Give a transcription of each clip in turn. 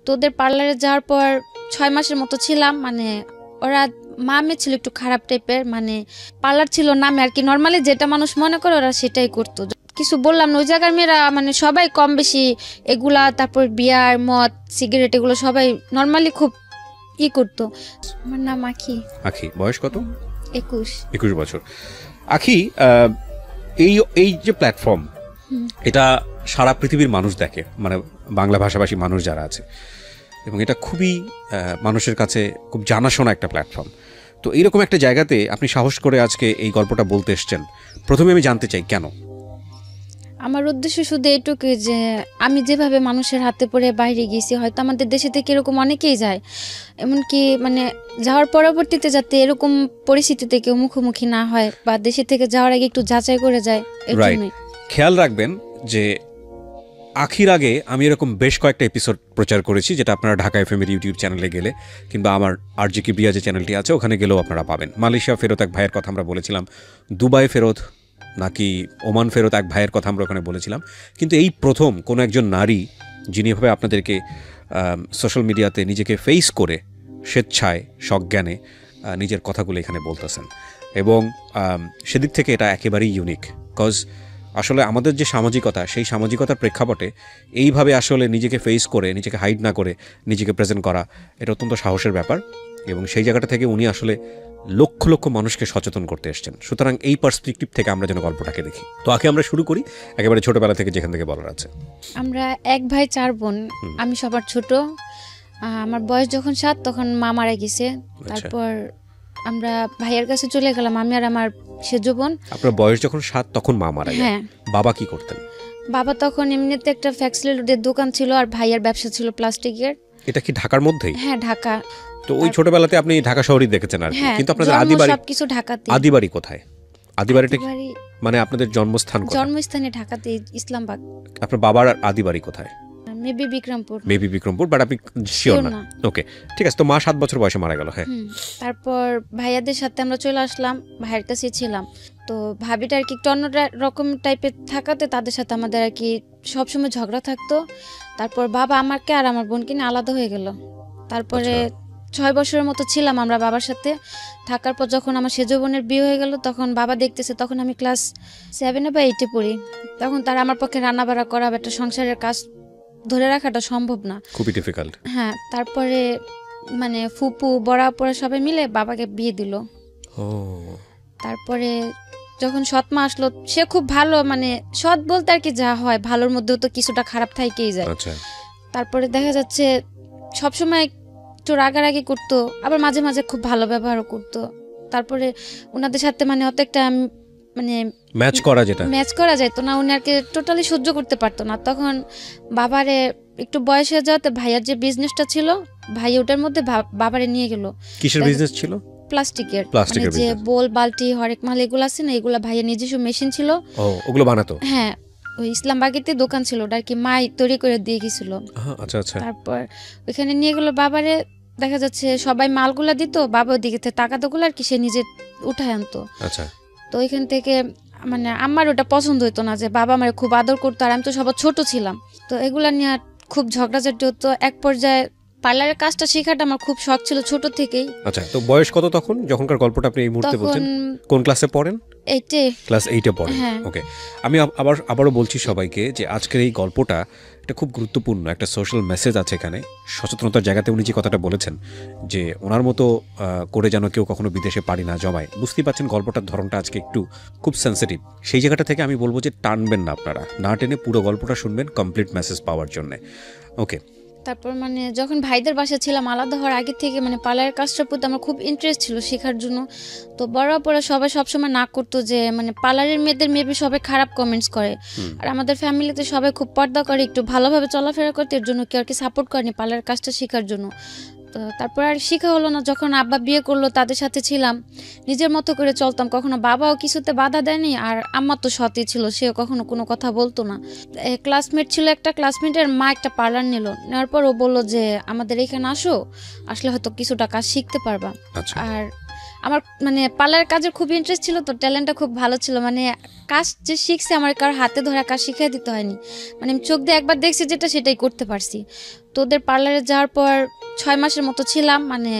তো ওদের পার্লারে যাওয়ার পর 6 মাসের মতো ছিলাম। মানে ওরা মামে ছিল একটু খারাপ টাইপের, মানে পার্লার ছিল নামে আর কি, নর্মালি যেটা মানুষ মনে করে ওরা সেটাই করতো। কিছু বললাম না, ওই জায়গার মেয়েরা মানে সবাই কম বেশি এগুলা, তারপর বিয়ার মদ সিগারেট এগুলো সবাই নর্মালি খুব করতো। আমার নাম আখি। আখি, বয়স কত? 21 বছর। আখি, এই যে প্ল্যাটফর্ম, এটা সারা পৃথিবীর মানুষ দেখে, মানে বাংলা ভাষাভাষী মানুষ যারা আছে, এবং এটা খুবই মানুষের কাছে খুব জানাশোনা একটা প্ল্যাটফর্ম। তো এইরকম একটা জায়গাতে আপনি সাহস করে আজকে এই গল্পটা বলতে এসছেন। প্রথমে আমি জানতে চাই কেন? আমার উদ্দেশ্য শুধু এটুকু যে আমি যেভাবে মানুষের হাতে পড়ে বাইরে গেছি, হয়তো আমাদের দেশে থেকে এরকম অনেকেই যায়, এমনকি মানে যাওয়ার পরবর্তীতে যাতে এরকম পরিস্থিতিতে কেউ মুখোমুখি না হয়, বা দেশে থেকে যাওয়ার আগে একটু যাচাই করে যায়, এর জন্যই। খেয়াল রাখবেন যে আখির আগে আমি এরকম বেশ কয়েকটা এপিসোড প্রচার করেছি, যেটা আপনারা ঢাকা এফএম-এর ইউটিউব চ্যানেলে গেলে কিংবা আমার আরজিকে বিয়া যে চ্যানেলটি আছে ওখানে গেলেও আপনারা পাবেন। মালয়েশিয়া ফেরত এক ভাইয়ের কথা আমরা বলেছিলাম, দুবাই ফেরত নাকি ওমান ফেরত এক ভাইয়ের কথা আমরা ওখানে বলেছিলাম। কিন্তু এই প্রথম কোনো একজন নারী যিনি এভাবে আপনাদেরকে সোশ্যাল মিডিয়াতে নিজেকে ফেস করে স্বেচ্ছায় সজ্ঞানে নিজের কথাগুলো এখানে বলতেছেন, এবং সেদিক থেকে এটা একেবারেই ইউনিক। কজ আসলে আমাদের যে সামাজিকতা, সেই সামাজিকতার প্রেক্ষাপটে এইভাবে আসলে নিজেকে ফেস করে, নিজেকে হাইড না করে নিজেকে প্রেজেন্ট করা, এটা অত্যন্ত সাহসের ব্যাপার, এবং সেই জায়গাটা থেকে উনি আসলে লক্ষ লক্ষ মানুষকে সচেতন করতে এসছেন। সুতরাং এই পার্সপেক্টিভ থেকে আমরা যেন গল্পটাকে দেখি। তো আগে আমরা শুরু করি একেবারে ছোটবেলা থেকে, যেখান থেকে বলার আছে। আমরা 1 ভাই 4 বোন, আমি সবার ছোট। আমার বয়স যখন 7 তখন মা মারা গেছে। তারপর আমরা ভাইয়ের কাছে চলে গেলাম, আমি আর আমার সেজো বোন। আপনার বয়স যখন 7 তখন মা মারা যায়? বাবা কি করতেন? বাবা তখন এমনিতে একটা ফ্যাক্সিলিটির দোকান ছিল, আর ভাইয়ের ব্যবসা ছিল প্লাস্টিকের। এটা কি ঢাকার মধ্যেই? হ্যাঁ, ঢাকা। তো ওই ছোটবেলাতে আপনি ঢাকা শহরই দেখেছেন আর কি, কিন্তু আপনাদের সবকিছু ঢাকাতে। আদিবাড়ি কোথায়? আদিবাড়িটা মানে আপনাদের জন্মস্থান কোথায়? জন্মস্থানে ঢাকাতে, ইসলামবাগ। আপনার বাবার আদিবাড়ি কোথায়? মেবি বিক্রমপুর, বাট আপনি শিওর না? ওকে, ঠিক আছে। তো মা 7 বছর বয়সে মারা গেল। হ্যাঁ, তারপর ভাইয়াদের সাথে আমরা চলে আসলাম, ভাইয়ের কাছে ছিলাম। তো ভাবিটা আর কি একটু অন্য রকম টাইপের থাকাতে তাদের সাথে আমাদের আর কি সবসময় ঝগড়া থাকতো। তারপর বাবা আমাকে আর আমার বোনকে নিয়ে আলাদা হয়ে গেল। তারপরে 6 বছরের মতো ছিলাম আমরা বাবার সাথে। থাকার পর যখন আমার সেজো বোনের বিয়ে হয়ে গেল, তখন বাবা দেখতেছে, তখন আমি ক্লাস 7 বা 8 পড়ি। তখন তারা আমার পক্ষে রান্না বাড়া করা, একটা সংসারের কাজ ধরে রাখাটা সম্ভব না, খুবই ডিফিকাল্ট। হ্যাঁ, তারপরে মানে ফুপু বড়া পড়া সবাই মিলে বাবাকে বিয়ে দিল। তারপরে যখন সৎ মা আসলো, সে খুব ভালো, মানে সৎ বলতে আর কি যা হয়, ভালোর মধ্যেও তো কিছুটা খারাপ থাকেই যায়। তারপরে দেখা যাচ্ছে সবসময় একটু রাগারাগি করতো, আবার মাঝে মাঝে খুব ভালো ব্যবহারও করতো। তারপরে ওনাদের সাথে মানে অত একটা মানে ম্যাচ করা যেত না, উনি আর কি টোটালি সহ্য করতে পারতো না। তখন বাবারে একটু বয়স হয়ে যাওয়াতে ভাইয়ার যে বিজনেসটা ছিল, ভাই ওটার মধ্যে বাবারে নিয়ে গেল। কিসের বিজনেস ছিল? প্লাস্টিকের, মানে যে বোল বালতি হরেক মাল এগুলো আছে না, এগুলো ভাইয়ের নিজস্ব মেশিন ছিল, ওগুলো বানাতো। হ্যাঁ, ওই ইসলামবাগেতে দোকান ছিল, ওটা আর কি মাই তৈরি করে দিয়ে গেছিল। তারপর ওইখানে নিয়ে গেল বাবারে। দেখা যাচ্ছে সবাই মালগুলা দিত, বাবা ওদিকে টাকাগুলো আর কি সে নিজে উঠায় আনতো। তো ওইখান থেকে মানে আমার ওটা পছন্দ হতো না যে বাবা আমার খুব আদর করতো, আর আমি তো সবার ছোট ছিলাম। তো এগুলা নিয়ে খুব ঝগড়াঝাটি হতো। এক পর্যায়ে পার্লারের কাজটা শেখাটা আমার খুব শখ ছিল ছোট থেকেই। আচ্ছা, তো বয়স কত তখন যখনকার গল্পটা আপনি এই মুহূর্তে বলছেন? কোন ক্লাসে পড়েন? 8-এ। ক্লাস 8-এ পড়েন। ওকে, আমি আবারও বলছি সবাইকে যে আজকের এই গল্পটা এটা খুব গুরুত্বপূর্ণ, একটা সোশ্যাল মেসেজ আছে এখানে। সচেতনতার জায়গাতে উনি যে কথাটা বলেছেন যে ওনার মতো করে যেন কেউ কখনো বিদেশে পাড়ি না জমায়, বুঝতেই পারছেন গল্পটার ধরনটা আজকে একটু খুব সেন্সিটিভ। সেই জায়গাটা থেকে আমি বলবো যে টানবেন না, আপনারা না টেনে পুরো গল্পটা শুনবেন কমপ্লিট মেসেজ পাওয়ার জন্য। ওকে, তারপর মানে যখন ভাইদের বাসা ছিলাম, আলাদা হওয়ার আগে থেকে মানে পার্লারের কাজটার প্রতি আমার খুব ইন্টারেস্ট ছিল শেখার জন্য। তো বড় পরে সবাই সবসময় না করতো যে মানে পার্লারের মেয়েদের মেবি সবাই খারাপ কমেন্টস করে, আর আমাদের ফ্যামিলিতে সবাই খুব পর্দা করে, একটু ভালোভাবে চলাফেরা করতে, এর জন্য কেউ আর কি সাপোর্ট করেনি পার্লারের কাজটা শেখার জন্য। তো তারপর আর শেখা হলো না। যখন আব্বা বিয়ে করলো, তাদের সাথে ছিলাম, নিজের মতো করে চলতাম, কখনো বাবাও কিছুতে বাধা দেয়নি, আর আম্মা তো সতই ছিল, সেও কখনো কোনো কথা বলতো না। ক্লাসমেট ছিল একটা, ক্লাসমেটের মা একটা পার্লার নেওয়ার পর ও বললো যে আমাদের এখানে আসলে হয়তো কিছুটা কাজ শিখতে পারবা। আর আমার মানে পার্লার কাজের খুব ইন্টারেস্ট ছিল, তো ট্যালেন্টটা খুব ভালো ছিল। মানে কাজ যে শিখছে আমার কারোর হাতে ধরা কাজ শিখিয়ে দিতে হয়নি, মানে আমি চোখ দিয়ে একবার দেখছি যেটা সেটাই করতে পারছি। তো ওদের পার্লারে যাওয়ার পর 6 মাসের মতো ছিলাম। মানে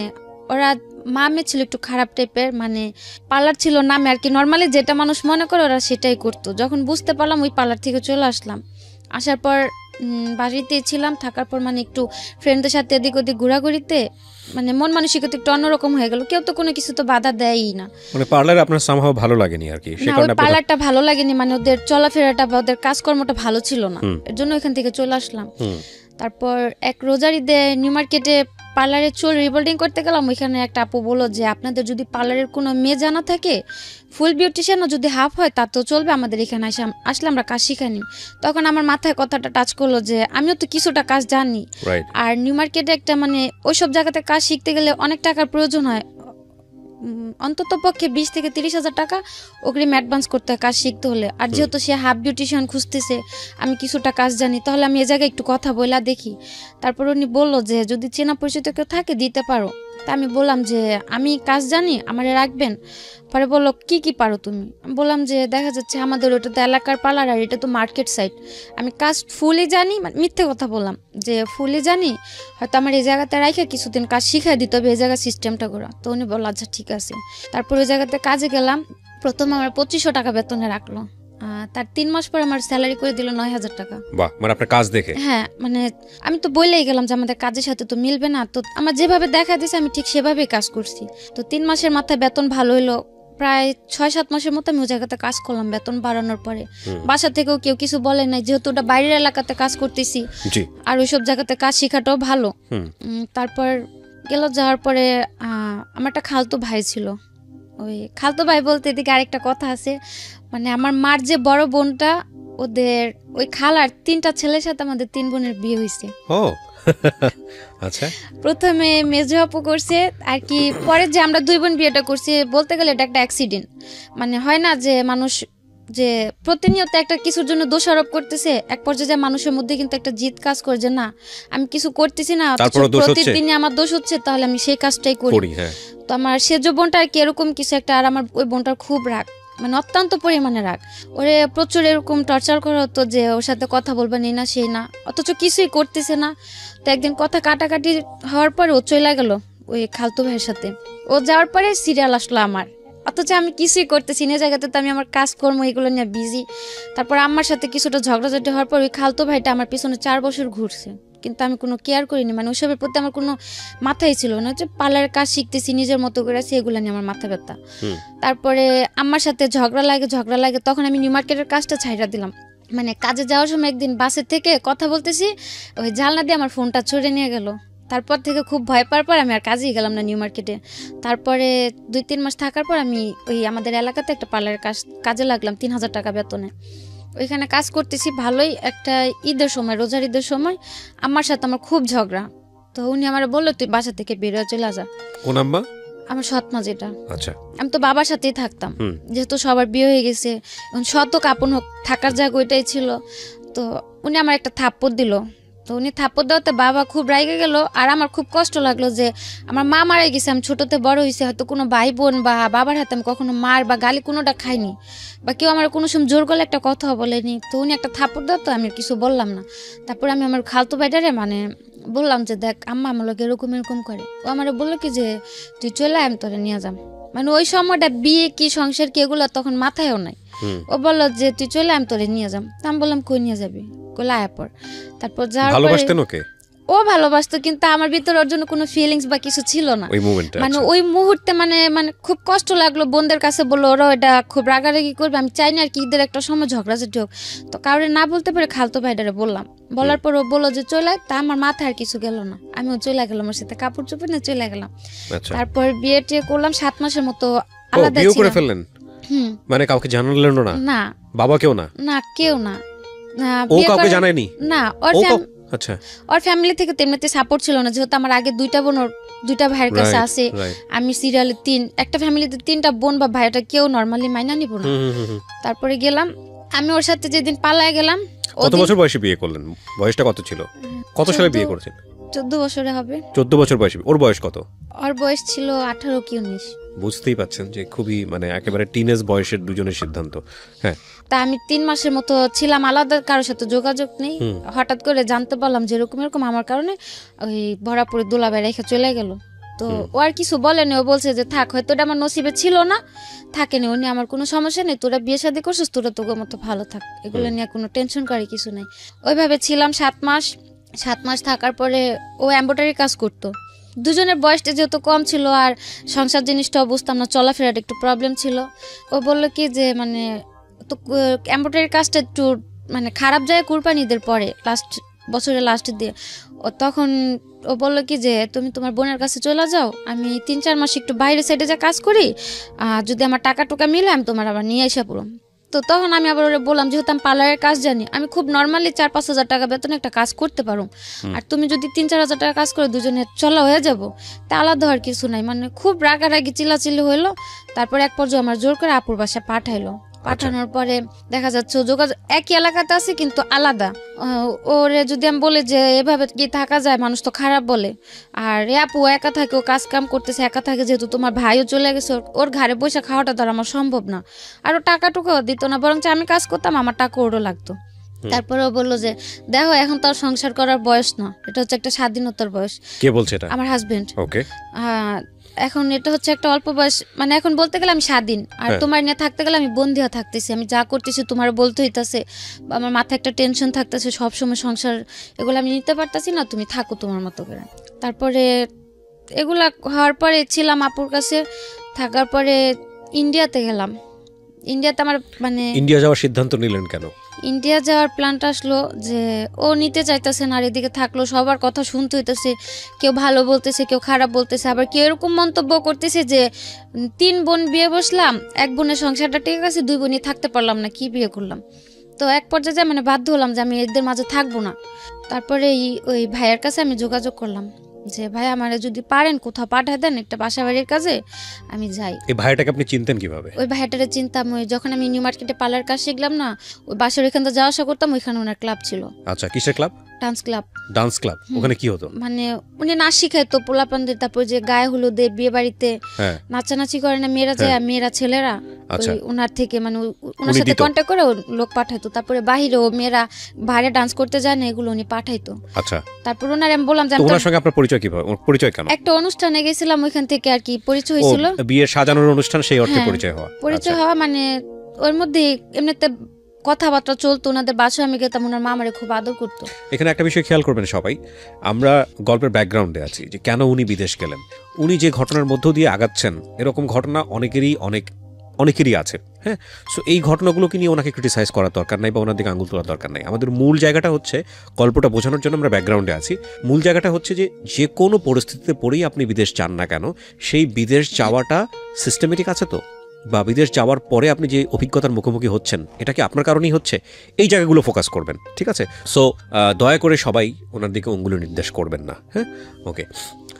ওরা মামে ছিল একটু খারাপ টাইপের, মানে পার্লার ছিল নামে আর কি, নর্মালি যেটা মানুষ মনে করে ওরা সেটাই করতো। যখন বুঝতে পারলাম ওই পার্লার থেকে চলে আসলাম। আসার পর বাড়িতে ছিলাম, থাকার পর মানে একটু ফ্রেন্ডদের সাথে এদিক ওদিক ঘোরাঘুরিতে মানে মন মানসিকতা একটু অন্যরকম হয়ে গেল। কেউ তো কোনো কিছু তো বাধা দেয়ই না। মানে পার্লার আপনার সামহাও ভালো লাগেনি আর কি, সে না, ওই কারণে পার্লারটা ভালো লাগেনি, মানে ওদের চলাফেরাটা বা ওদের কাজকর্মটা ভালো ছিল না, এর জন্য এখান থেকে চলে আসলাম। তারপর এক রোজারিতে নিউ মার্কেটে পার্লারের চুল রিবোল্ডিং করতে গেলাম। ওইখানে একটা আপু বললো যে আপনাদের যদি পার্লারের কোনো মেয়ে জানা থাকে, ফুল বিউটিশিয়ানও যদি হাফ হয় তা তো চলবে, আমাদের এখানে আসলে আমরা কাজ শিখানি। তখন আমার মাথায় কথাটা টাচ করলো যে আমিও তো কিছুটা কাজ জানি, আর নিউ মার্কেটে একটা মানে ওইসব জায়গাতে কাজ শিখতে গেলে অনেক টাকার প্রয়োজন হয়, অন্তত পক্ষে 20 থেকে 30 হাজার টাকা অগ্রিম অ্যাডভান্স করতে হয় কাজ শিখতে হলে। আর যেহেতু সে হাফ বিউটিশিয়ান খুঁজতেছে, আমি কিছুটা কাজ জানি, তাহলে আমি এ জায়গায় একটু কথা বলা দেখি। তারপর উনি বললো যে যদি চেনা পরিচিত কেউ থাকে দিতে পারো। তা আমি বললাম যে আমি কাজ জানি, আমারে রাখবেন। পরে বললো কি কি পারো তুমি? বললাম যে দেখা যাচ্ছে আমাদের ওটা তো এলাকার পার্লার আর এটা তো মার্কেট সাইড, আমি কাজ ফুলই জানি, মিথ্যে কথা বললাম যে ফুলই জানি, হয়তো আমার এই জায়গাতে রাখে কিছুদিন কাজ শিখাই দিতে হবে, এই জায়গার সিস্টেমটা করা। তো উনি বললো আচ্ছা ঠিক আছে। তারপর ওই জায়গাতে কাজে গেলাম। প্রথম আমার 2500 টাকা বেতনে রাখলো, তার 3 মাস পর আমার স্যালারি করে দিল 9000 টাকা। বাহ, মানে আপনার কাজ দেখে? হ্যাঁ, মানে আমি তো বলেই গেলাম যে আমাদের কাজের সাথে তো মিলবে না, তো আমার যেভাবে দেখা দিয়েছে আমি ঠিক সেভাবেই কাজ করছি। তো 3 মাসের মাথায় বেতন ভালো হইলো। প্রায় 6-7 মাসের মতো আমি ওই জায়গাতে কাজ করলাম বেতন বাড়ানোর পরে। বাসা থেকেও কেউ কিছু বলে নাই, যেহেতু ওটা বাইরের এলাকাতে কাজ করতেছি আর ওইসব জায়গাতে কাজ শেখাটাও ভালো। তারপর যাওয়ার পরে আমার একটা খালতো ভাই ছিল। ওই খালতো ভাই বলতে এদিকে আরেকটা কথা আছে, মানে আমার মার যে বড় বোনটা, ওদের ওই খালার 3টা ছেলের সাথে আমাদের 3 বোনের বিয়ে হয়েছে। আচ্ছা, প্রথমে মেজো আপু করছে আর কি, পরে যে আমরা 2 বোন বিয়েটা করছি, বলতে গেলে এটা একটা অ্যাক্সিডেন্ট। মানে হয় না যে মানুষ যে প্রতিনিয়ত একটা কিছুর জন্য দোষারোপ করতেছে, এক পর্যায়ে যে মানুষের মধ্যে কিন্তু একটা জিদ কাজ করে যে না আমি কিছু করতেছি না, প্রতিদিনই আমার দোষ হচ্ছে, তাহলে আমি সেই কাজটাই করি। তো আমার সেজো বোনটা আর কি এরকম কিছু একটা, আর আমার ওই বোনটার খুব রাগ, মানে অত্যন্ত পরিমাণে রাগ। ওরে প্রচুর এরকম টর্চার করা হতো যে ওর সাথে কথা বলবা নেই না সেই না, অথচ কিছুই করতেছে না। তো একদিন কথা কাটাকাটি হওয়ার পরে ও চলে গেল ওই খালতো ভাইয়ের সাথে। ও যাওয়ার পরে সিরিয়াল আসলো আমার, অথচ আমি কিছুই করতেছি না জায়গাতে, তো আমি আমার কাজকর্ম এগুলো নিয়ে বিজি। তারপর আমার সাথে কিছুটা ঝগড়াঝাটি হওয়ার পর ওই খালতো ভাইটা আমার পিছনে 4 বছর ঘুরছে, কিন্তু আমি কোনো কেয়ার করিনি, মানে ওইসবের প্রতি আমার কোনো মাথাই ছিল না। যে পার্লারের কাজ শিখতেছি নিজের মতো করে, সেগুলো নিয়ে আমার মাথা ব্যথা। তারপরে আমার সাথে ঝগড়া লাগে, তখন আমি নিউ মার্কেটের কাজটা ছাইড়া দিলাম। মানে কাজে যাওয়ার সময় একদিন বাসের থেকে কথা বলতেছি, ওই জানলা দিয়ে আমার ফোনটা চুরি নিয়ে গেল। তারপর থেকে খুব ভয় পাওয়ার পর আমি আর কাজেই গেলাম না নিউ মার্কেটে। তারপরে 2-3 মাস থাকার পর আমি ওই আমাদের এলাকাতে একটা পার্লারের কাজে লাগলাম 3000 টাকা বেতনে। ওইখানে কাজ করতেছি ভালোই। একটা ঈদের সময়, রোজার ঈদের সময় আমার সাথে আমার খুব ঝগড়া। তো উনি আমার বললো তুই বাসা থেকে বেরোয় চলে যা। কোন আম্মা? আমার সৎমা যেটা। আচ্ছা, আমি তো বাবার সাথেই থাকতাম, যেহেতু সবার বিয়ে হয়ে গেছে, শত কাপন হোক থাকার জায়গা ওইটাই ছিল। তো উনি আমার একটা থাপ্পড় দিল। তো উনি থাপ্পড় দেওয়াতে বাবা খুব রাগে গেল, আর আমার খুব কষ্ট লাগলো যে আমার মা মারা গেছে, আমি ছোটতে বড় হয়েছে, হয়তো কোনো ভাই বোন বা বাবার হাতে আমি কখনো মার বা গালি কোনোটা খাইনি, বা কেউ আমার কোনো সময় জোর গলে একটা কথা বলেনি। তো উনি একটা থাপ্পড় দেওয়া, তো আমি কিছু বললাম না। তারপর আমি আমার খালতো ভাইটারে মানে বললাম যে দেখ আম্মা আমার লোক এরকম করে। ও আমার বললো কি যে তুই চলে আমি তোরে নিয়ে যাম। মানে ওই সময়টা বিয়ে কি সংসার কি এগুলো তখন মাথায়ও নাই। ও বললো যে তুই চলে আমি তোরে নিয়ে যাম। তা আমি বললাম কই নিয়ে যাবি? তারপর ও ভালোবাসতো, কিন্তু আমার ভিতরে ওর জন্য কোনো ফিলিংস বা কিছু ছিল না মানে ওই মুহূর্তে। মানে খুব কষ্ট লাগলো। বোনদের কাছে বললো, ওরা এটা খুব রাগারাগি করবে, আমি চাই না আর কি ঈদের একটা সময় ঝগড়াঝাটি হোক। তো কাউরে না বলতে পারে খালতো ভাইটারে বললাম। বলার পর ও বললো যে চলে। তা আমার মাথায় আর কিছু গেল না, আমিও চলে গেলাম, ওর সাথে কাপড় চোপড় নিয়ে চলে গেলাম। তারপর বিয়ে টিয়ে করলাম, 7 মাসের মতো আলাদা ছিলাম। মানে কাউকে জানালেন না? না, বাবা কেউ না? না, কেউ না। ও কাউকে জানায়নি? না, ওর ফ্যামিলি থেকে তেমনিতে সাপোর্ট ছিল না, যেহেতু আমার আগে 2টা বোন, 2টা ভাইয়ের কাছে আছে, আমি সিরিয়ালে 3, একটা ফ্যামিলিতে 3টা বোন বা ভাইটা কেউ নরমালি মাইনা নিব না। তারপরে গেলাম আমি ওর সাথে, যেদিন পালায় গেলাম। কত বছর বয়সে বিয়ে করলেন? বয়সটা কত ছিল? কত সালে বিয়ে করেছেন? 14 বছরে হবে। 14 বছর বয়সে। ওর বয়স কত? ওর বয়স ছিল 18 কি 19। বুঝতেই পাচ্ছেন যে খুবই মানে একেবারে টিনেজ বয়সের দুজনের সিদ্ধান্ত। হ্যাঁ, তা আমি 3 মাসের মতো ছিলাম আলাদা, কারোর সাথে যোগাযোগ নেই। হঠাৎ করে জানতে পারলাম যে এরকম এরকম আমার কারণে ওই ভরাপুরে দুলাভাই রেখে চলে গেল। তো ও আর কিছু বলেনি, ও বলছে যে থাক, হয়তো এটা আমার নসিবে ছিল না, থাকেনি, উনি আমার কোনো সমস্যা নেই, তোরা বিয়ে শাদী করছিস, তোরা তোর মতো ভালো থাক, এগুলো নিয়ে কোনো টেনশন করে কিছু নাই। ওইভাবে ছিলাম 7 মাস থাকার পরে ও এমব্রয়ডারি কাজ করতো। দুজনের বয়সটা যেহেতু কম ছিল আর সংসার জিনিসটাও বুঝতাম না, চলাফেরার একটু প্রবলেম ছিল। ও বললো কি যে মানে তো এমব্রয়ডারি কাজটা একটু মানে খারাপ যায় কুরবানিদের পরে, বছরের লাস্টের দিয়ে। ও তখন ও বললো কি যে তুমি তোমার বোনের কাছে চলে যাও, আমি 3-4 মাস একটু বাইরে সাইডে যা কাজ করি, যদি আমার টাকা টুকা মিলে আমি তোমার আবার নিয়ে এসে পড়ো। তো তখন আমি আবার ওরা বললাম, যেহেতু আমি পার্লারের কাজ জানি, আমি খুব নর্মালি 4-5 হাজার টাকা বেতনে একটা কাজ করতে পারো, আর তুমি যদি 3-4 হাজার টাকা কাজ করে দুজনে চলা হয়ে যাবো, তা আলাদা হওয়ার কিছু নাই। মানে খুব রাগারাগি চিল্লাচিল্লি হইলো। তারপর এক পর্যায়ে আমার জোর করে আপুর বাসায় পাঠাইলো। পাঠানোর পরে দেখা যাচ্ছে যোগাযোগ একই এলাকাতে আছে কিন্তু আলাদা। ওরে যদি আমি বলি যে এভাবে কি থাকা যায়, মানুষ তো খারাপ বলে। আর আপু একা থাকে, ও কাজ কাম করতেছে একা থাকে, যেহেতু তোমার ভাইও চলে গেছে, ওর ঘরে বসে খাওয়াটা তো আমার সম্ভব না। আর ও টাকা টুকাও দিত না, বরং আমি কাজ করতাম, আমার টাকা ওরও লাগতো। তারপরে ও বললো যে দেখো এখন তো আর সংসার করার বয়স না, এটা হচ্ছে একটা স্বাধীনতার বয়স। কে বলছে এটা? আমার হাজবেন্ড। ওকে। এখন এটা হচ্ছে একটা অল্প বয়স, মানে এখন বলতে গেলে আমি স্বাধীন, আর তোমার নিয়ে থাকতে গেলে আমি বন্দি হয়ে থাকতেছি, আমি যা করতেছি তোমার বলতে হইতাছে, আমার মাথায় একটা টেনশন থাকতেছে সবসময়, সংসার এগুলো আমি নিতে পারতাছি না, তুমি থাকো তোমার মতো করে। তারপরে এগুলা হওয়ার পরে ছিলাম আপুর কাছে, থাকার পরে ইন্ডিয়াতে গেলাম। ইন্ডিয়াতে আমার মানে ইন্ডিয়া যাওয়ার সিদ্ধান্ত নিলেন কেন? ইন্ডিয়া যাওয়ার প্ল্যানটা আসলো যে ও নিতে চাইতেছে না, আর এদিকে থাকলো সবার কথা শুনতে হইতেছে, কেউ ভালো বলতেছে, কেউ খারাপ বলতেছে, আবার কেউ এরকম মন্তব্য করতেছে যে 3 বোন বিয়ে বসলাম, 1 বোনের সংসারটা ঠিক আছে, 2 বোনই থাকতে পারলাম না, কি বিয়ে করলাম। তো এক পর্যায়ে মানে বাধ্য হলাম যে আমি এদের মাঝে থাকবো না। তারপরে ওই ভাইয়ের কাছে আমি যোগাযোগ করলাম যে ভাই আমারে যদি পারেন কোথাও পাঠায় দেন একটা বাসা বাড়ির কাজে, আমি যাই। এই ভাইটাকে আপনি চিনতেন কিভাবে? ওই ভাইটারে চিনতাম, ওই যখন আমি নিউ মার্কেটে পার্লার কাজ শিখলাম না, ওই বাসার ওইখান থেকে যাওয়া আসা করতাম, ওইখানে ওনার ক্লাব ছিল। আচ্ছা, কিসের ক্লাব? Dance club. ওখানে কি হতো? মানে উনি নাচ শিখাইতো পোলাপানদের, তারপর যে গায়ে হলুদে বিয়ে বাড়িতে নাচানাচি করে না মেয়েরা যায়, মেয়েরা ছেলেরা ওনার থেকে মানে ওনার সাথে কন্ট্যাক্ট করে লোক পাঠাইতো। তারপরে বাহিরে ও মেয়েরা বাইরে ডান্স করতে যায় না, এগুলো উনি পাঠাইতো। আচ্ছা। তারপর ওনার আমি বললাম যে ওনার সঙ্গে আপনার পরিচয় কিভাবে? পরিচয় কেন? একটা অনুষ্ঠানে গেছিলাম, ওইখান থেকে আর কি পরিচয় হয়েছিল। বিয়ের সাজানোর অনুষ্ঠান, সেই অর্থে পরিচয় হওয়া। মানে ওর মধ্যে এমনিতে কথাবার্তা চলতো, ওনাদের বাসায় আমি গেতাম, ওনার মা আমারে খুব আদর করতো। এখানে একটা বিষয় খেয়াল করবেন সবাই, আমরা গল্পের ব্যাকগ্রাউন্ডে আছি যে কেন উনি বিদেশ গেলেন। উনি যে ঘটনার মধ্য দিয়ে আগাচ্ছেন, এরকম ঘটনা অনেকেরই আছে। হ্যাঁ, সো এই ঘটনাগুলোকে নিয়ে ওনাকে ক্রিটিসাইজ করার দরকার নাই বা ওনার দিকে আঙুল তোলার দরকার নাই। আমাদের মূল জায়গাটা হচ্ছে, গল্পটা বোঝানোর জন্য আমরা ব্যাকগ্রাউন্ডে আছি, মূল জায়গাটা হচ্ছে যে কোনো পরিস্থিতিতে পড়েই আপনি বিদেশ যান না কেন, সেই বিদেশ যাওয়াটা সিস্টেমেটিক আছে তো, বা বিদেশ যাওয়ার পরে আপনি যে অভিজ্ঞতার মুখোমুখি হচ্ছেন, এটা কি আপনার কারণেই হচ্ছে, এই জায়গাগুলো ফোকাস করবেন। ঠিক আছে? সো দয়া করে সবাই ওনার দিকে অঙ্গুলি নির্দেশ করবেন না। হ্যাঁ, ওকে।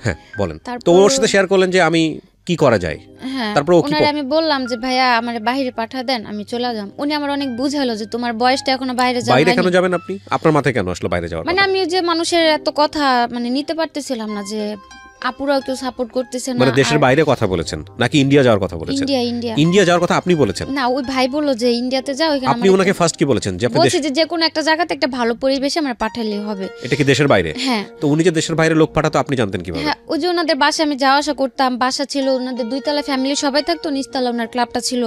হ্যাঁ, বলেন। তো ওর সাথে শেয়ার করলেন যে আমি কি করা যায়। তারপর আমি বললাম যে ভাইয়া আমার বাইরে পাঠা দেন, আমি চলে যাম। উনি আমার অনেক বুঝাইলো যে তোমার বয়সটা এখনো বাইরে যাওয়া। বাইরে কেন যাবেন আপনি? আপনার মাথায় কেন আসলো বাইরে যাওয়ার? মানে আমি যে মানুষের এত কথা মানে নিতে পারতেছিলাম না, যে আপুরাও কেউ সাপোর্ট করতেছে না। মানে দেশের বাইরে কথা বলেছেন নাকি ইন্ডিয়া যাওয়ার কথা বলেছেন? ইন্ডিয়া যাওয়ার কথা আপনি বলেছেন? না, ওই ভাই বললো যে ইন্ডিয়াতে যাও। আপনি ওনাকে ফার্স্ট কি বলেছেন? যে আপনি যে কোনো একটা জায়গাতে একটা ভালো পরিবেশে আমরা পাঠালেই হবে। এটা কি দেশের বাইরে? হ্যাঁ। তো উনি যে দেশের বাইরে লোক পাঠাতো আপনি জানতেন কিভাবে? হ্যাঁ, ওই যে ওনাদের বাসায় আমি যাওয়া আসা করতাম, বাসা ছিল ওনাদের 2 তলা, ফ্যামিলি সবাই থাকতো, নিচতলা ওনার ক্লাবটা ছিল।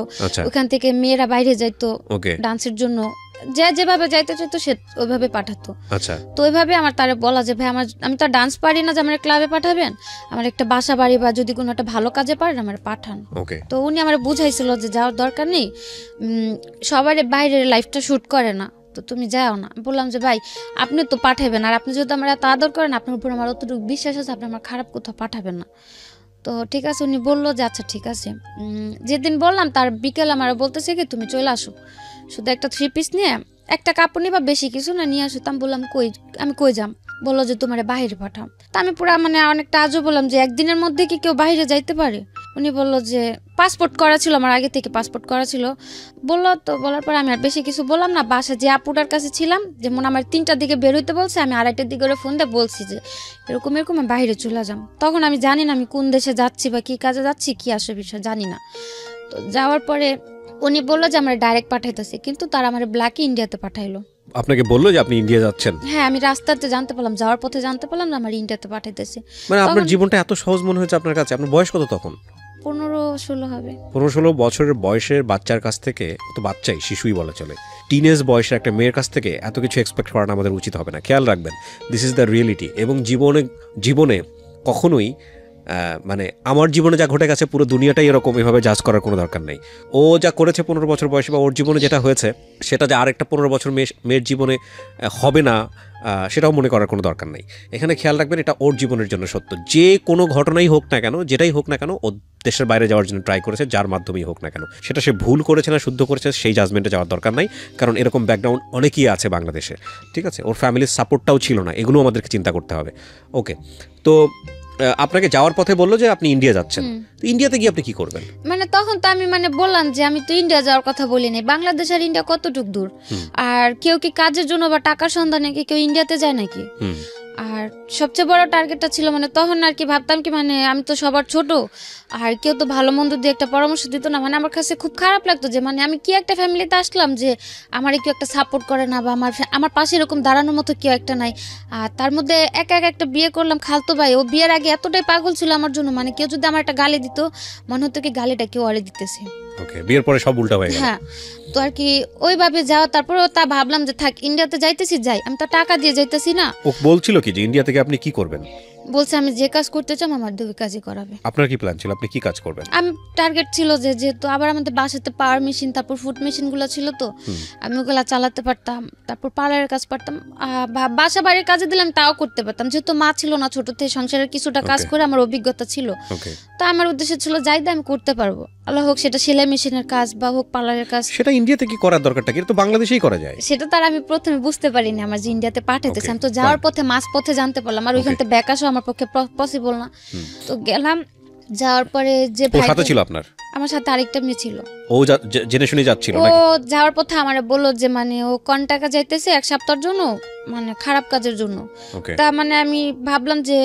ওখান থেকে মেয়েরা বাইরে যাইতো ডান্সের জন্য, যেভাবে যাইতে চাইতো সে ওইভাবে পাঠাতো। আচ্ছা। তো ওইভাবে আমার তারে বলা যে ভাই আমি তো ডান্স পারি না যে আমার ক্লাবে পাঠাবেন, আমার একটা বাসা বাড়ি বা যদি কোনো একটা ভালো কাজে পারেন আমার পাঠান। তো উনি আমার বুঝাইছিল যে যাওয়ার দরকার নেই, সবার বাইরের লাইফটা শুট করে না, তো তুমি যাও না। বললাম যে ভাই আপনি তো পাঠাবেন, আর আপনি যদি আমার এত আদর করেন, আপনার উপর আমার অতটুকু বিশ্বাস আছে, আপনি আমার খারাপ কোথাও পাঠাবেন না। তো ঠিক আছে, উনি বললো যে আচ্ছা ঠিক আছে। যেদিন বললাম তার বিকেল আমার বলতেছে কি তুমি চলে আসো, শুধু একটা 3 পিস নিয়ে একটা কাপড় নিবা, বেশি কিছু না নিয়ে আসো। আমি বললাম আমি কই যাম, বললো যে তোমার বাইরে পাঠাও। তা আমি পুরা মানে অনেকটা আজও বললাম যে একদিনের মধ্যে কি কেউ বাইরে যাইতে পারে? উনি বললো যে পাসপোর্ট করা ছিল, আমার আগে থেকে পাসপোর্ট করা ছিল। বললো তো, বলার পর আমি আর বেশি কিছু বললাম না। বাসা যে আপুটার কাছে ছিলাম, যেমন আমার 3টার দিকে বের হইতে বলছে, আমি 2:30টার দিকে ওরা ফোন দিয়ে বলছি যে এরকম এরকম আমি বাইরে চলে যাম। তখন আমি জানি না আমি কোন দেশে যাচ্ছি বা কি কাজে যাচ্ছি, কি আসে বিষয় জানি না। তো যাওয়ার পরে উনি বললো যে আমার ডাইরেক্ট পাঠাইতেছে, কিন্তু তারা আমার ব্ল্যাকে ইন্ডিয়াতে পাঠাইলো। আপনাকে বললো যে আপনি ইন্ডিয়া যাচ্ছেন? হ্যাঁ, আমি রাস্তাতে জানতে পারলাম, যাওয়ার পথে জানতে পারলাম যে আমার ইন্ডিয়াতে পাঠাইতেছে। মানে আপনার জীবনটা এত সহজ মনে হয়েছে আপনার কাছে? আপনার বয়স কত তখন? 15-16 হবে। 15-16 বছরের বয়সের বাচ্চার কাছ থেকে, তো বাচ্চাই, শিশুই বলা চলে, টিনেজ বয়সের একটা মেয়ের কাছ থেকে এত কিছু এক্সপেক্ট করানো আমাদের উচিত হবে না। খেয়াল রাখবেন, দিস ইজ দ্য রিয়েলিটি। এবং জীবনে কখনোই মানে আমার জীবনে যা ঘটে গেছে পুরো দুনিয়াটাই এরকম, এভাবে জাজ করার কোনো দরকার নেই। ও যা করেছে 15 বছর বয়সে, বা ওর জীবনে যেটা হয়েছে সেটা যে আরেকটা 15 বছর মেয়ের জীবনে হবে না, সেটাও মনে করার কোনো দরকার নেই। এখানে খেয়াল রাখবেন, এটা ওর জীবনের জন্য সত্য। যে কোনো ঘটনাই হোক না কেন, যেটাই হোক না কেন, ও দেশের বাইরে যাওয়ার জন্য ট্রাই করেছে, যার মাধ্যমেই হোক না কেন। সেটা সে ভুল করেছে না শুদ্ধ করেছে, সেই জাজমেন্টে যাওয়ার দরকার নাই, কারণ এরকম ব্যাকগ্রাউন্ড অনেকেই আছে বাংলাদেশে। ঠিক আছে, ওর ফ্যামিলির সাপোর্টটাও ছিল না, এগুলো আমাদেরকে চিন্তা করতে হবে। ওকে, তো আপনাকে যাওয়ার পথে বললো যে আপনি ইন্ডিয়া যাচ্ছেন, তো ইন্ডিয়াতে গিয়ে আপনি কি করবেন? মানে তখন তো আমি মানে বললাম যে আমি তো ইন্ডিয়া যাওয়ার কথা বলিনি, বাংলাদেশ আর ইন্ডিয়া কতটুক দূর, আর কেউ কি কাজের জন্য বা টাকার সন্ধানে কি কেউ ইন্ডিয়াতে যায় নাকি? আর সবচেয়ে বড় টার্গেটটা ছিল মানে তখন আর কি ভাবতাম কি মানে আমি তো সবার ছোট, আর কেউ তো ভালো মন্দ দিয়ে একটা পরামর্শ দিত না। মানে আমার কাছে খুব খারাপ লাগতো যে মানে আমি কি একটা ফ্যামিলিতে আসলাম যে আমার কেউ একটা সাপোর্ট করে না, বা আমার পাশে এরকম দাঁড়ানোর মতো কেউ একটা নাই। আর তার মধ্যে একা একটা বিয়ে করলাম খালতো ভাই, ও বিয়ের আগে এতটাই পাগল ছিল আমার জন্য, মানে কেউ যদি আমার একটা গালি দিত মনে হতো কি গালিটা কেউ আরে দিতেছে। ওকে, বিয়ের পরে সব উল্টা হয়ে গেল। হ্যাঁ, তো আর কি ওইভাবে যাওয়া। তারপরে তা ভাবলাম যে থাক, ইন্ডিয়াতে যাইতেছি যাই, আমি তো টাকা দিয়ে যাইতেছি না। ও বলছিল কি যে ইন্ডিয়া থেকে আপনি কি করবেন? বলছে আমি যে কাজ করতে চাই আমার 2 কাজই করাবে। আপনার কি প্ল্যান ছিল, আপনি কি কাজ করবেন? আমি টার্গেট ছিল যে যেহেতু আবার আমাদের বাসাতে পাওয়ার মেশিন, তারপর ফুড মেশিনগুলো ছিল, তো আমি ওগুলা চালাতে পারতাম। তারপর পার্লারের কাজ পারতাম, বাসা বাড়ির কাজে দিলাম তাও করতে পারতাম, যেহেতু মা ছিল না, ছোট থেকে সংসারের কিছুটা কাজ করে আমার অভিজ্ঞতা ছিল। তো আমার উদ্দেশ্য ছিল যাই আমি করতে পারবো, আল্লাহ হোক সেটা সেলাই মেশিনের কাজ বা হোক পার্লারের কাজ। সেটা ইন্ডিয়াতে কি করার দরকারটা কি? এটা তো বাংলাদেশেই করা যায়। সেটা তার আমি প্রথমে বুঝতে পারিনি আমার যে ইন্ডিয়াতে পাঠাইতেছে। আমি তো যাওয়ার পথে মাঝ পথে জানতে পারলাম, আর ওইখান থেকে ব্যাক আসা আমার পক্ষে পসিবল না। তো গেলাম, যাওয়ার পরে যে ভাই সাথে ছিল আপনার, আমার সাথে আরেকটা মেয়ে ছিল, ও জেনে শুনে যাচ্ছিল ও যাওয়ার পথে আমারে বললো যে মানে ও কোন টাকা যাইতেছে 1 সপ্তাহের জন্য, মানে খারাপ কাজের জন্য। তা মানে আমি ভাবলাম যে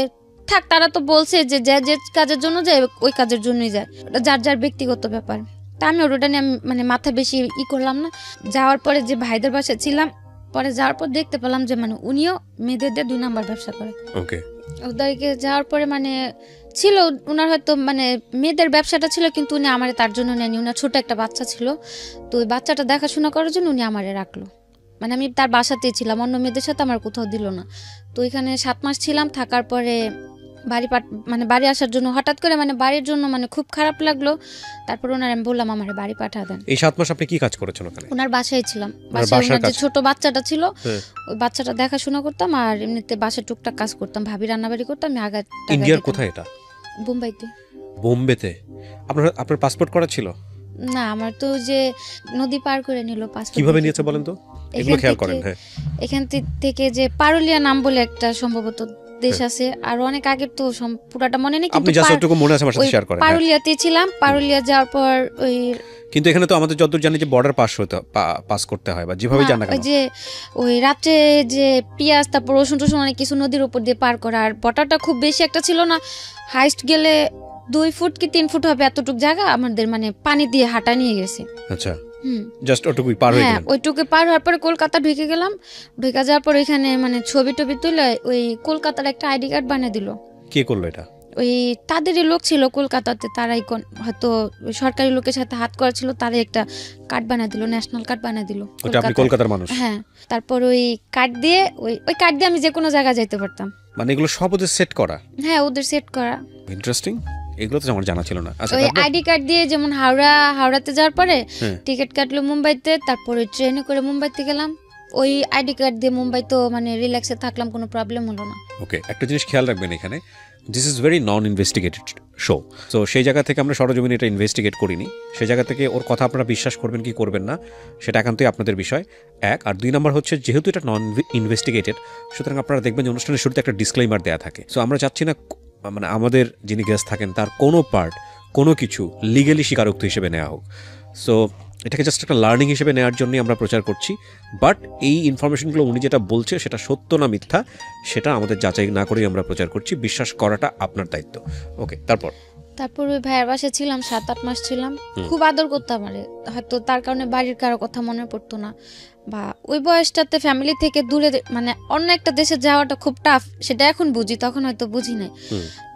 থাক, তারা তো বলছে যে যে কাজের জন্য যায় ওই কাজের জন্যই যায়, যার যার ব্যক্তিগত ব্যাপার। তা আমি ওটা নিয়ে মানে মাথা বেশি করলাম না। যাওয়ার পরে যে ভাইদের বাসায় ছিলাম, পরে যাওয়ার পর দেখতে পেলাম যে মানে উনিও মেয়েদের 2 নাম্বার ব্যবসা করে। ওদেরকে যাওয়ার পরে মানে ছিল উনার হয়তো মানে মেয়েদের ব্যবসাটা ছিল, কিন্তু উনি আমারে তার জন্য নেয়নি। উনার ছোট একটা বাচ্চা ছিল, তো ওই বাচ্চাটা দেখাশোনা করার জন্য উনি আমারে রাখলো। মানে আমি তার বাসাতেই ছিলাম, অন্য মেয়েদের সাথে আমার কোথাও দিল না। তো এখানে 7 মাস ছিলাম, থাকার পরে বাড়ি আসার জন্য হঠাৎ করে মানে বাড়ির জন্য মানে খুব খারাপ লাগলো। তারপর ওনার আমি বললাম আমার বাড়ি পাঠা দেন। এই 7 মাস আপনি কি কাজ করেছেন ওখানে? ওনার বাসায় ছিলাম, বাসায় ওনার যে ছোট বাচ্চাটা ছিল ওই বাচ্চাটা দেখাশোনা করতাম, আর এমনিতে বাসায় টুকটাক কাজ করতাম, ভাবি রান্নাবাড়ি করতাম। আমি আগে ইন্ডিয়ার কোথায় এটা? বোম্বাইতে। বোম্বেতে? আপনার পাসপোর্ট করা ছিল না? আমার তো যে নদী পার করে নিল পাসপোর্ট। কিভাবে নিয়েছে বলেন তো, এগুলো খেয়াল করেন? হ্যাঁ, এখান থেকে যে পারুলিয়া নাম বলে একটা সম্ভবত দেশ আছে, আর অনেক আগে তো পুরাটা মনে নেই, কিন্তু যতটুকু মনে আছে আমার সাথে শেয়ার করেন। পারুলিয়াতে ছিলাম, পারুলিয়া যাওয়ার পর ওই কিন্তু এখানে তো আমাদের যতদূর জানি যে বর্ডার পাস করতে হয়, বা যেভাবে জানা গেল যে ওই রাতে যে পেঁয়াজ তারপর রসুন টসুন অনেক কিছু নদীর উপর দিয়ে পার করা। আর বর্ডারটা খুব বেশি একটা ছিল না, হাইস্ট গেলে 2 ফুট কি 3 ফুট হবে, এতটুকু জায়গা আমাদের মানে পানি দিয়ে হাঁটা নিয়ে গেছে। আচ্ছা, জাস্ট ওটুকুই পার হয়ে গেলাম। ওইটুকু পার হওয়ার পরে কলকাতা ঢুকে গেলাম। ঢুকে যাওয়ার পর ওইখানে মানে ছবি টবি তুলে ওই কলকাতার একটা আইডি কার্ড বানিয়ে দিল। কে করলো এটা? ওই তাদেরই লোক ছিল কলকাতাতে, তারাই হয়তো সরকারি লোকের সাথে হাত করা ছিল, তারাই একটা কার্ড বানিয়ে দিল, ন্যাশনাল কার্ড বানিয়ে দিল। ওটা আপনি কলকাতার মানুষ? হ্যাঁ। তারপর ওই কার্ড দিয়ে ওই কার্ড দিয়ে আমি যে কোনো জায়গায় যেতে পারতাম। মানে এগুলো সব ওদের সেট করা? হ্যাঁ, ওদের সেট করা। ইন্টারেস্টিং, এগুলো তো আমার জানা ছিল না। আচ্ছা, ওই আইডি কার্ড দিয়ে যেমন হাওড়াতে যাওয়ার পরে টিকিট কাটলো মুম্বাইতে, তারপরে ট্রেনে করে মুম্বাইতে গেলাম, ওই আইডি কার্ড দিয়ে মুম্বাই তো মানে রিল্যাক্সে থাকলাম, কোনো প্রবলেম হলো না। ওকে, একটা জিনিস খেয়াল রাখবেন এখানে, this is very non investigated show. তো সেই জায়গা থেকে আমরা সরজমিনে এটা ইনভেস্টিগেট করিনি, সেই জায়গা থেকে ওর কথা আপনারা বিশ্বাস করবেন কি করবেন না সেটা একান্তই আপনাদের বিষয়, এক। আর 2 নম্বর হচ্ছে, যেহেতু এটা নন ইনভেস্টিগেটেড, সুতরাং আপনারা দেখবেন যে অনুষ্ঠানের শুরুতে একটা ডিসক্লেইমার দেওয়া থাকে। সো আমরা চাচ্ছি না মানে আমাদের যিনি গেস্ট থাকেন তার কোনো পার্ট, কোনো কিছু লিগ্যালি স্বীকারোক্তি হিসেবে নেওয়া হোক। সো এটাকে জাস্ট একটা লার্নিং হিসেবে নেওয়ার জন্যই আমরা প্রচার করছি। বাট এই ইনফরমেশনগুলো উনি যেটা বলছে সেটা সত্য না মিথ্যা সেটা আমাদের যাচাই না করেই আমরা প্রচার করছি, বিশ্বাস করাটা আপনার দায়িত্ব। ওকে, তারপর ওই ভাইয়ের বাসায় ছিলাম 7-8 মাস ছিলাম, খুব আদর করতাম। আমারে হয়তো তার কারণে বাড়ির কারো কথা মনে পড়তো না, বা ওই বয়সটাতে ফ্যামিলি থেকে দূরে মানে অন্য একটা দেশে যাওয়াটা খুব টাফ, সেটা এখন বুঝি, তখন হয়তো বুঝি নাই।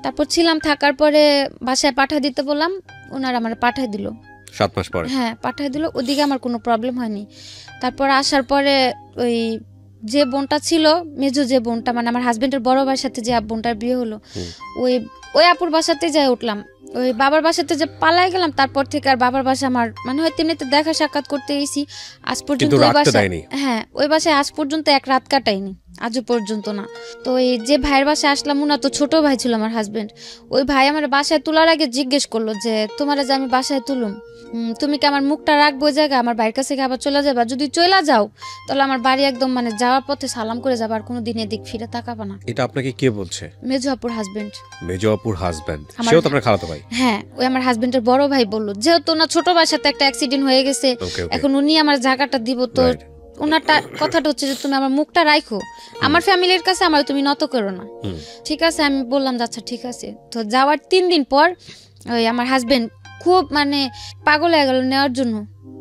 তারপর ছিলাম, থাকার পরে বাসায় পাঠিয়ে দিতে বললাম, ওনারা আমার পাঠিয়ে দিল 7 মাস পরে। হ্যাঁ, পাঠিয়ে দিল, ওদিকে আমার কোনো প্রবলেম হয়নি। তারপর আসার পরে ওই যে বোনটা ছিল, মেজো যে বোনটা, মানে আমার হাজবেন্ডের বড় ভাইয়ের সাথে যে বোনটার বিয়ে হলো, ওই আপুর বাসাতে যাই উঠলাম। ওই বাবার বাসাতে যে পালাই গেলাম, তারপর থেকে আর বাবার বাসা আমার মানে হয়তো এমনিতে দেখা সাক্ষাৎ করতে গেছি, আজ পর্যন্ত ওই বাসায়, হ্যাঁ ওই বাসায় আজ পর্যন্ত এক রাত কাটাইনি, আজও পর্যন্ত না। তো এই যে ভাইয়ের বাসায় আসলাম, ওনা তো ছোট ভাই ছিল আমার হাজবেন্ড, ওই ভাই আমার বাসায় তোলার আগে জিজ্ঞেস করলো যে তোমার যে আমি বাসায় তুলুম, তুমি কি আমার মুখটা রাখবো ওই জায়গায়, আমার বাড়ির কাছে আবার চলে যাবে, যদি চলে যাও তাহলে আমার বাড়ি একদম মানে যাওয়ার পথে সালাম করে যাবে, আর কোনোদিন এদিক ফিরে তাকাবা না। এটা আপনাকে কে বলছে? মেজো আপুর হাজবেন্ড। মেজো আপুর হাজবেন্ড, সেও তো আপনার খালাতো ভাই? হ্যাঁ, ওই আমার হাজবেন্ডের বড় ভাই বললো, যেহেতু না ছোট ভাইয়ের সাথে একটা অ্যাক্সিডেন্ট হয়ে গেছে, এখন উনি আমার জায়গাটা দিব, তো ওনারটা কথাটা হচ্ছে যে তুমি আমার মুখটা রাখো, আমার ফ্যামিলির কাছে আমার তুমি নত করো না। ঠিক আছে, আমি বললাম আচ্ছা ঠিক আছে। তো যাওয়ার 3 দিন পর ওই আমার হাজবেন্ড খুব মানে পাগল হয়ে গেল নেওয়ার জন্য।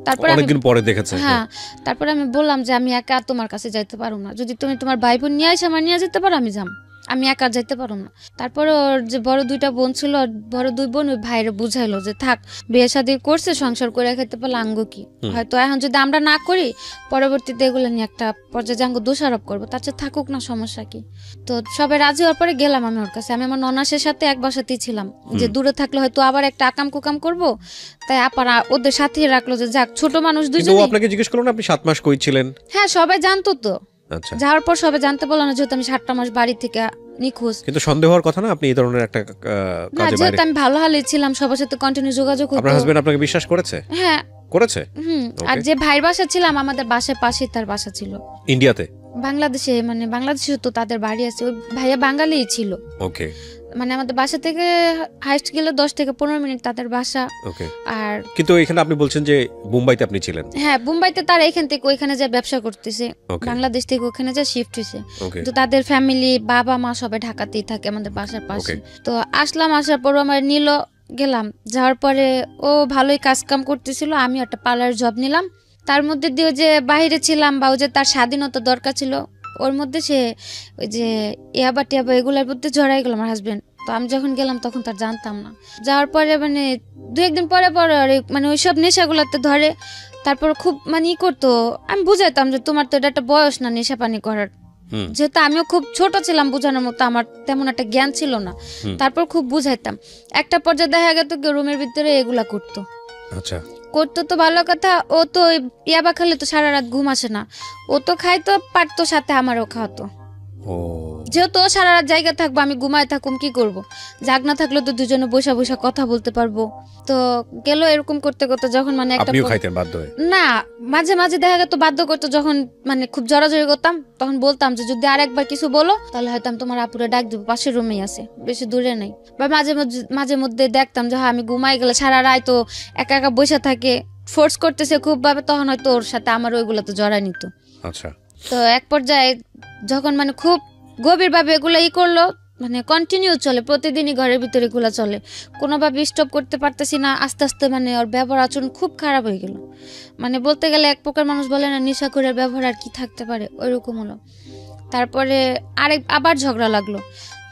তারপর অনেকদিন পরে দেখেছে। হ্যাঁ, তারপর আমি বললাম যে আমি একা তোমার কাছে যাইতে পারবো না, যদি তুমি তোমার ভাই বোন নিয়ে আসো আমার নিয়ে যেতে পারো, আমি যাম, আমি একা যাইতে পারবো না। তারপরে ওর যে বড় 2টা বোন ছিল, বড় 2 বোন ওই ভাইরে বুঝাইলো যে থাক, বিয়ে শাদী করছে, সংসার করে খেতে পারলে আঙ্গ কি, হয়তো এখন যদি আমরা না করি পরবর্তীতে এগুলো নিয়ে একটা পর্যায়ে আঙ্গ দোষারোপ করবো, তার চেয়ে থাকুক না, সমস্যা কি। তো সবাই রাজি হওয়ার পরে গেলাম আমি ওর কাছে। আমি আমার ননাসের সাথে এক বাসাতেই ছিলাম, যে দূরে থাকলে হয়তো আবার একটা আকাম কুকাম করবো, তাই আপারা ওদের সাথে রাখলো যে যাক ছোট মানুষ দুজন। আপনাকে জিজ্ঞেস করলো না আপনি 7 মাস কই ছিলেন? হ্যাঁ, সবাই জানতো তো। আচ্ছা, যাওয়ার পর সবাই জানতে পারলো না, যেহেতু আমি 7টা মাস বাড়ি থেকে নিখোঁজ। কিন্তু সন্দেহ হওয়ার কথা না, আপনি এই ধরনের একটা কাজে বাইরে। আমি ভালো হালে ছিলাম, সবার সাথে কন্টিনিউ যোগাযোগ হতো। আপনার হাজবেন্ড আপনাকে বিশ্বাস করেছে? হ্যাঁ করেছে। আর যে ভাইয়ের বাসা ছিলাম, আমাদের বাসার পাশেই তার বাসা ছিল। ইন্ডিয়াতে? বাংলাদেশে, মানে বাংলাদেশে তো তাদের বাড়ি আছে। ওই ভাইয়া বাঙালিই ছিল। ওকে, মানে আমাদের বাসা থেকে হাইস্ট গেলে 10 থেকে 15 মিনিট তাদের বাসা। ওকে। আর কিন্তু এখানে আপনি বলছেন যে মুম্বাইতে আপনি ছিলেন? হ্যাঁ, মুম্বাইতে তারা এখান থেকে ওইখানে যা ব্যবসা করতেছে, বাংলাদেশ থেকে ওখানে যা শিফট হয়েছে। তো তাদের ফ্যামিলি, বাবা মা সবাই ঢাকাতেই থাকে আমাদের বাসার পাশে। তো আসলাম, আসার পর আমার নিল, গেলাম। যাওয়ার পরে ও ভালোই কাজ কাম করতেছিল, আমি একটা পার্লার জব নিলাম। তার মধ্যে দিয়ে যে বাইরে ছিলাম, বা ও যে তার স্বাধীনতা দরকার ছিল, ওর মধ্যে সে ওই যে ইয়াবা টিয়াবা এগুলোর মধ্যে জড়াই গেল আমার হাজবেন্ড। তো আমি যখন গেলাম তখন তার জানতাম না। যাওয়ার পরে মানে 2-1 দিন পরে মানে ওইসব নেশাগুলোতে ধরে। তারপর খুব মানে করতো, আমি বুঝাইতাম যে তোমার তো এটা একটা বয়স না নেশা পানি করার, যেহেতু আমিও খুব ছোট ছিলাম, বোঝানোর মতো আমার তেমন একটা জ্ঞান ছিল না। তারপর খুব বুঝাইতাম। একটা পর্যায়ে দেখা গেত রুমের ভিতরে এগুলা করতো। আচ্ছা, করতো তো ভালো কথা, ও তো ইয়াবা খেলে তো সারা রাত ঘুম আসে না, ও তো খাইতো পারতো, সাথে আমারও খাওয়াতো। যেহেতু ও সারা রাত জায়গা থাকবো, আমি ঘুমায় থাকুম, কি করব? জাগ না থাকলে তো দুজনে বসা বসা কথা বলতে পারবো। তো গেল এরকম করতে করতে, যখন মানে একটা না মাঝে মাঝে দেখা গেত বাধ্য করতো, যখন মানে খুব জড়াজড়ি করতাম, তখন বলতাম যে যদি আর একবার কিছু বলো তাহলে হয়তো আমি তোমার আপুরে ডাক দেবো, পাশের রুমেই আছে, বেশি দূরে নাই। বা মাঝে মধ্যে দেখতাম যে আমি ঘুমাই গেলে সারা রাত তো একা একা বসে থাকে, ফোর্স করতেছে খুব ভাবে, তখন হয়তো ওর সাথে আমার ওইগুলো তো জড়াই নিত। আচ্ছা। তো এক পর্যায়ে যখন মানে খুব গভীর ভাবে এগুলো করলো, মানে কন্টিনিউ চলে, প্রতিদিনই ঘরের ভিতরে এগুলো চলে, কোনোভাবে স্টপ করতে পারতেছি না। আস্তে আস্তে মানে ওর ব্যবহার আচরণ খুব খারাপ হয়ে গেল। মানে বলতে গেলে এক প্রকার মানুষ বলে না নেশাখোরের ব্যবহার আর কি থাকতে পারে, ওইরকম হলো। তারপরে আবার ঝগড়া লাগলো।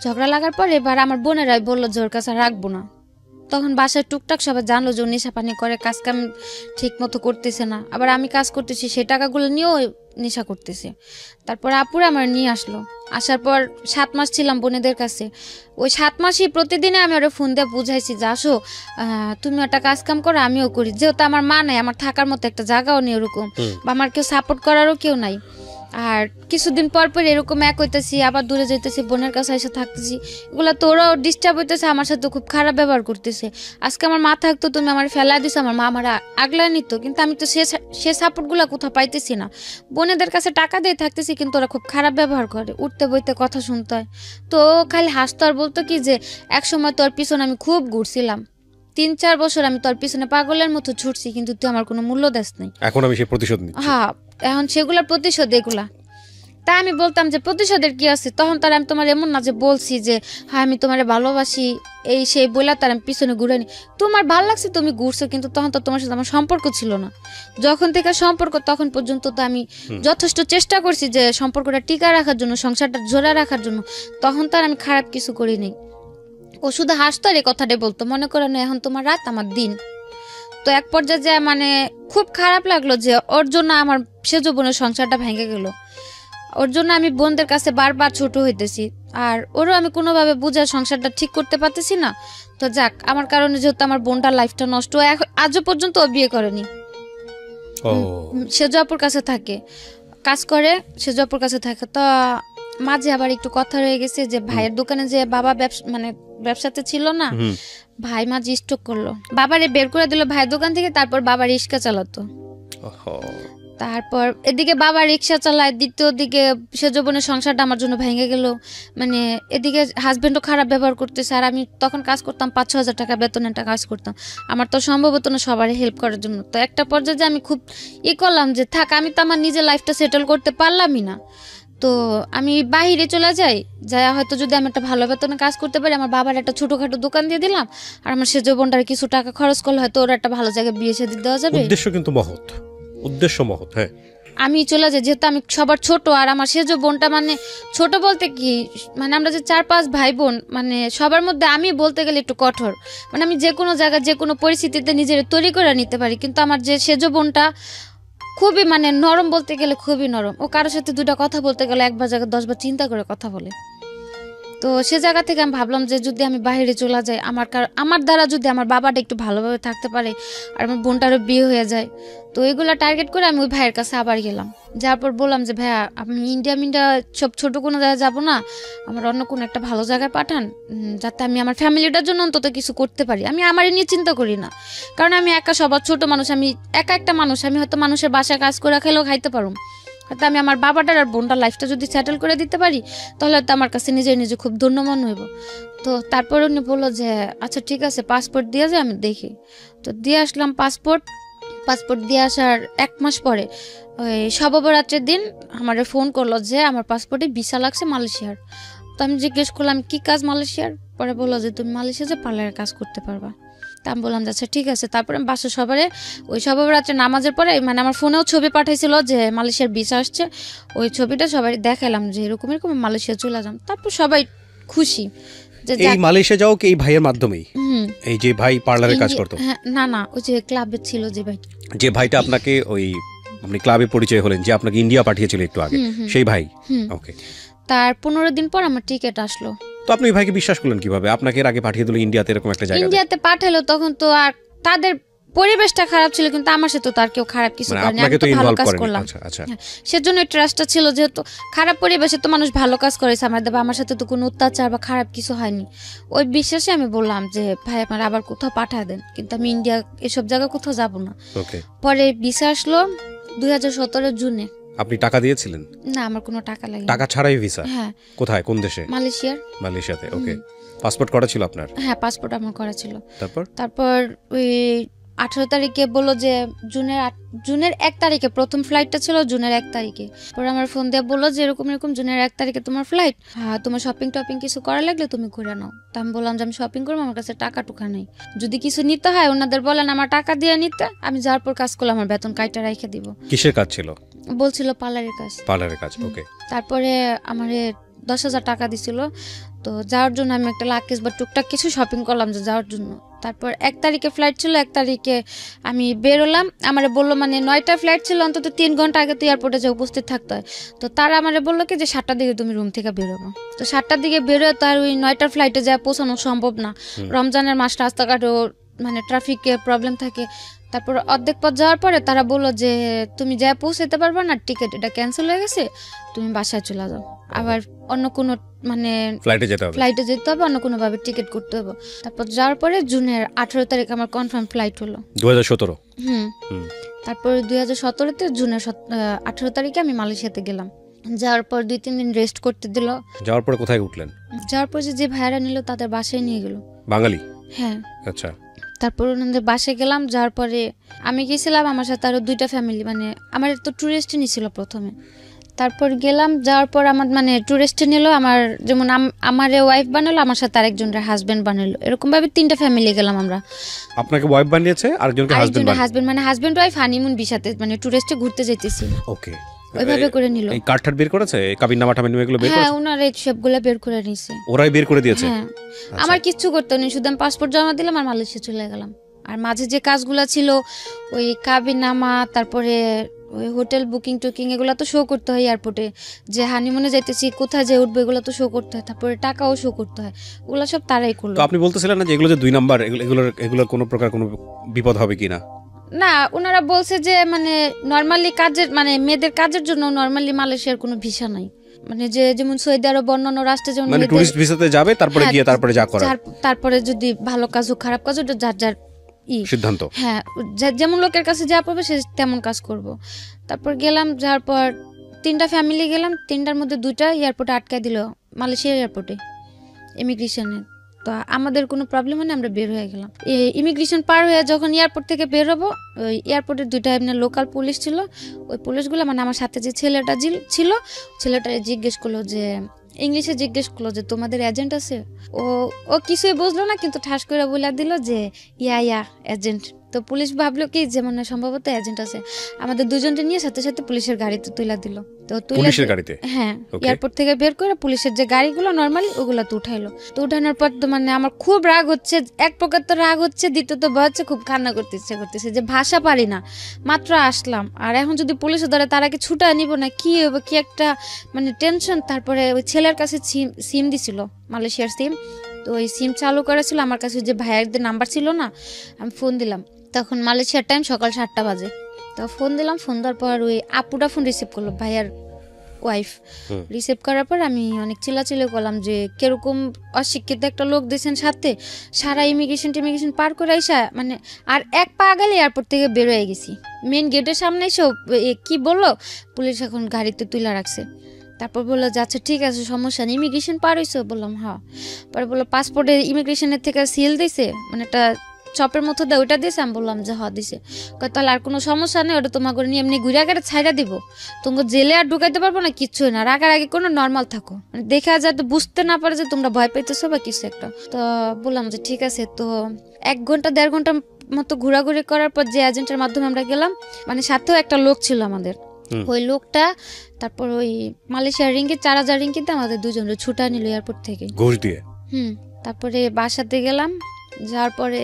ঝগড়া লাগার পর এবার আমার বোনেরাই বললো যে ওর কাছে রাখবো না। তখন বাসায় টুকটাক সবাই জানলো যে নেশা পানি করে, কাজ কাম ঠিক মতো করতেছে না, আবার আমি কাজ করতেছি সেই টাকাগুলো নিয়েও নেশা করতেছে। তারপর আপুরা আমার নিয়ে আসলো। আসার পর 7 মাস ছিলাম বোনেদের কাছে। ওই 7 মাসই প্রতিদিনে আমি ওরা ফোন দিয়ে বুঝাইছি যে আসো তুমি একটা কাজ কাম করো, আমিও করি। যেহেতু আমার মা নাই, আমার থাকার মতো একটা জায়গাও নেই ওরকম, বা আমার কেউ সাপোর্ট করারও কেউ নাই। আর কিছুদিন পর পর এরকম এক হইতেছি, আবার দূরে যাইতেছি, বোনের কাছে এসে থাকতেছি, এগুলো তোরাও ডিস্টার্ব হইতেছে, আমার সাথে খুব খারাপ ব্যবহার করতেছে। আজকে আমার মা থাকতো, তুমি আমার ফেলা দিছো, আমার মা আমার আগলা নিত, কিন্তু আমি তো সে সাপোর্টগুলো কোথাও পাইতেছি না। বোনেদের কাছে টাকা দিয়ে থাকতেছি, কিন্তু ওরা খুব খারাপ ব্যবহার করে, উঠতে বইতে কথা শুনতে হয়। তো খালি হাসতো আর বলতো কি যে এক সময় তোর পিছনে আমি খুব ঘুরছিলাম, 3-4 বছর আমি তোর পিছনে পাগলের মতো ছুটছি, কিন্তু তুই আমার কোনো মূল্য দেস নাই। এখন আমি সে প্রতিশোধ নিচ্ছি। হ্যাঁ, এখন সেগুলোর প্রতিশোধ এগুলা। তাই আমি বলতাম যে প্রতিশোধের কি আছে, তখন তার আমি তোমার এমন না যে বলছি যে হ্যাঁ আমি তোমার ভালোবাসি এই সেই বইলা তার আমি পিছনে ঘুরে নি, তোমার ভালো লাগছে তুমি ঘুরছো, কিন্তু তখন তো তোমার সাথে আমার সম্পর্ক ছিল না। যখন থেকে সম্পর্ক তখন পর্যন্ত তো আমি যথেষ্ট চেষ্টা করছি যে সম্পর্কটা টিকা রাখার জন্য, সংসারটা জোড়া রাখার জন্য, তখন তো আর আমি খারাপ কিছু করিনি। ও শুধু হাসতো আর এই কথাটাই বলতো, মনে করো না এখন তোমার রাত আমার দিন। তো এক পর্যায়ে যে মানে খুব খারাপ লাগলো যে ওর জন্য আমার সেজ বোনের সংসারটা ভেঙে গেল, ওর জন্য আমি বোনদের কাছে বারবার ছোট হইতেছি, আর ওরও আমি কোনোভাবে বুঝার সংসারটা ঠিক করতে পারতেছি না। তো যাক, আমার কারণে যেহেতু আমার বোনটার লাইফটা নষ্ট, আজও পর্যন্ত ও বিয়ে করেনি, সেজ আপুর কাছে থাকে, কাজ করে, সেজ আপুর কাছে থাকে। তো মাঝে আবার একটু কথা রয়ে গেছে যে ভাইয়ের দোকানে যে বাবা মানে ব্যবসাতে ছিল না, ভাই মাঝে স্ট্রোক করলো, বাবারে বের করে দিল ভাইয়ের দোকান থেকে, তারপর বাবা রিক্সা চালাতো। তারপর এদিকে বাবা রিক্সা চালায়, দ্বিতীয় দিকে সেজ বোনের সংসারটা আমার জন্য ভেঙে গেল। মানে এদিকে হাজবেন্ডও খারাপ ব্যবহার করতেছে, আর আমি তখন কাজ করতাম 5-6 হাজার টাকা বেতনের একটা কাজ করতাম, আমার তো সম্ভব হতো না সবারই হেল্প করার জন্য। তো একটা পর্যায়ে যে আমি খুব করলাম যে থাক, আমি তো আমার নিজের লাইফটা সেটেল করতে পারলামই না, তো আমি বাইরে চলে যাই, যাই হয়তো যদি আমি একটা ভালো বেতনে কাজ করতে পারি, আমার বাবার একটা ছোটখাটো দোকান দিয়ে দিলাম, আর আমার সেজ বোনটার কিছু টাকা খরচ করলে হয়তো ওর একটা ভালো জায়গায় বিয়ে শাদী দেওয়া যাবে। উদ্দেশ্য কিন্তু মহৎ, উদ্দেশ্য মহৎ। হ্যাঁ, আমি চলে যাই, যেহেতু আমি সবার ছোট, আর আমার সেজ বোনটা মানে ছোট বলতে কি, মানে আমরা যে 4-5 ভাই বোন, মানে সবার মধ্যে আমি বলতে গেলে একটু কঠোর, মানে আমি যে কোনো জায়গায় যে কোনো পরিস্থিতিতে নিজের তৈরি করে নিতে পারি, কিন্তু আমার যে সেজ বোনটা খুবই মানে নরম, বলতে গেলে খুবই নরম। ও কারোর সাথে দুটা কথা বলতে গেলে একবার জায়গায় 10 বার চিন্তা করে কথা বলে। তো সে জায়গা থেকে আমি ভাবলাম যে যদি আমি বাইরে চলে যাই, আমার দ্বারা যদি আমার বাবাটা একটু ভালোভাবে থাকতে পারে, আর আমার বোনটারও বিয়ে হয়ে যায়, তো এগুলো টার্গেট করে আমি ওই ভাইয়ের কাছে আবার গেলাম। যাওয়ার পর বললাম যে ভাইয়া, আমি ইন্ডিয়া সব ছোট কোনো জায়গায় যাবো না, আমার অন্য কোনো একটা ভালো জায়গায় পাঠান, যাতে আমি আমার ফ্যামিলিটার জন্য অন্তত কিছু করতে পারি। আমি আমারই নিয়ে চিন্তা করি না, কারণ আমি একা সবার ছোট মানুষ, আমি একটা মানুষ, আমি হয়তো মানুষের বাসায় কাজ করে খেলেও খাইতে পারবো, হয়তো আমি আমার বাবাটার আর বোনটার লাইফটা যদি সেটেল করে দিতে পারি, তাহলে তো আমার কাছে নিজে খুব ধন্যবাদ হইব। তো তারপর উনি বললো যে আচ্ছা ঠিক আছে, পাসপোর্ট দিয়ে যায়, আমি দেখি। তো দিয়ে আসলাম পাসপোর্ট দিয়ে আসার 1 মাস পরে ওই শবে-বরাতের দিন আমার ফোন করলো যে আমার পাসপোর্টে ভিসা লাগছে মালয়েশিয়ার। তো আমি জিজ্ঞেস করলাম কি কাজ মালয়েশিয়ার, পরে বললো যে তুমি মালয়েশিয়া যে পার্লারের কাজ করতে পারবা। তা আমি বললাম আচ্ছা ঠিক আছে। তারপরে আমি বাসা সবারে ওই শবে-বরাতে নামাজের পরে, মানে আমার ফোনেও ছবি পাঠাইছিল যে মালয়েশিয়ার ভিসা আসছে, ওই ছবিটা সবাই দেখালাম যে এরকম মালয়েশিয়া চলে যাম। তারপর সবাই খুশি। এই মালয়েশিয়া যাও কি এই ভাইয়ের মাধ্যমেই? এই যে ভাই পার্লারে কাজ করতো? না, ওই যে ক্লাবে ছিল যে ভাইটা আপনাকে ওই আপনি ক্লাবে পরিচয় হলেন, যে আপনাকে ইন্ডিয়া পাঠিয়েছিল একটু আগে, সেই ভাই। ওকে। তার 15 দিন পর আমার টিকিট আসলো। তো আপনি ওই ভাইকে বিশ্বাস করলেন কিভাবে? আপনাকে এর আগে পাঠিয়ে দিল ইন্ডিয়াতে, এরকম একটা জায়গায় ইন্ডিয়াতে পাঠালো, তখন তো আর তাদের পরিবেশটা খারাপ ছিল, কিন্তু আমার সাথে তো আর কেউ খারাপ কিছু করেনি, আমি তো ভালো কাজ করলাম। সেজন্য ট্রাস্টটা ছিল, যেহেতু খারাপ পরিবেশে তো মানুষ ভালো কাজ করেছে আমার সাথে তো কোনো অত্যাচার বা খারাপ কিছু হয়নি। ওই বিশ্বাসে আমি বললাম যে ভাই আপনার আবার কোথাও পাঠায় দেন, কিন্তু আমি ইন্ডিয়া এসব জায়গায় কোথাও যাব না। পরে ভিসা আসলো 2017 জুনে। আপনি টাকা দিয়েছিলেন? না, আমার কোনো টাকা লাগেনি। টাকা ছাড়াই ভিসা? হ্যাঁ। কোথায়, কোন দেশে? মালয়েশিয়াতে। ওকে। পাসপোর্ট করা ছিল আপনার? হ্যাঁ, পাসপোর্ট আমার করা ছিল। তারপর ওই 18 তারিখে বললো যে জুনের 1 তারিখে প্রথম ফ্লাইটটা ছিল, জুনের 1 তারিখে। পরে আমার ফোন দিয়ে বললো যে এরকম জুনের 1 তারিখে তোমার ফ্লাইট, হ্যাঁ তোমার শপিং টপিং কিছু করা লাগলে তুমি করে নাও। তা আমি বললাম যে আমি শপিং করবো, আমার কাছে টাকা টুকা নেই, যদি কিছু নিতে হয় ওনাদের বলেন আমার টাকা দিয়ে নিতে, আমি যাওয়ার পর কাজ করলে আমার বেতন কাইটা রেখে দিব। কিসের কাজ ছিল? বলছিল পার্লারের কাজ। ওকে। তারপরে আমারে 10,000 টাকা দিছিল। তো যাওয়ার জন্য আমি একটা লাকেজ বা টুকটাক কিছু শপিং করলাম যে যাওয়ার জন্য। তারপর 1 তারিখে ফ্লাইট ছিল, 1 তারিখে আমি বেরোলাম। আমারে বললো মানে 9টা ফ্লাইট ছিল, অন্তত 3 ঘন্টা আগে তো এয়ারপোর্টে যে উপস্থিত থাকতে হয়। তো তারা আমারে বললো কি যে 7টার দিকে তুমি রুম থেকে বেরোবো। তো 7টার দিকে বেরোয় তো আর ওই 9টার ফ্লাইটে যা পৌঁছানো সম্ভব না, রমজানের মাস, রাস্তাঘাটও মানে ট্রাফিকের প্রবলেম থাকে। তারপর অর্ধেক পথ যাওয়ার পরে তারা বললো যে তুমি যা পৌঁছাতে পারবে না, টিকিট এটা ক্যান্সেল হয়ে গেছে, তুমি বাসায় চলে যাও, আবার অন্য কোনো মানে ফ্লাইটে যেতে হবে, অন্য কোনো ভাবে টিকিট করতে হবে। তারপর যাওয়ার পরে জুনের 18 তারিখ আমার কনফার্ম ফ্লাইট হলো 2017। তারপর 2017-তে জুনের 18 তারিখে আমি মালয়েশিয়াতে গেলাম। যাওয়ার পর 2-3 দিন রেস্ট করতে দিল। যাওয়ার পরে কোথায় উঠলেন? যাওয়ার পর যে ভাইয়ারা নিল তাদের বাসায় নিয়ে গেল। বাঙালি? হ্যাঁ। আচ্ছা। তারপর ওনাদের বাসায় গেলাম। যাওয়ার পরে আমি গেছিলাম, আমার সাথে আরো 2টা ফ্যামিলি, মানে আমার তো ট্যুরিস্টই নিছিল প্রথমে। তারপর গেলাম, যাওয়ার পর আমার মানে ট্যুরিস্টে নিল, আমার যেমন আমার ওয়াইফ বানালো, আমার সাথে আরেকজনের হাজবেন্ড বানালো, এরকম ভাবে 3টা ফ্যামিলি গেলাম আমরা। আপনাকে ওয়াইফ বানিয়েছে, আরেকজনকে হাজবেন্ড, মানে হাজবেন্ড ওয়াইফ হানিমুন ভিসাতে, মানে ট্যুরিস্টে ঘুরতে যাইতেছি। ওকে, ওইভাবে করে নিল। এই কার্ড বের করেছে, কাবিননামা টামিননামা এগুলো বের করেছে? হ্যাঁ, ওনারা এই সবগুলো বের করে নিছে। ওরাই বের করে দিয়েছে? হ্যাঁ, আমার কিচ্ছু করতে নেই, শুধু আমি পাসপোর্ট জমা দিলাম আর মালয়েশিয়া চলে গেলাম। আর মাঝে যে কাজগুলো ছিল ওই কাবিননামা, তারপরে ওই হোটেল বুকিং টুকিং, এগুলো তো শো করতে হয় এয়ারপোর্টে, যে হানিমুনে যাইতেছি, কোথায় যে উঠবো, এগুলো তো শো করতে হয়, তারপরে টাকাও শো করতে হয়, ওগুলো সব তারাই করলো। তো আপনি বলতেছিলেন না যে এগুলো যে 2 নাম্বার, এগুলোর কোনো প্রকার কোনো বিপদ হবে কিনা? না, ওনারা বলছে যে মানে নরমালি কাজের, মানে মেয়েদের কাজের জন্য নরমালি মালয়েশিয়ার কোনো ভিসা নাই, মানে যে যেমন সৌদি আরব অন্যান্য রাষ্ট্রে যেমন মানে টুরিস্ট ভিসাতে যাবে, তারপরে গিয়ে তারপরে যা করার, তারপরে যদি ভালো কাজ হোক খারাপ কাজ, ওটা যার যার সিদ্ধান্ত। হ্যাঁ, যেমন লোকের কাছে যা পাবে সে তেমন কাজ করব। তারপর গেলাম, যাওয়ার পর 3টা ফ্যামিলি গেলাম, 3টার মধ্যে 2টা এয়ারপোর্টে আটকায় দিল, মালয়েশিয়ার এয়ারপোর্টে ইমিগ্রেশনে। তো আমাদের কোনো প্রবলেম হয় না, আমরা বের হয়ে গেলাম। ইমিগ্রেশন পার হয়ে যখন এয়ারপোর্ট থেকে বের হবো, ওই এয়ারপোর্টের 2টা এমনি লোকাল পুলিশ ছিল, ওই পুলিশগুলো মানে আমার সাথে যে ছেলেটা ছিল, ছেলেটা জিজ্ঞেস করলো যে ইংলিশে জিজ্ঞেস করলো যে তোমাদের এজেন্ট আছে? ও কিছুই বুঝলো না, কিন্তু ঠাস করে বলে দিল যে ইয়া এজেন্ট। তো পুলিশ ভাবলো কি যে মানে সম্ভবত এজেন্ট আছে, আমাদের দুজনকে নিয়ে সাথে সাথে পুলিশের গাড়িতে তুলে দিল। তো পুলিশের গাড়িতে? হ্যাঁ, এয়ারপোর্ট থেকে বের করে পুলিশের যে গাড়িগুলো নরমালি ওগুলো তো উঠাইলো। তো উঠানোর পর তো মানে আমার খুব রাগ হচ্ছে, এক প্রকার তো রাগ হচ্ছে, দ্বিতীয়ত ভয় হচ্ছে, খুব কান্না করতে ইচ্ছে করতেছে যে ভাষা পারি না, মাত্র আসলাম, আর এখন যদি পুলিশে ধরে তারা কি ছুটা নিব না, কি হবে, কি একটা মানে টেনশন। তারপরে ওই ছেলের কাছে সিম দিছিল, মালয়েশিয়ার সিম, তো ওই সিম চালু করেছিল আমার কাছে, যে ভাইয়াদের নাম্বার ছিল না, আমি ফোন দিলাম, তখন মালয়েশিয়ার টাইম সকাল 7টা বাজে। তো ফোন দিলাম, ফোন দেওয়ার পর ওই আপুটা ফোন রিসিভ করলো, ভাইয়ার ওয়াইফ রিসিভ করার পর আমি অনেক চিল্লাচিল্লি করলাম যে কিরকম অশিক্ষিত একটা লোক দিয়েছেন সাথে, সারা ইমিগ্রেশন পার করে আইসা মানে আর এক পা গেলে এয়ারপোর্ট থেকে বের হয়ে গেছি, মেন গেটের সামনে এসে কি বললো, পুলিশ এখন গাড়িতে তুলে রাখছে। তারপর বললো যে আচ্ছা ঠিক আছে, সমস্যা নেই, ইমিগ্রেশন পার হয়েছে? বললাম হ্যাঁ। পরে বললো পাসপোর্টের ইমিগ্রেশনের থেকে সিল দিছে, মানে একটা চপের মতো দেয়, ওইটা দিয়েছে? আমি বললাম যে হ্যাঁ দিছে। তাহলে আর কোনো সমস্যা নেই, ওটা তোমাকে নিয়ে এমনি ঘুরে আগে ছাইড়া দিব, তোমাকে জেলে আর ঢুকাইতে পারবো না, কিচ্ছুই না, রাগারাগি কোনো নর্মাল থাকো, মানে দেখা যাতে বুঝতে না পারে যে তোমরা ভয় পাইতেছো বা কিছু একটা। তো বললাম যে ঠিক আছে। তো 1 ঘন্টা 1.5 ঘন্টা মতো ঘোরাঘুরি করার পর যে এজেন্টের মাধ্যমে আমরা গেলাম, মানে সাথেও একটা লোক ছিল আমাদের, ওই লোকটা তারপর ওই মালয়েশিয়ার রিঙ্গিত 4000 রিঙ্গিতে আমাদের দুজনের ছুটা নিল এয়ারপোর্ট থেকে ঘুষ দিয়ে। তারপরে বাসাতে গেলাম, যাওয়ার পরে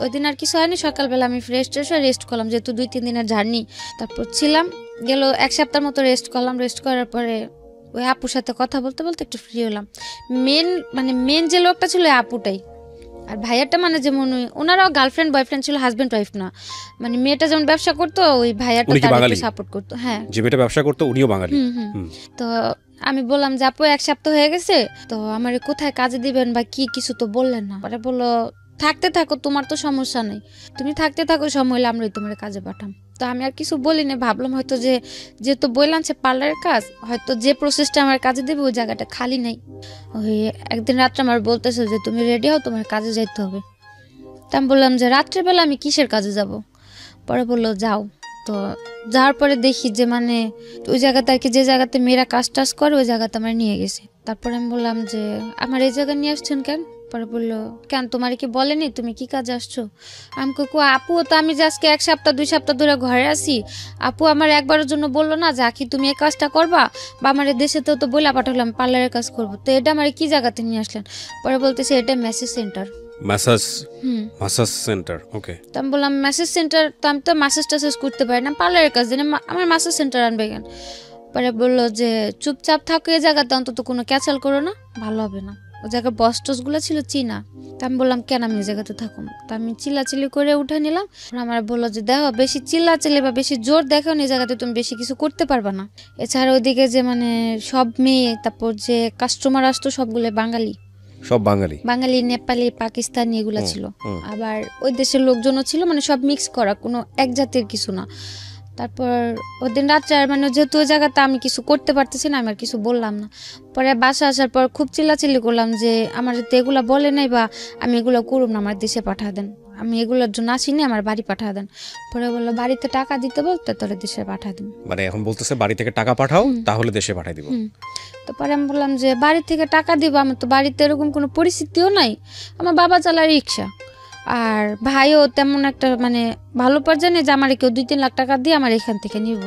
ওই দিন আর কিছু হয়নি, সকালবেলা আমি ফ্রেশ রেস্ট করলাম, যেহেতু 2-3 দিনের জার্নি। তারপর ছিলাম গেল 1 সপ্তাহের মতো রেস্ট করলাম। রেস্ট করার পরে ওই আপুর সাথে কথা বলতে বলতে একটু ফ্রি হলাম। মেন যে লোকটা ছিল আপুটাই, আর ভাইয়াটা মানে যেমন ওনারাও গার্লফ্রেন্ড বয়ফ্রেন্ড ছিল, হাজবেন্ড ওয়াইফ না, মানে মেয়েটা যেমন ব্যবসা করতো ওই ভাইয়াটা তাকে সাপোর্ট করতো। হ্যাঁ, যে মেয়েটা ব্যবসা করতো উনিও বাঙালি। তো আমি বললাম যে আপু 1 সপ্তাহ হয়ে গেছে, তো আমার কোথায় কাজে দিবেন বা কি কিছু তো বললেন না। পরে বললো থাকতে থাকো, তোমার তো সমস্যা নেই, তুমি থাকতে থাকো, সময় হলে আমরাই তোমার কাজে পাঠাম। তো আমি আর কিছু বলি না, ভাবলাম হয়তো যেহেতু বললাম সে পার্লারের কাজ, হয়তো যে প্রসেসটা আমার কাজে দেবে ওই জায়গাটা খালি নাই। ওই একদিন রাত্রে আমার বলতেছে যে তুমি রেডি হও, তোমার কাজে যাইতে হবে। তা আমি বললাম যে রাত্রেবেলা আমি কিসের কাজে যাব? পরে বললো যাও। তো যাওয়ার পরে দেখি যে মানে ওই জায়গাতে আর কি, যে জায়গাতে মেয়েরা কাজ টাজ করে ওই জায়গাতে আমার নিয়ে গেছে। তারপরে আমি বললাম যে আমার এই জায়গায় নিয়ে আসছেন কেন? পরে বললো কেন তোমার কি বলেনি তুমি কি কাজে আসছো? আমি কো আপু তো আমি যে আজকে 1 সপ্তাহ 2 সপ্তাহ ধরে ঘরে আছি, আপু আমার একবারের জন্য বললো না যে আখি তুমি এই কাজটা করবা, বা আমার দেশেতেও তো বইলা পাঠালাম পার্লারের কাজ করবো, তো এটা আমার কি জায়গাতে নিয়ে আসলেন? পরে বলতেছে এটা message centre. Massage centre? Okay. তো আমি বললাম মেসেজ সেন্টার, তো আমি তো মাসাজ টাসাজ করতে পারি না, পার্লারের কাজ দিন আমার মাসাজ সেন্টার আনবে কেন? পরে বললো যে চুপচাপ থাকো এই জায়গাতে, অন্তত কোনো ক্যাচাল করো না, ভালো হবে না। ও জায়গার বস টস গুলো ছিল চীনা, তা আমি বললাম কেন আমি ওই জায়গাতে থাকুম, তা আমি চিল্লাচিল্লি করে উঠে নিলাম। আমার বললো যে দেখো বেশি চিল্লাচিল্লি বা বেশি জোর দেখো এই জায়গাতে তুমি বেশি কিছু করতে পারবা না। এছাড়া ওইদিকে যে মানে সব মেয়ে, তারপর যে কাস্টমার আসতো সবগুলো বাঙালি, সব বাঙালি, বাঙালি, নেপালি, পাকিস্তানি এগুলা ছিল। আবার ওই দেশের লোকজনও ছিল, মানে সব মিক্স করা, কোনো এক জাতির কিছু না। তারপর ওদিন রাত্রে আর মানে যেহেতু ওই জায়গাতে আমি কিছু করতে পারতেছি না, আমি আর কিছু বললাম না। পরে বাসা আসার পর খুব চিল্লাচিল্লি করলাম যে আমার তো এগুলা বলে নাই বা আমি এগুলো করুম না, আমার দেশে পাঠা দেন, আমি এগুলোর জন্য আসিনি, আমার বাড়ি পাঠা দেন। পরে বললো বাড়িতে টাকা দিতে বলতে তোরে দেশে পাঠা দিন। মানে এখন বলতেছে বাড়ি থেকে টাকা পাঠাও তাহলে দেশে পাঠাই দিব। তো পরে আমি বললাম যে বাড়ি থেকে টাকা দিব, আমার তো বাড়িতে এরকম কোনো পরিস্থিতিও নাই, আমার বাবা চালায় রিক্সা, আর ভাইও তেমন একটা মানে ভালো পর্যায়ে নেই যে আমার কেউ 2-3 লাখ টাকা দিয়ে আমার এখান থেকে নিব।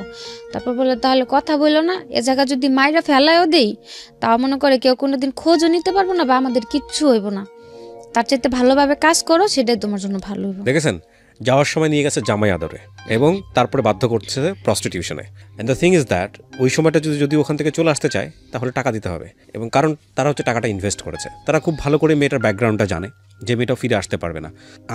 তারপর বললো তাহলে কথা বললো না, এ জায়গা যদি মাইরা ফেলায়ও দেই তাও মনে করে কেউ কোনোদিন খোঁজও নিতে পারবো না বা আমাদের কিচ্ছু হইব না, তার চাইতে ভালোভাবে কাজ করো, সেটাই তোমার জন্য ভালো হইব। দেখেছেন, যাওয়ার সময় নিয়ে গেছে জামাই আদরে এবং তারপরে বাধ্য করছে প্রস্টিটিউশনে। And the thing is that ওই সময়টা যদি ওখান থেকে চলে আসতে চায় তাহলে টাকা দিতে হবে, এবং কারণ তারা হচ্ছে টাকাটা ইনভেস্ট করেছে, তারা খুব ভালো করে মেয়েটার ব্যাকগ্রাউন্ডটা জানে যে মেয়েটাও ফিরে আসতে পারবে না।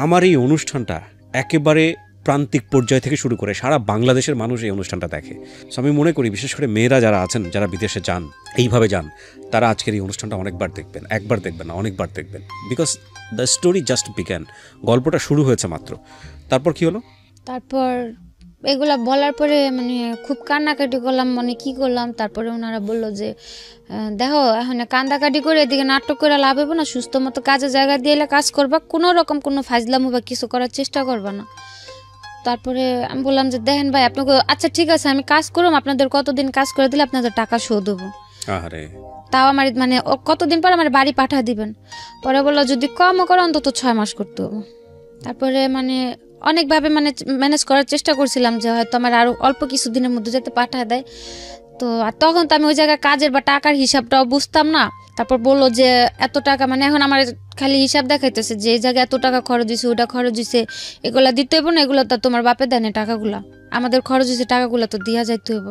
আমার এই অনুষ্ঠানটা একেবারে প্রান্তিক পর্যায় থেকে শুরু করে সারা বাংলাদেশের মানুষ এই অনুষ্ঠানটা দেখে। সো আমি মনে করি বিশেষ করে মেয়েরা যারা আছেন, যারা বিদেশে যান, এইভাবে যান, তারা আজকের এই অনুষ্ঠানটা অনেকবার দেখবেন, একবার দেখবেন না, অনেকবার দেখবেন, because the story just began, গল্পটা শুরু হয়েছে মাত্র। তারপর কি হলো? তারপর এগুলা বলার পরে মানে খুব কান্নাকাটি করলাম, মানে কি করলাম। তারপরে ওনারা বললো যে দেখো এখন কান্দাকাটি করে এদিকে নাটক করে লাভ হবে না, সুস্থ মতো কাজের জায়গা দিয়ে কাজ করবা, কোনো রকম কোনো ফাজলামো বা কিছু করার চেষ্টা করবা না। তারপরে আমি বললাম যে দেখেন ভাই আপনাকে, আচ্ছা ঠিক আছে আমি কাজ করুম, আপনাদের কতদিন কাজ করে দিলে আপনাদের টাকা শোধ দেবো, তাও আমার মানে কতদিন পর আমার বাড়ি পাঠা দিবেন। পরে বললো যদি কমও করো অন্তত 6 মাস করতে হবে। তারপরে মানে অনেকভাবে মানে ম্যানেজ করার চেষ্টা করছিলাম যে হয়তো আমার আরো অল্প কিছু দিনের মধ্যে যাতে পাঠা দেয়। তো আর তখন তো আমি ওই জায়গায় কাজের বা টাকার হিসাবটাও বুঝতাম না। তারপর বললো যে এত টাকা, মানে এখন আমার খালি হিসাব দেখাইতেছে যে এই জায়গায় এত টাকা খরচ হয়েছে, ওটা খরচ হয়েছে, এগুলা দিতে হইব না, এগুলো তো তোমার বাপে দেয় না টাকাগুলা, আমাদের খরচ হয়েছে টাকাগুলো তো দিয়া যাইতে হইব।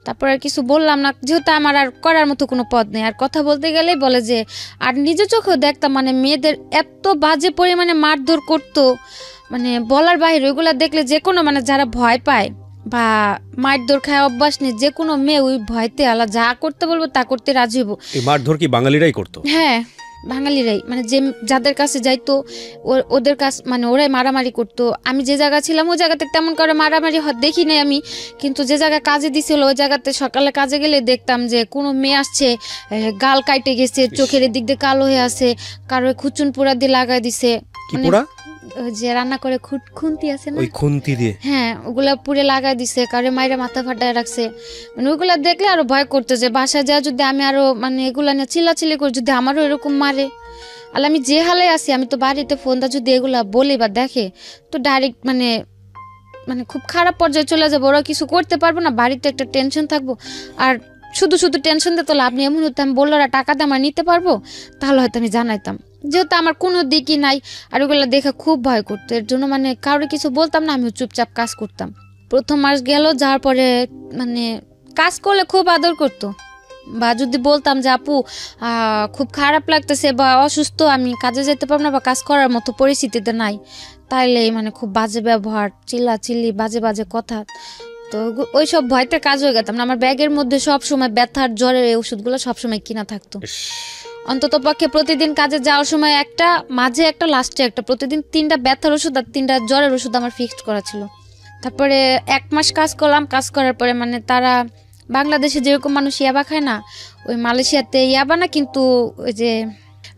তারপর আর কিছু বললাম না, যেহেতু আমার আর করার মতো কোনো পথ নেই। আর কথা বলতে গেলেই বলে যে, আর নিজের চোখেও দেখতাম মানে মেয়েদের এত বাজে পরিমাণে মারধর করতো, মানে বলার বাইরে। ওইগুলা দেখলে যে কোনো মানে যারা ভয় পায় বা মারধর খায় অভ্যাস নেই, যে কোনো মেয়ে ওই ভয়তে আলা যা করতে বলবো তা করতে রাজি হবো। এই মারধর কি বাঙালিরাই করতো? হ্যাঁ, বাঙালিরাই, মানে যে যাদের কাছে যাইতো ওদের কাছে মানে ওরাই মারামারি করতো। আমি যে জায়গা ছিলাম ওই জায়গাতে তেমন করে মারামারি দেখি নাই আমি, কিন্তু যে জায়গায় কাজে দিছিল ওই জায়গাতে সকালে কাজে গেলে দেখতাম যে কোনো মেয়ে আসছে গাল কাইটে গেছে, চোখের দিক দিয়ে কালো হয়ে আছে, কারো খুচুন পোড়া দিয়ে লাগাই দিছে, যে রান্না করে খুন্তি আছে না, ওই খুন্তি দিয়ে, হ্যাঁ ওগুলা পুড়ে লাগাই দিছে, কারো মাইরে মাথা ফাটায় রাখছে। মানে ওইগুলা দেখলে আরো ভয় করতো যে বাসায় যা যদি আমি আরো মানে এগুলা নিয়ে চিল্লাচিল্লি করি, যদি আমারও এরকম মারে। আর আমি যে হালে আছি, আমি তো বাড়িতে ফোনটা যদি এগুলা বলি বা দেখে তো ডাইরেক্ট মানে মানে খুব খারাপ পর্যায়ে চলে যাবো, ওরা কিছু করতে পারবো না, বাড়িতে একটা টেনশন থাকবো। আর শুধু শুধু টেনশন দিতে তো লাভ নেই। এমন হতো আমি বললো টাকা দিয়ে আমার নিতে পারবো, তাহলে হয়তো আমি জানাইতাম, যেহেতু আমার কোনো দিকই নাই। আর ওগুলো দেখে খুব ভয় করতো, এর জন্য মানে কারোর কিছু বলতাম না, আমি চুপচাপ কাজ করতাম। প্রথম মাস গেল, যাওয়ার পরে মানে কাজ করলে খুব আদর করতো, বা যদি বলতাম যে আপু খুব খারাপ লাগতেছে বা অসুস্থ, আমি কাজে যেতে পারবো না বা কাজ করার মতো পরিস্থিতিতে নাই, তাইলে মানে খুব বাজে ব্যবহার, চিল্লাচিল্লি, বাজে বাজে কথা। তো ওই সব ভয়তে কাজ হয়ে গেতাম না। আমার ব্যাগের মধ্যে সবসময় ব্যথার জ্বরের এই ওষুধগুলো সবসময় কিনা থাকতো, অন্তত পক্ষে প্রতিদিন কাজে যাওয়ার সময় একটা, মাঝে একটা, লাস্টে একটা, প্রতিদিন 3টা ব্যথার ওষুধ আর 3টা জ্বরের ওষুধ আমার ফিক্সড করা ছিল। তারপরে 1 মাস কাজ করলাম। কাজ করার পরে মানে তারা বাংলাদেশে যেরকম মানুষ ইয়াবা খায় না, ওই মালয়েশিয়াতে ইয়াবা না, কিন্তু ওই যে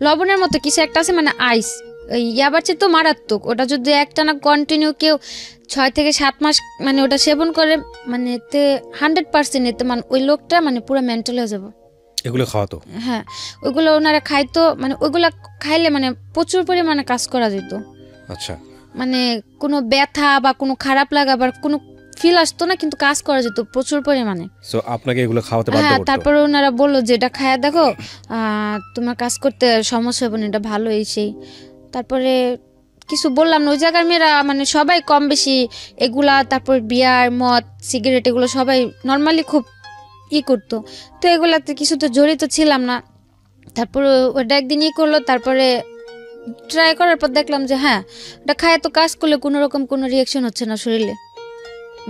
লবণের মতো কিছু একটা আছে, মানে আইস, ওই ইয়াবার চেয়ে তো মারাত্মক। ওটা যদি একটানা কন্টিনিউ কেউ 6 থেকে 7 মাস মানে ওটা সেবন করে, মানে এতে 100% এতে মানে ওই লোকটা মানে পুরো মেন্টাল হয়ে যাবে। এগুলো খাওয়াতো? হ্যাঁ, ওইগুলো ওনারা খাইতো, মানে ওইগুলা খাইলে মানে প্রচুর পরিমাণে কাজ করা যেত। আচ্ছা, মানে কোনো ব্যথা বা কোনো খারাপ লাগা বা কোনো ফিল আসতো না, কিন্তু কাজ করা যেত প্রচুর পরিমাণে। সো আপনাকে এগুলো খাওয়াতে বাধ্য করতো? হ্যাঁ, তারপরে ওনারা বললো যে এটা খায়া দেখো, তোমার কাজ করতে সমস্যা হবে না, এটা ভালো এই সেই। তারপরে কিছু বললাম না। ওই জায়গার মেয়েরা মানে সবাই কম বেশি এগুলা, তারপর বিয়ার, মদ, সিগারেট, এগুলো সবাই নর্মালি খুব করতো। তো এগুলাতে কিছু তো জড়িত ছিলাম না। তারপরে ওটা একদিন করলো, তারপরে ট্রাই করার পর দেখলাম যে হ্যাঁ এটা খায় তো কাজ করলে কোনো রকম কোনো রিয়াকশন হচ্ছে না শরীরে,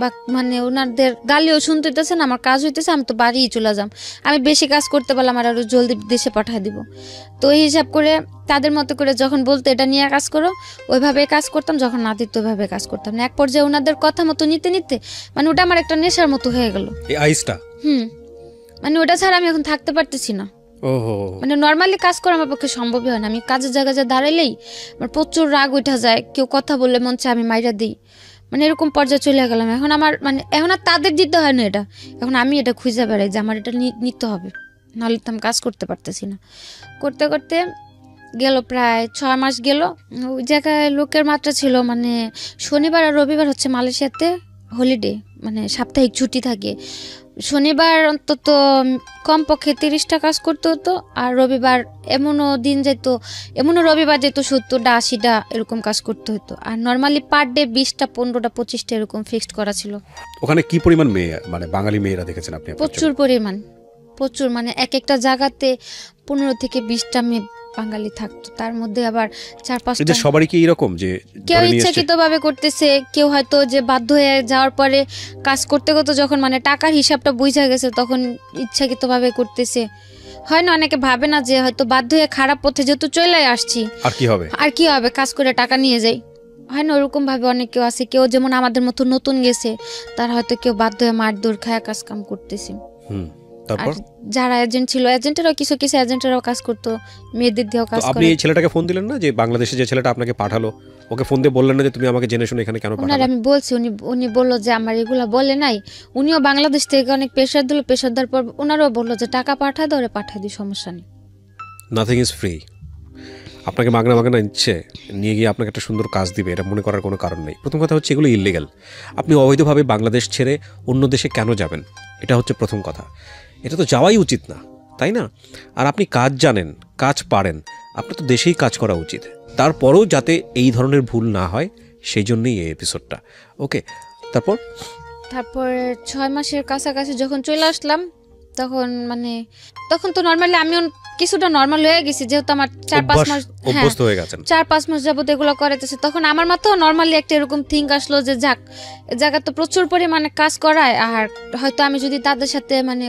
বা মানে ওনাদের গালিও শুনতে হইতেছে না, আমার কাজ হইতেছে, আমি তো বাড়িই চলে যাম, আমি বেশি কাজ করতে পারলাম আর আরো জলদি দেশে পাঠিয়ে দিব। তো এই হিসাব করে তাদের মতো করে যখন বলতো এটা নিয়ে কাজ করো ওইভাবে কাজ করতাম, যখন না দিত ওইভাবে কাজ করতাম না। এক পর্যায়ে ওনাদের কথা মতো নিতে নিতে মানে ওটা আমার একটা নেশার মতো হয়ে গেল এই আইসটা। মানে ওটা ছাড়া আমি এখন থাকতে পারতেছি না। ওহো, মানে নর্মালি কাজ করা আমার পক্ষে সম্ভবই হয় না। আমি কাজের জায়গায় যা দাঁড়াইলেই আমার প্রচুর রাগ উঠা যায়, কেউ কথা বললে মন চায় আমি মাইরা দিই, মানে এরকম পর্যায়ে চলে গেলাম। এখন আমার মানে এখন আর তাদের দিতে হয় না এটা, এখন আমি এটা খুঁজে বেড়াই যে আমার এটা নিতে হবে, নাহলে তো আমি কাজ করতে পারতেছি না। করতে করতে গেল প্রায় 6 মাস গেল। ওই জায়গায় লোকের মাত্রা ছিল, মানে শনিবার আর রবিবার হচ্ছে মালয়েশিয়াতে হলিডে, মানে সাপ্তাহিক ছুটি থাকে। শনিবার অন্তত কমপক্ষে 30টা কাজ করতে হতো, আর রবিবার এমনও দিন যেত, এমনও রবিবার যেত 70টা 80টা এরকম কাজ করতে হতো। আর নর্মালি পার ডে 20টা 15টা 25টা এরকম ফিক্সড করা ছিল। ওখানে কি পরিমাণ মেয়ে, মানে বাঙালি মেয়েরা দেখেছেন আপনি? প্রচুর পরিমাণ, প্রচুর, মানে এক একটা জায়গাতে 15 থেকে 20টা মেয়ে বাঙালি থাকতো। তার মধ্যে আবার 4-5টা সবারই কি এরকম যে কেউ ইচ্ছাকৃত ভাবে করতেছে, কেউ হয়তো যে বাধ্য হয়ে যাওয়ার পরে কাজ করতে করতে যখন মানে টাকার হিসাবটা বুঝা গেছে তখন ইচ্ছাকৃত ভাবে করতেছে। হয় না, অনেকে ভাবে না যে হয়তো বাধ্য হয়ে খারাপ পথে যেহেতু চলে আসছি আর কি হবে কাজ করে টাকা নিয়ে যাই, হয় না ওরকম ভাবে অনেক কেউ আছে। কেউ যেমন আমাদের মতো নতুন গেছে তার হয়তো কেউ বাধ্য হয়ে মারধর খায় কাজ কাম করতেছে। আর যারা এজেন্ট ছিল এজেন্টেরও কিছু এজেন্টেরাও কাজ করতো, মেয়েদের দিয়েও কাজ করে। আপনি এই ছেলেটাকে ফোন দিলেন না যে বাংলাদেশে যে ছেলেটা আপনাকে পাঠালো, ওকে ফোন দিয়ে বললেন না যে তুমি আমাকে জেনে শুনে এখানে কেন পাঠালে? আমি বলছি, উনি বললো যে আমার এগুলা বলে নাই। উনিও বাংলাদেশ থেকে অনেক প্রেশার দিল, প্রেশার দেওয়ার পর ওনারাও বললো যে টাকা পাঠায় দাও, পাঠায় দিই, সমস্যা নেই। Nothing is free. আপনাকে মাগনা ইচ্ছে নিয়ে গিয়ে আপনাকে একটা সুন্দর কাজ দিবে এটা মনে করার কোনো কারণ নেই। প্রথম কথা হচ্ছে এগুলো ইল্লিগাল। আপনি অবৈধভাবে বাংলাদেশ ছেড়ে অন্য দেশে কেন যাবেন, এটা হচ্ছে প্রথম কথা। এটা তো যাওয়াই উচিত না, তাই না? আর আপনি কাজ জানেন, কাজ পারেন, আপনার তো দেশেই কাজ করা উচিত। তারপরেও যাতে এই ধরনের ভুল না হয় সেই জন্যই এই এপিসোডটা। ওকে, তারপর 6 মাসের কাছাকাছি যখন চলে আসলাম তখন মানে তখন তো নর্মালি আমিও কিছুটা নর্মাল হয়ে গেছি, যেহেতু আমার 4-5 মাস অভ্যস্ত হয়ে গেছেন, 4-5 মাস যাবত এগুলো করাইতেছে। তখন আমার মাথাও নর্মালি একটা এরকম থিঙ্ক আসলো যে যাক, জায়গা তো প্রচুর পরিমাণে কাজ করায়, আর হয়তো আমি যদি তাদের সাথে মানে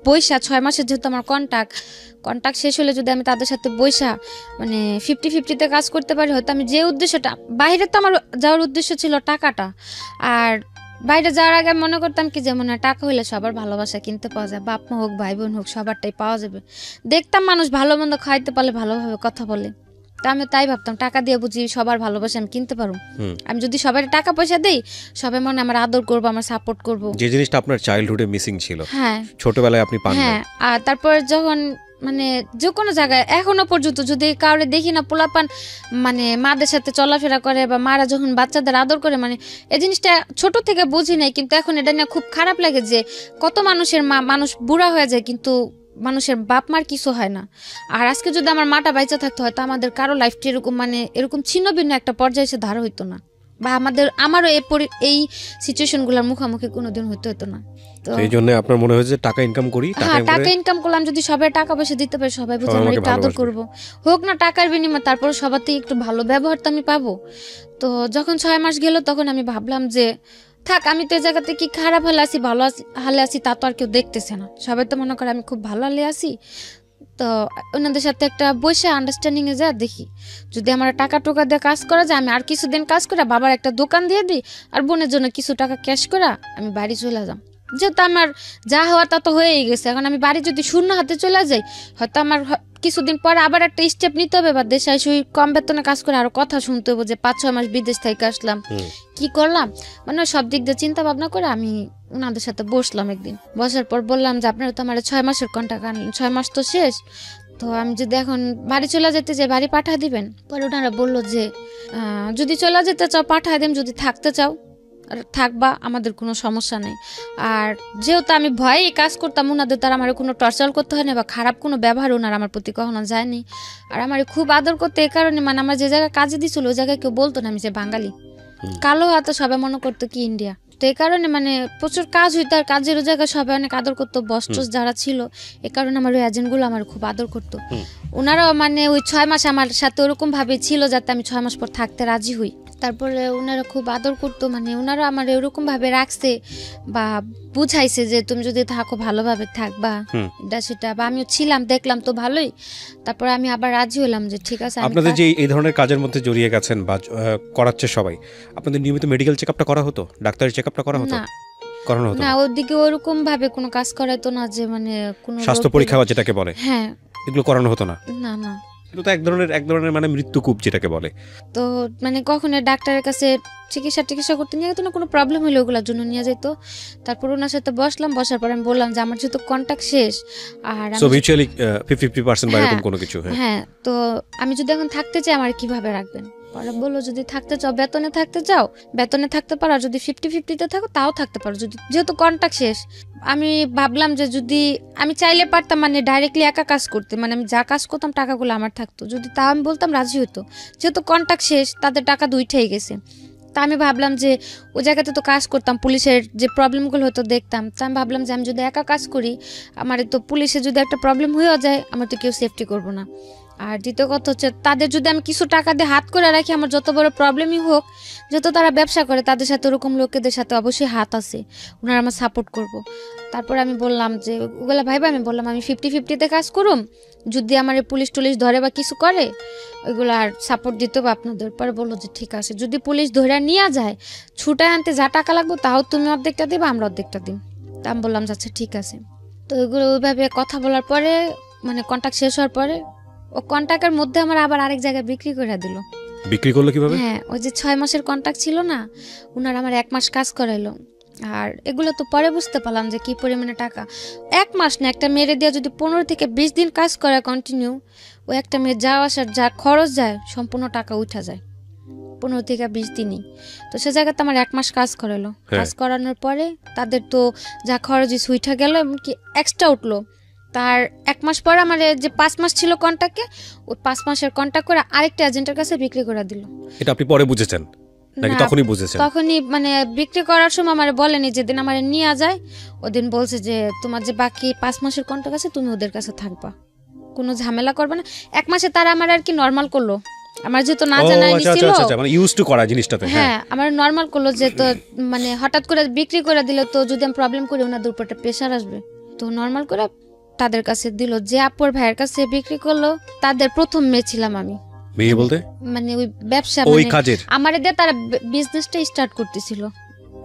বৈশা 6 মাসের যেহেতু আমার কন্ট্যাক্ট শেষ হলে যদি আমি তাদের সাথে বৈশা মানে 50-50তে কাজ করতে পারি, হয়তো আমি যে উদ্দেশ্যটা, বাইরে তো আমার যাওয়ার উদ্দেশ্য ছিল টাকাটা, আর বাইরে যাওয়ার আগে মনে করতাম কি যেমন টাকা হইলে সবার ভালোবাসা কিনতে পাওয়া যায়, বাপ মা হোক ভাই বোন হোক সবারটাই পাওয়া যাবে। দেখতাম মানুষ ভালো মন্দ খাইতে পারলে ভালোভাবে কথা বলে, তা আমি তাই ভাবতাম টাকা দিয়ে বুঝি সবার ভালোবাসা আমি কিনতে পারবো। আমি যদি সবাই টাকা পয়সা দেই সবাই মনে আমার আদর করবো, আমার সাপোর্ট করবো, যে জিনিসটা আপনার চাইল্ডহুডে মিসিং ছিল। হ্যাঁ, ছোটবেলায় আপনি পান। হ্যাঁ, আর তারপর যখন মানে যে কোনো জায়গায় এখনো পর্যন্ত যদি কাউরে দেখি না পোলাপান মানে মাদের সাথে চলাফেরা করে বা মারা যখন বাচ্চাদের আদর করে, মানে এই জিনিসটা ছোট থেকে বুঝি নাই, কিন্তু এখন এটা নিয়ে খুব খারাপ লাগে যে কত মানুষের মানুষ বুড়া হয়ে যায় কিন্তু মানুষের বাপ মার কিছু হয় না। আর আজকে যদি আমার মাটা বাইচা থাকতে হয়তো আমাদের কারো লাইফটা এরকম মানে এরকম ছিন্ন ভিন্ন একটা পর্যায়ে এসে ধার হইতো না, বা আমারও এই সিচুয়েশনগুলোর মুখোমুখি কোনোদিন হতো না। তো এই জন্য আপনার মনে হয়েছে টাকা ইনকাম করি, টাকা ইনকাম করলাম, যদি সবাই টাকা পয়সা দিতে পারে সবাই বুঝে আমার একটু আদর করবো, হোক না টাকার বিনিময়ে, তারপর সবার থেকে একটু ভালো ব্যবহার তো আমি পাবো। তো যখন 6 মাস গেল তখন আমি ভাবলাম যে থাক, আমি তো এই জায়গাতে কি খারাপ হালে আছি ভালো হালে আছি তা তো আর কেউ দেখতেছে না, সবাই তো মনে করে আমি খুব ভালো হালে আছি। তো ওনাদের সাথে একটা বসে আন্ডারস্ট্যান্ডিং এ যা দেখি যদি আমার টাকা টোকা দিয়ে কাজ করা যায়, আমি আর কিছুদিন কাজ করে বাবার একটা দোকান দিয়ে দিই, আর বোনের জন্য কিছু টাকা ক্যাশ করা আমি বাড়ি চলে যাম। যেহেতু আমার যা হওয়ার তা তো হয়েই গেছে, এখন আমি বাড়ি যদি শূন্য হাতে চলে যাই হয়তো আমার কিছুদিন পরে আবার একটা স্টেপ নিতে হবে, বা দেশে এসে কম বেতনে কাজ করে আরো কথা শুনতে হবে যে 5-6 মাস বিদেশ থেকে আসলাম কি করলাম, মানে সব দিক দিয়ে চিন্তা ভাবনা করে আমি ওনাদের সাথে বসলাম। একদিন বসার পর বললাম যে আপনারা তো আমার 6 মাসের কন্ট্রাক্ট আনলেন, 6 মাস তো শেষ, তো আমি যদি এখন বাড়ি চলে যেতে চাই বাড়ি পাঠা দিবেন? পরে ওনারা বললো যে যদি চলে যেতে চাও পাঠায় দেন, যদি থাকতে চাও থাকবা, আমাদের কোনো সমস্যা নেই। আর যেহেতু আমি ভয়েই কাজ করতাম ওনাদের, তারা আমার কোনো টর্চার করতে হয় না বা খারাপ কোনো ব্যবহার ওনার আমার প্রতি কখনো যায়নি, আর আমার খুব আদর করতে এই কারণে মানে আমার যে জায়গায় কাজে দিছিল ওই জায়গায় কেউ বলতো না আমি যে বাঙালি, কালো হয়তো সবাই মনে করতো কি ইন্ডিয়া, তো তো এই কারণে মানে প্রচুর কাজ হইতো, আর কাজের জায়গায় সবাই অনেক আদর করতো, বস টস যারা ছিল, এ কারণে আমার ওই এজেন্টগুলো আমার খুব আদর করতো। ওনারাও মানে ওই 6 মাস আমার সাথে ওরকম ভাবে ছিল যাতে আমি 6 মাস পর থাকতে রাজি হই। তারপরে ওনারা খুব আদর করতো, মানে ওনারা আমার এরকম ভাবে রাখছে বা বুঝাইছে যে তুমি যদি থাকো ভালোভাবে থাকবা, এটা সেটা, বা আমিও ছিলাম, দেখলাম তো ভালোই। তারপরে আমি আবার রাজি হলাম যে ঠিক আছে। আপনাদের যে এই ধরনের কাজের মধ্যে জড়িয়ে গেছেন বা করাচ্ছে সবাই, আপনাদের নিয়মিত মেডিকেল চেকআপটা করা হতো, ডাক্তারি চেকআপটা করা হতো? না করানো হতো না, ওদিকে ওরকম ভাবে কোনো কাজ করাইতো না, যে মানে কোনো স্বাস্থ্য পরীক্ষা যেটাকে বলে, হ্যাঁ এগুলো করানো হতো না? না না, এটা তো এক ধরনের মানে মৃত্যুকূপ যেটাকে বলে। তো মানে কখনো ডাক্তারের কাছে চিকিৎসা করতে নিয়ে যেত না, কোনো প্রবলেম হলে ওগুলোর জন্য নিয়ে যেত। তারপর ওনার সাথে বসলাম, বসার পর আমি বললাম যে আমার যেহেতু কন্ট্যাক্ট শেষ, আর সো মিউচুয়ালি 50% বা এরকম কোনো কিছু। হ্যাঁ, তো আমি যদি এখন থাকতে চাই আমার কিভাবে রাখবেন? পরে বললো যদি থাকতে চাও বেতনে থাকতে চাও বেতনে থাকতে পারো, আর যদি 50-50-তে থাকো তাও থাকতে পারো, যদি যেহেতু কন্ট্যাক্ট শেষ। আমি ভাবলাম যে যদি আমি চাইলে পারতাম মানে ডাইরেক্টলি একা কাজ করতে, মানে আমি যা কাজ করতাম টাকাগুলো আমার থাকতো, যদি তা আমি বলতাম রাজি হতো। যেহেতু কন্ট্যাক্ট শেষ, তাদের টাকা দুইটাই গেছে। তা আমি ভাবলাম যে ওই জায়গাতে তো কাজ করতাম, পুলিশের যে প্রবলেমগুলো হতো দেখতাম, তা আমি ভাবলাম যে আমি যদি একা কাজ করি, আমার তো পুলিশে যদি একটা প্রবলেম হয়েও যায় আমার তো কেউ সেফটি করবো না। আর দ্বিতীয় কথা হচ্ছে তাদের যদি আমি কিছু টাকা দিয়ে হাত করে রাখি, আমার যত বড় প্রবলেমই হোক, যত তারা ব্যবসা করে তাদের সাথে ওরকম লোকেদের সাথে অবশ্যই হাত আছে, ওনারা আমার সাপোর্ট করবো। তারপরে আমি বললাম যে ওগুলা ভাইবা, আমি বললাম আমি 50-50-তে কাজ করুম, যদি আমার পুলিশ টুলিশ ধরে বা কিছু করে ওইগুলো আর সাপোর্ট দিতে হবে আপনাদের। পরে বললো যে ঠিক আছে, যদি পুলিশ ধরে নিয়ে যায় ছুটায় আনতে যা টাকা লাগবে তাও তুমি অর্ধেকটা দিবা, আমরা অর্ধেকটা দিই। তা আমি বললাম আচ্ছা ঠিক আছে। তো ওইগুলো ওইভাবে কথা বলার পরে মানে কন্ট্যাক্ট শেষ হওয়ার পরে ও কন্ট্যাক্টের মধ্যে আমার আবার আরেক জায়গায় বিক্রি করে দিল। বিক্রি করলো কিভাবে? হ্যাঁ, ওই যে 6 মাসের কন্ট্যাক্ট ছিল না, ওনার আমার 1 মাস কাজ করাইলো। আর এগুলো তো পরে বুঝতে পারলাম যে কি পরিমাণে টাকা। 1 মাস না, একটা মেয়েরে দিয়ে যদি 15 থেকে 20 দিন কাজ করে কন্টিনিউ, ও একটা মেয়ের যাওয়া আসার যা খরচ যায় সম্পূর্ণ টাকা উঠা যায় 15 থেকে 20 দিনই। তো সে জায়গাতে আমার 1 মাস কাজ করালো। কাজ করানোর পরে তাদের তো যা খরচ উঠা গেল, এমনকি এক্সট্রা উঠলো। তার 1 মাস পর আমার যে 5 মাস ছিল কন্ট্যাক্টে, ওই 5 মাসের কন্ট্যাক্ট করে আরেকটা এজেন্টের কাছে বিক্রি করে দিল। এটা আপনি পরে বুঝেছেন নাকি তখনই বুঝেছেন? তখনই মানে বিক্রি করার সময় আমার বলেনি, যেদিন আমার নিয়ে যায় ওদিন বলছে যে তোমার যে বাকি 5 মাসের কন্ট্যাক্ট আছে তুমি ওদের কাছে থাকবা, কোনো ঝামেলা করবে না। 1 মাসে তারা আমার আর কি নরমাল করলো, আমার যেহেতু না জানা ছিল, মানে ইউজ টু করা জিনিসটাতে। হ্যাঁ, আমার নরমাল করলো যে তো মানে হঠাৎ করে বিক্রি করে দিলে তো যদি আমি প্রবলেম করি ওনাদের উপরে প্রেশার আসবে, তো নরমাল করে তাদের কাছে দিল। যে আপুর ভাইয়ের কাছে বিক্রি করলো তাদের প্রথম মেয়ে ছিলাম আমি। মেয়ে বলতে মানে ওই ব্যবসা ওই কাজের আমারে দিয়ে তারা বিজনেসটা স্টার্ট করতেছিল।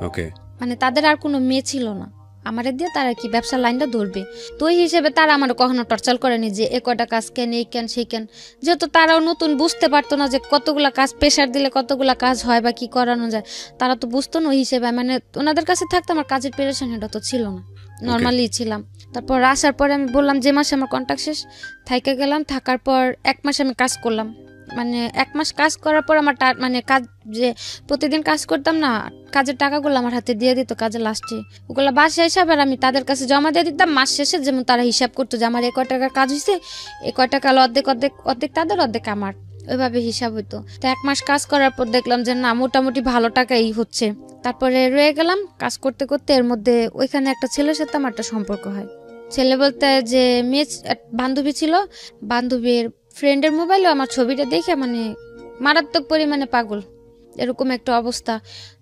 ওকে, মানে তাদের আর কোনো মেয়ে ছিল না, আমারে দিয়ে তারা কি ব্যবসার লাইনটা ধরবে। তো ওই হিসেবে তারা আমার কখনো টর্চার করেনি যে এ কয়টা কাজ কেন, এই কেন সেই কেন। যেহেতু তারাও নতুন, বুঝতে পারতো না যে কতগুলা কাজ প্রেশার দিলে কতগুলা কাজ হয় বা কি করানো যায়, তারা তো বুঝতো না। ওই হিসেবে মানে ওনাদের কাছে থাকতে আমার কাজের প্রেশার এটা তো ছিল না, নর্মালি ছিলাম। তারপর আসার পরে আমি বললাম যে মাসে আমার কন্ট্যাক্ট শেষ, থাইকে গেলাম। থাকার পর 1 মাস আমি কাজ করলাম। মানে 1 মাস কাজ করার পর আমার মানে কাজ যে প্রতিদিন কাজ করতাম না, কাজের টাকাগুলো আমার হাতে দিয়ে দিত কাজের লাস্টে, ওগুলো বাসা হিসাব আর আমি তাদের কাছে জমা দিয়ে দিতাম মাস শেষে। যেমন তারা হিসাব করতো যে আমার 1 টাকার কাজ হয়েছে, 1 টাকা অর্ধেক অর্ধেক অর্ধেক তাদের অর্ধেক আমার, ওইভাবে হিসাব হইতো। তো 1 মাস কাজ করার পর দেখলাম যে না, মোটামুটি ভালো টাকাই হচ্ছে। তারপরে রয়ে গেলাম কাজ করতে করতে। এর মধ্যে ওইখানে একটা ছেলের সাথে আমার একটা সম্পর্ক হয়। ছেলে বলতে যে মেয়ে বান্ধবী ছিল, বান্ধবীর ফ্রেন্ডের মোবাইলে আমার ছবিটা দেখে মানে মারাত্মক পরিমাণে পাগল, এরকম একটা অবস্থা।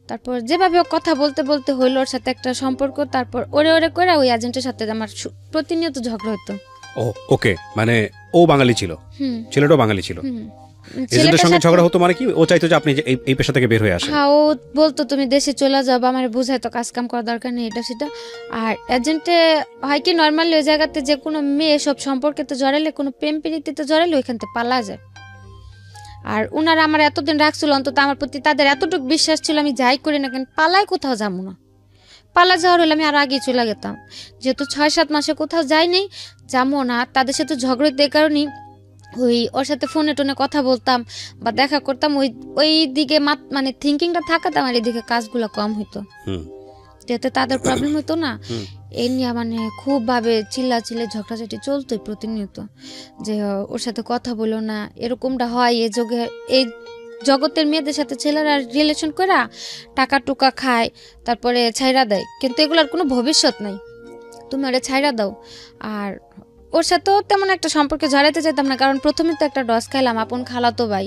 তারপর যেভাবে কথা বলতে বলতে হইলো ওর সাথে একটা সম্পর্ক। তারপর ওরে করে ওই এজেন্টের সাথে আমার প্রতিনিয়ত ঝগড়া হতো। ওকে, মানে ও বাঙালি ছিল, ছেলেটাও বাঙালি ছিল, এজেন্টের সঙ্গে ঝগড়া হতো। মানে কি ও চাইতো যে আপনি এই পেশা থেকে বের হয়ে আসেন? হ্যাঁ, ও বলতো তুমি দেশে চলে যাও, আমার বুঝাইতো কাজ কাম করা দরকার নেই, এটা সেটা। আর এজেন্টে হয় কি নর্মালি ওই জায়গাতে যে কোনো মেয়ে সব সম্পর্কেতে জড়াইলে, কোনো প্রেম প্রীতিতে জড়াইলে ওইখান থেকে পালা যায়। আর ওনারা আমার এতদিন রাখছিল, অন্তত আমার প্রতি তাদের এতটুকু বিশ্বাস ছিল আমি যাই করি না কেন পালায় কোথাও যাবো না। পালা যাওয়ার হলে আমি আরো আগে চলে যেতাম, যেহেতু 6-7 মাসে কোথাও যাই নাই, যাবো না। তাদের সাথে ঝগড়া এই কারণেই ওই ওর সাথে ফোনে টোনে কথা বলতাম বা দেখা করতাম, ওই দিকে মানে থিঙ্কিংটা থাকাতে আমার এদিকে কাজগুলো কম হইতো, যাতে তাদের প্রবলেম হইতো না। এই নিয়ে মানে খুব ভাবে চিল্লাচিল্লি ঝগড়াঝাটি চলতোই প্রতিনিয়ত, যে ওর সাথে কথা বলো না, এরকমটা হয় এই যুগে, এই জগতের মেয়েদের সাথে ছেলেরা রিলেশন করে টাকা টুকা খায়, তারপরে ছাইরা দেয়, কিন্তু এগুলোর কোনো ভবিষ্যৎ নাই। তুমি ওরা ছাইরা দাও। আর ওর সাথেও তেমন একটা সম্পর্কে জড়াইতে চাইতাম না, কারণ প্রথমে তো একটা ডস খাইলাম, আপন খালাতো ভাই,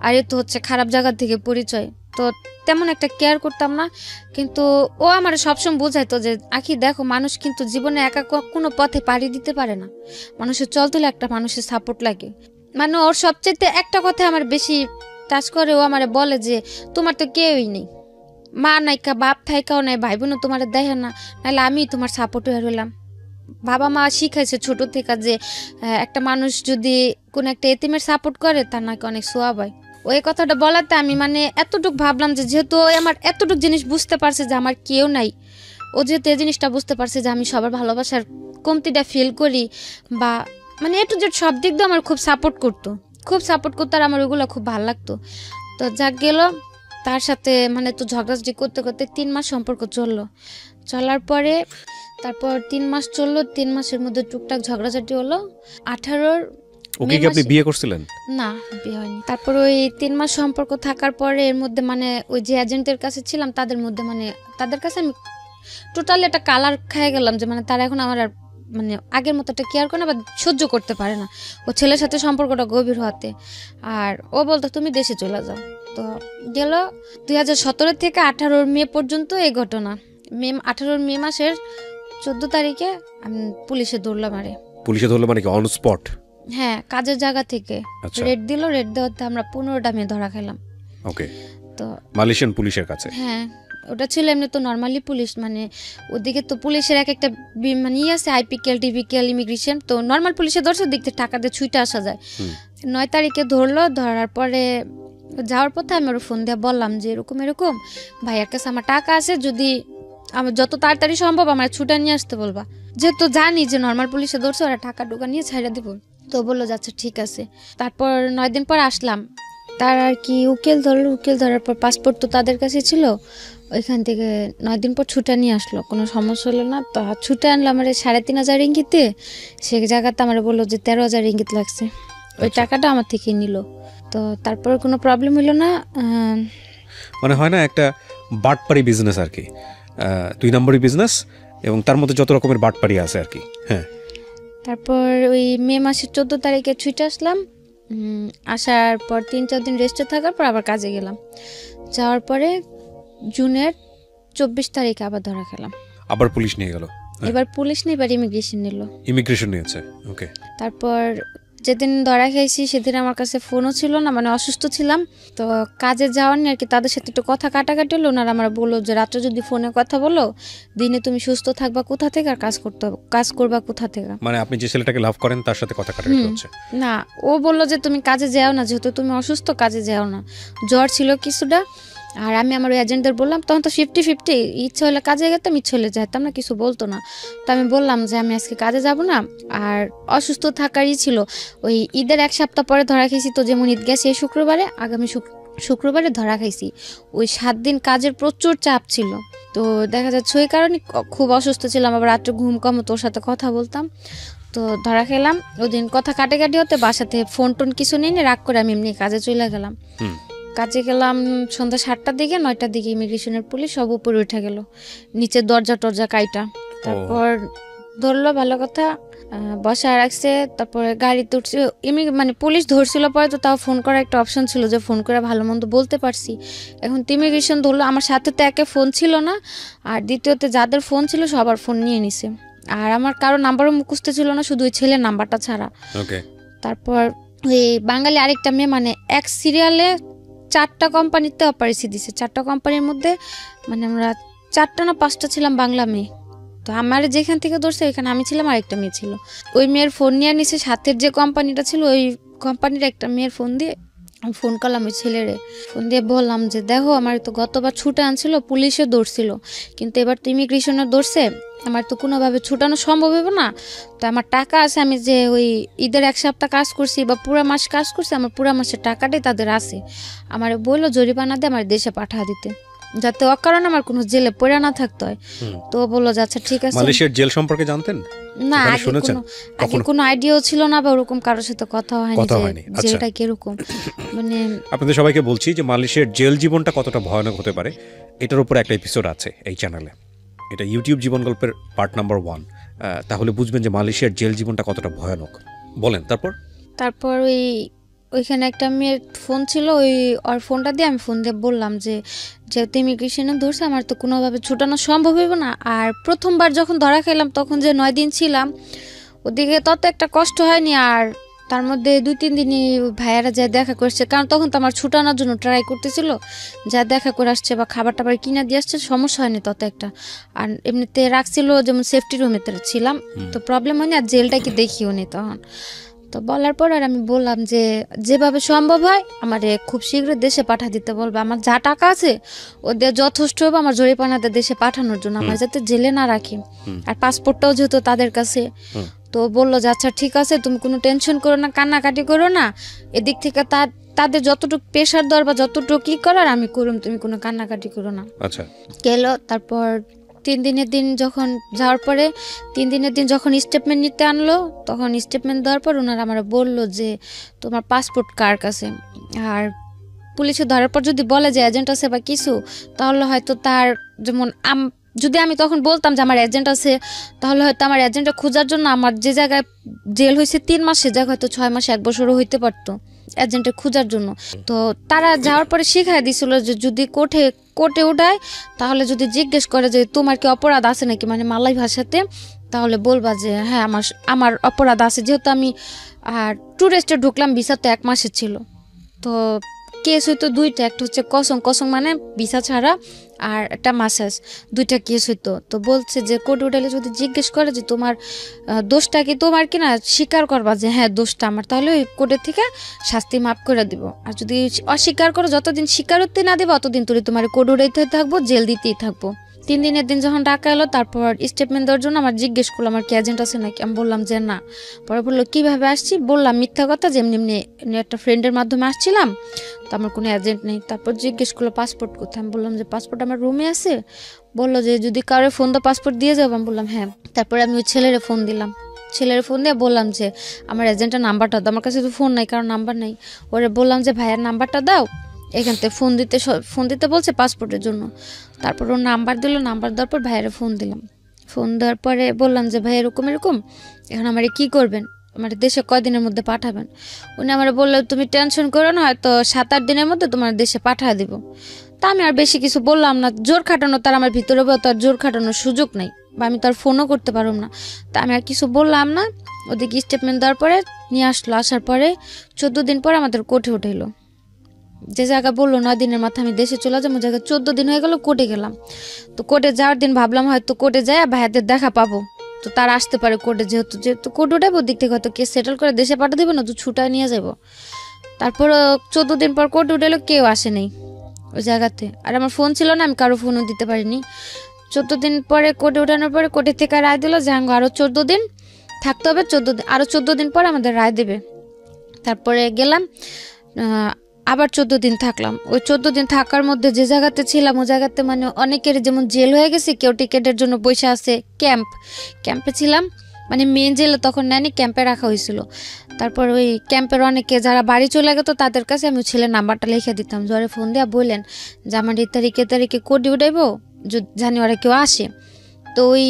আর এ তো হচ্ছে খারাপ জায়গা থেকে পরিচয়, তো তেমন একটা কেয়ার করতাম না। কিন্তু ও আমার সবসময় বোঝাইতো যে আখি দেখো, মানুষ কিন্তু জীবনে একা কোনো পথে পাড়ি দিতে পারে না, মানুষের চলতে হলে একটা মানুষের সাপোর্ট লাগে। মানে ওর সবচেয়ে একটা কথা আমার বেশি টাচ করে, ও আমার বলে যে তোমার তো কেউই নেই, মা নাইকা বাপ থাইকাও নাই, ভাই বোনও তোমার দেখে না, নাহলে আমি তোমার সাপোর্ট হয়ে রইলাম। বাবা মা শিখাইছে ছোট থেকে যে একটা মানুষ যদি কোন একটা এতিমের সাপোর্ট করে তার নাকি অনেক সোয়াব হয়। ওই কথাটা বলাতে আমি মানে এতটুকু ভাবলাম যে যেহেতু আমার এতটুকু জিনিস বুঝতে পারছে যে আমার কেউ নাই, ও যেহেতু এই জিনিসটা বুঝতে পারছে যে আমি সবার ভালোবাসার কমতিটা ফিল করি, বা মানে একটু যে সব দিক দিয়ে আমার খুব সাপোর্ট করতো আর আমার ওগুলো খুব ভালো লাগতো। তো যাক গেল, তার সাথে মানে তো ঝগড়াঝাটি করতে করতে 3 মাস সম্পর্ক চলার পরে তারপর 3 মাস চললো, 3 মাসের মধ্যে টুকটাক ঝগড়াঝাটি হলো। 18 ওকে কি আপনি বিয়ে করছিলেন? না, বিয়ে হয়নি। তারপর ওই 3 মাস সম্পর্ক থাকার পরে এর মধ্যে মানে ওই যে এজেন্টের কাছে ছিলাম তাদের মধ্যে মানে তাদের কাছে আমি টোটালি একটা কালার খেয়ে গেলাম যে মানে তারা এখন আমার আর মানে আগের মতো একটা কেয়ার করে না বা সহ্য করতে পারে না ও ছেলের সাথে সম্পর্কটা গভীর হতে। আর ও বলতো তুমি দেশে চলে যাও। তো গেল 2017 থেকে 18 মে পর্যন্ত এই ঘটনা। 18 মে মাসের 14 তারিখে আমি পুলিশে ধরলাম। পুলিশে ধরলো মানে কি অন স্পট? হ্যাঁ, কাজের জায়গা থেকে রেড দিল, রেড দেওয়াতে আমরা 15টা মেয়ে ধরা খেলাম। ওকে, তো মালয়েশিয়ান পুলিশের কাছে? হ্যাঁ, ওটা ছিল এমনি তো নর্মালি পুলিশ, মানে ওদিকে তো পুলিশের একটা মানে আছে আইপিকেল টিপিকেল ইমিগ্রেশন, তো নর্মাল পুলিশে ধরছে দিক থেকে টাকা দিয়ে ছুটে আসা যায়। 9 তারিখে ধরলো, ধরার পরে যাওয়ার পথে আমি ওর ফোন দিয়ে বললাম যে এরকম ভাইয়ার কাছে আমার টাকা আছে, যদি আমার যত তাড়াতাড়ি সম্ভব আমার ছুটে নিয়ে আসতে বলবা, যেহেতু জানি যে নর্মাল পুলিশে ধরছে ওরা টাকা টুকা নিয়ে ছাইড়া দিব। তো বললো যাচ্ছে ঠিক আছে। তারপর 9 দিন পর আসলাম, তার আর কি উকিল ধরার পর পাসপোর্ট তো তাদের কাছে ছিল, ওইখান থেকে 9 দিন পর ছুটে নিয়ে আসলো, কোনো সমস্যা হলো না। তো ছুটে আনলো আমার 3,500 রিঙ্গিতে, সে জায়গাতে আমার বললো যে 13,000 রিঙ্গিত লাগছে, ওই টাকাটা আমার থেকে নিল। তো তারপর কোনো প্রবলেম হলো না। মানে হয় না একটা বাটপারি বিজনেস আর কি, 2 নম্বরই বিজনেস, এবং তার মধ্যে যত রকমের বাটপারি আছে আর কি। হ্যাঁ, তারপর ওই মে মাসের 14 তারিখে ছুটে আসলাম। আসার পর 3-4 দিন রেস্টে থাকার পর আবার কাজে গেলাম। যাওয়ার পরে জুনের 24 তারিখে আবার ধরা খেলাম। আবার পুলিশ নিয়ে গেল? এবার পুলিশ নেই, এবার ইমিগ্রেশন নিল। ইমিগ্রেশন নিয়েছে, ওকে। তারপর যেদিন ধরা খাইছি সেদিন আমার কাছে ফোনও ছিল না, মানে অসুস্থ ছিলাম, তো কাজে যাওয়ার নিয়ে আর কি তাদের সাথে একটু কথা কাটাকাটি হলো। ওনারা আমার বললো যে রাত্রে যদি ফোনে কথা বলো, দিনে তুমি সুস্থ থাকবা কোথা থেকে আর কাজ করবা কোথা থেকে। মানে আপনি যে ছেলেটাকে লাভ করেন তার সাথে কথা কাটাকাটি হচ্ছে? না, ও বললো যে তুমি কাজে যাও না, যেহেতু তুমি অসুস্থ কাজে যাও না। জ্বর ছিল কিছুটা, আর আমি আমার এজেন্টদের বললাম, তখন তো 50-50, ইচ্ছা হলে কাজে যেতাম, ইচ্ছা হলে যেতাম না, কিছু বলতো না। তো আমি বললাম যে আমি আজকে কাজে যাব না, আর অসুস্থ থাকারই ছিল। ওই ঈদের 1 সপ্তাহ পরে ধরা খেয়েছি, তো যেমন ঈদ গেছে এই শুক্রবারে, আগামী শুক্রবারে ধরা খাইছি। ওই 7 দিন কাজের প্রচুর চাপ ছিল, তো দেখা যাচ্ছে ওই কারণে খুব অসুস্থ ছিলাম, আবার রাত্রে ঘুম কম, তোর সাথে কথা বলতাম। তো ধরা খেলাম, ওই দিন কথা কাটাকাটি হতে বাসাতে ফোন টোন কিছু নেই, রাগ করে আমি এমনি কাজে চলে গেলাম। কাজে গেলাম সন্ধ্যা 7টার দিকে, 9টার দিকে ইমিগ্রেশনের পুলিশ সব উপরে উঠে গেল, নিচে দরজা টরজা কাইটা। তারপর ধরলো, ভালো কথা, বসা রাখছে। তারপরে গাড়িতে উঠছে, মানে পুলিশ ধরছিল পরে, তো তাও ফোন করার একটা অপশন ছিল যে ফোন করে ভালো মন্দ বলতে পারছি। এখন ইমিগ্রেশন ধরলো, আমার সাথে তো একে ফোন ছিল না, আর দ্বিতীয়তে যাদের ফোন ছিল সবার ফোন নিয়ে নিছে, আর আমার কারো নাম্বারও মুখস্থ ছিল না, শুধু ওই ছেলের নাম্বারটা ছাড়া। তারপর ওই বাঙালি আরেকটা মেয়ে, মানে এক সিরিয়ালে 4টা কোম্পানিতে অপারেশন দিছে, 4টা কোম্পানির মধ্যে মানে আমরা 4টা না 5টা ছিলাম বাংলা মেয়ে। তো আমার যেখান থেকে ধরছে ওইখানে আমি ছিলাম, আরেকটা মেয়ে ছিল। ওই মেয়ের ফোন নিয়ে নিছে, সাথের যে কোম্পানিটা ছিল ওই কোম্পানির একটা মেয়ের ফোন দিয়ে আমি ফোন করলাম ওই ছেলেরে, ফোন দিয়ে বললাম যে দেখো, আমার তো গতবার ছুটে আনছিল, পুলিশে ধরছিল, কিন্তু এবার তো ইমিগ্রেশনে ধরছে, আমার তো কোনোভাবে ছুটানো সম্ভব হবে না। তো আমার টাকা আছে, আমি যে ওই ঈদের 1 সপ্তাহ কাজ করছি বা পুরো মাস কাজ করছি, আমার পুরো মাসের টাকাটাই তাদের আছে। আমার বললো জরিমানা দিয়ে আমার দেশে পাঠা দিতে। যাতে অকারণে আমার কোনো জেলে পড়ে না থাকতে হয়। তো বললো যে আচ্ছা ঠিক আছে। মালয়েশিয়ার জেল সম্পর্কে জানতেন না, শুনেছেন? আগে কোনো আইডিয়াও ছিল না বা ওরকম কারোর সাথে কথা হয়নি যে এটা কিরকম। মানে আপনাদের সবাইকে বলছি যে মালয়েশিয়ার জেল জীবনটা কতটা ভয়ানক হতে পারে এটার উপর একটা এপিসোড আছে এই চ্যানেলে, এটা ইউটিউব জীবন গল্পের পার্ট নাম্বার 1। তাহলে বুঝবেন যে মালয়েশিয়ার জেল জীবনটা কতটা ভয়ানক। বলেন তারপর ওইখানে একটা মেয়ের ফোন ছিল, ওর ফোনটা দিয়ে আমি ফোন দিয়ে বললাম যে যেহেতু ইমিগ্রেশনে ধরছে আমার তো কোনোভাবে ছুটানো সম্ভব হইব না, আর প্রথমবার যখন ধরা খেলাম তখন যে 9 দিন ছিলাম ওদিকে তত একটা কষ্ট হয়নি, আর তার মধ্যে 2-3 দিনই ভাইয়ারা যা দেখা করছে, কারণ তখন তো আমার ছুটানোর জন্য ট্রাই করতেছিল, যা দেখা করে আসছে বা খাবার টাবার কিনে দিয়ে আসছে, সমস্যা হয়নি তত একটা। আর এমনিতে রাখছিল যেমন সেফটি রুমে ছিলাম, তো প্রবলেম হয়নি, আর জেলটাকে দেখিও নি তখন। তো বলার পর আর আমি বললাম যে যেভাবে সম্ভব হয় আমার খুব শীঘ্র দেশে পাঠা দিতে বলবে, আমার যা টাকা আছে ওদের যথেষ্ট হবে আমার জরিপানাতে দেশে পাঠানোর জন্য, আমার যাতে জেলে না রাখি, আর পাসপোর্টটাও যেহেতু তাদের কাছে। তো বললো যে আচ্ছা ঠিক আছে তুমি কোনো টেনশন করো না, কান্নাকাটি করো না, এদিক থেকে তাদের যতটুকু প্রেশার দেওয়ার বা যতটুকু কি করার আমি করুম, তুমি কোনো কান্নাকাটি করো না। আচ্ছা গেল। তারপর 3 দিনের দিন যখন যাওয়ার পরে 3 দিনের দিন যখন স্টেটমেন্ট নিতে আনলো, তখন স্টেটমেন্ট দেওয়ার পর ওনারা আমার বললো যে তোমার পাসপোর্ট কার কাছে, আর পুলিশে ধরার পর যদি বলে যে এজেন্ট আছে বা কিছু, তাহলে হয়তো তার যেমন যদি আমি তখন বলতাম যে আমার এজেন্ট আছে, তাহলে হয়তো আমার এজেন্টটা খোঁজার জন্য আমার যে জায়গায় জেল হয়েছে 3 মাস, সে জায়গায় হয়তো 6 মাস 1 বছরও হইতে পারতো এজেন্টের খোঁজার জন্য। তো তারা যাওয়ার পরে শিখাই দিছিল যে যদি কোর্টে উঠায়, তাহলে যদি জিজ্ঞেস করে যে তোমার কি অপরাধ আছে নাকি, মানে মালয় ভাষাতে, তাহলে বলবা যে হ্যাঁ আমার অপরাধ আছে, যেহেতু আমি আর ট্যুরিস্টে ঢুকলাম, ভিসা তো 1 মাসের ছিল। তো কেস হইতো 2টা, একটা হচ্ছে কসং মানে ভিসা ছাড়া, আর একটা মাসাজ, 2টা কেস হইতো। তো বলছে যে কোর্ট উঠালে যদি জিজ্ঞেস করে যে তোমার দোষটা কি তোমার কিনা, স্বীকার করবা যে হ্যাঁ দোষটা আমার, তাহলে ওই কোর্টের থেকে শাস্তি মাফ করে দিব। আর যদি অস্বীকার করো, যতদিন স্বীকারোক্তি না দেবো অতদিন তুই তোমার কোর্ট উঠাইতে থাকবো, জেল দিতেই থাকবো। 3 দিনের দিন যখন ডাকা এলো, তারপর স্টেটমেন্ট দেওয়ার জন্য আমার জিজ্ঞেস করলো আমার কি এজেন্ট আছে নাকি, আমি বললাম যে না। পরে বললো কিভাবে আসছি, বললাম মিথ্যা কথা যে এমনি একটা ফ্রেন্ডের মাধ্যমে আসছিলাম, তো আমার কোনো এজেন্ট নেই। তারপর জিজ্ঞেস করলো পাসপোর্ট কোথায়, আমি বললাম যে পাসপোর্ট আমার রুমে আছে। বললো যে যদি কারো ফোন দাও পাসপোর্ট দিয়ে যাবো, আমি বললাম হ্যাঁ। তারপরে আমি ওই ছেলের ফোন দিলাম, ছেলের ফোন দিয়ে বললাম যে আমার এজেন্টের নাম্বারটা দাও, আমার কাছে তো ফোন নাই, কারণ নাম্বার নাই। ওরে বললাম যে ভাইয়ের নাম্বারটা দাও, এখান থেকে ফোন দিতে বলছে পাসপোর্টের জন্য। তারপর ওর নাম্বার দিল, নাম্বার দেওয়ার পর ভাইয়ের ফোন দিলাম, ফোন দেওয়ার পরে বললাম যে ভাই এরকম এখন আমার কি করবেন, আমার দেশে কয়দিনের মধ্যে পাঠাবেন। উনি আমার বললো তুমি টেনশন করো না, হয়তো 7-8 দিনের মধ্যে তোমার দেশে পাঠিয়ে দিব। তা আমি আর বেশি কিছু বললাম না, জোর খাটানো তার আমার ভিতরে তার জোর খাটানোর সুযোগ নেই, বা আমি তার ফোনও করতে পারব না। তা আমি আর কিছু বললাম না। ওদিকে স্টেটমেন্ট দেওয়ার পরে নিয়ে আসলো, আসার পরে 14 দিন পরে আমাদের কোর্টে উঠাইলো। যে জায়গা বললো 9 দিনের মাথায় আমি দেশে চলে যাবো, জায়গায় 14 দিন হয়ে গেল, কোর্টে গেলাম। তো কোর্টে যাওয়ার দিন ভাবলাম হয়তো কোর্টে যাই ভাইয়াদের দেখা পাবো, তো তারা আসতে পারে কোর্টে, যেহেতু কোর্ট উঠাবো, দিক থেকে হয়তো কেস সেটেল করে দেশে পাঠিয়ে দেবে, না তো ছুটায় নিয়ে যাবো। তারপর 14 দিন পর কোর্ট উঠালো, কেউ আসে নেই ওই জায়গাতে, আর আমার ফোন ছিল না, আমি কারো ফোনও দিতে পারিনি। 14 দিন পরে কোর্টে উঠানোর পরে কোর্টের থেকে রায় দিল যে আরও 14 দিন থাকতে হবে, 14 দিন পর আমাদের রায় দেবে। তারপরে গেলাম, আবার 14 দিন থাকলাম। ওই 14 দিন থাকার মধ্যে যে জায়গাতে ছিলাম ওই জায়গাতে মানে অনেকের যেমন জেল হয়ে গেছে, কেউ টিকেটের জন্য বসে আছে, ক্যাম্পে ছিলাম, মানে মেন জেলে তখন নেয়নি, ক্যাম্পে রাখা হয়েছিল। তারপর ওই ক্যাম্পের অনেকে যারা বাড়ি চলে গেতো তাদের কাছে আমি ছেলের নাম্বারটা লিখে দিতাম, জ্বরে ফোন দেওয়া বললেন যে আমার এই তারিখে কোর্টে উঠাইবো, জানি ওরা কেউ আসে। তো ওই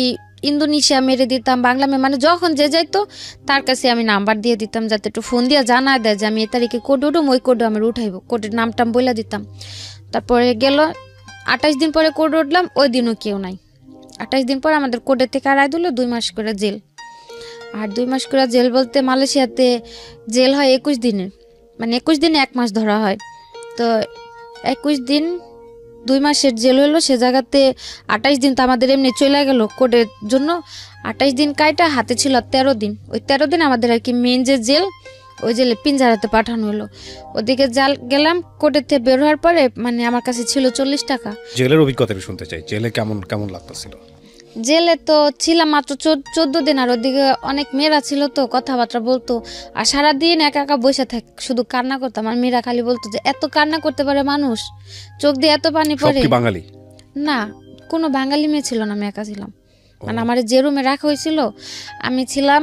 ইন্দোনেশিয়া মেরে দিতাম, বাংলা মানে যখন যে যাইতো তার কাছে আমি নাম্বার দিয়ে দিতাম, যাতে একটু ফোন দিয়ে জানা দেয় যে আমি এই তারিখে কোর্টে উঠুম, ওই কোর্টে আমার উঠাইবো, কোর্টের নামটাম বলে দিতাম। তারপরে গেল 28 দিন পরে কোর্টে উঠলাম, ওই দিনও কেউ নাই। 28 দিন পর আমাদের কোর্টের থেকে রায় দিল 2 মাস করে জেল। আর 2 মাস করে জেল বলতে মালয়েশিয়াতে জেল হয় 21 দিনের, মানে 21 দিনে 1 মাস ধরা হয়। তো 21 দিন 2 মাসের জেল হলো, সে জায়গাতে 28 দিন তো আমাদের এমনি চলে গেল কোর্টের জন্য। 28 দিন কাইটা হাতে ছিল 13 দিন, ওই 13 দিন আমাদের আর কি মেন যে জেল, ওই জেলে পিঞ্জারাতে পাঠানো হলো। ওদিকে গেলাম, কোর্টের থেকে বের হওয়ার পরে মানে আমার কাছে ছিল 40 টাকা। জেলের অভিজ্ঞতা শুনতে চাই, জেলে কেমন লাগতেছিল? জেলে তো ছিলাম মাত্র 14 দিন, আর ওদিকে অনেক মেয়েরা ছিল তো কথাবার্তা বলতো, আর সারাদিন একা একা বসে থাক, শুধু কান্না করতাম। আর মেয়েরা খালি বলতো যে এত কান্না করতে পারে মানুষ, চোখ দিয়ে এত পানি সব পড়ে। কি বাঙালি? না, কোনো বাঙালি মেয়ে ছিল না, আমি একা ছিলাম। মানে আমার যে রুমে রাখা হয়েছিল, আমি ছিলাম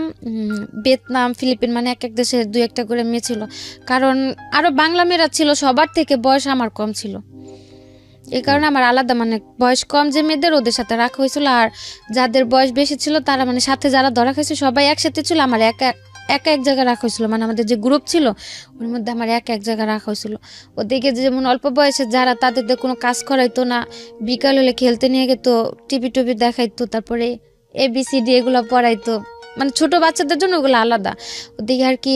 ভিয়েতনাম, ফিলিপিন, মানে এক এক দেশে 2-1টা করে মেয়ে ছিল। কারণ আরো বাংলা মেয়েরা ছিল, সবার থেকে বয়স আমার কম ছিল, এই কারণে আমার আলাদা মানে বয়স কম যে মেয়েদের ওদের সাথে রাখা হয়েছিল। আর যাদের বয়স বেশি ছিল তারা মানে সাথে যারা ধরা খাইছে সবাই একসাথে ছিল, আমার একা একা এক জায়গায় রাখা হয়েছিল। মানে আমাদের যে গ্রুপ ছিল ওর মধ্যে আমার একা এক জায়গায় রাখা হয়েছিল। ওদিকে যেমন অল্প বয়সে যারা, তাদের কোনো কাজ করাইতো না, বিকাল হলে খেলতে নিয়ে যেত, টিভি টুভি দেখাইতো, তারপরে ABCD এগুলো পড়াইতো, মানে ছোট বাচ্চাদের জন্য ওগুলো আলাদা। ওদিকে আর কি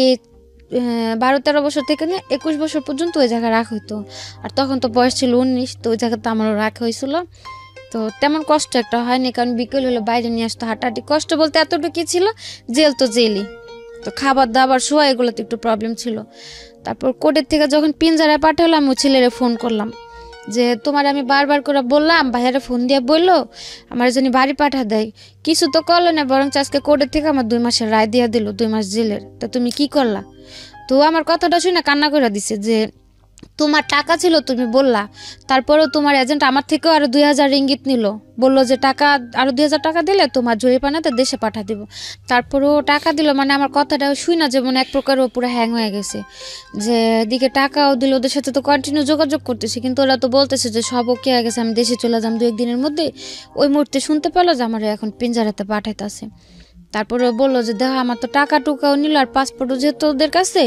12-13 বছর থেকে নিয়ে 21 বছর পর্যন্ত ওই জায়গায় রাখা হইতো। আর তখন তো বয়স ছিল 19, তো ওই জায়গাতে আমারও রাখা হয়েছিল। তো তেমন কষ্ট একটা হয়নি, কারণ বিকেল হলে বাইরে নিয়ে আসতো, হাঁটাহাঁটি। কষ্ট বলতে এতটুকু ছিল, জেল তো জেলই, তো খাবার দাবার শোয়া এগুলোতে একটু প্রবলেম ছিল। তারপর কোর্টের থেকে যখন পিঞ্জারায় পাঠালো, আমি ছেলেরে ফোন করলাম যে তোমার আমি বারবার করে বললাম, ভাইয়ারে ফোন দিয়ে বললো আমার জন্য বাড়ি পাঠা দেয়, কিছু তো করলো না, বরং আজকে কোর্টের থেকে আমার 2 মাসের রায় দিয়ে দিল, 2 মাস জেলের। তা তুমি কি করলা? তো আমার কথাটা শুনে কান্না করে দিছে যে তোমার টাকা ছিল, তুমি বললা, তারপরেও তোমার এজেন্ট আমার থেকেও আরো 2000 রিঙ্গিত নিল, বললো যে টাকা আরো 2000 টাকা দিলে তোমার জরিপানাতে দেশে পাঠা দিব। তারপরেও টাকা দিল, মানে আমার কথাটা শুই না, যেমন এক প্রকার ও পুরো হ্যাং হয়ে গেছে, যে এদিকে টাকাও দিল, ওদের সাথে তো কন্টিনিউ যোগাযোগ করতেছি, কিন্তু ওরা তো বলতেছে যে সব ওকে হয়ে গেছে, আমি দেশে চলে যাম 2-1 দিনের মধ্যে। ওই মুহূর্তে শুনতে পেলো যে আমার এখন পিঞ্জারাতে পাঠাইতেছে। তারপরে বললো যে দেখো আমার তো টাকা টুকাও নিল, আর পাসপোর্টও যেহেতু ওদের কাছে,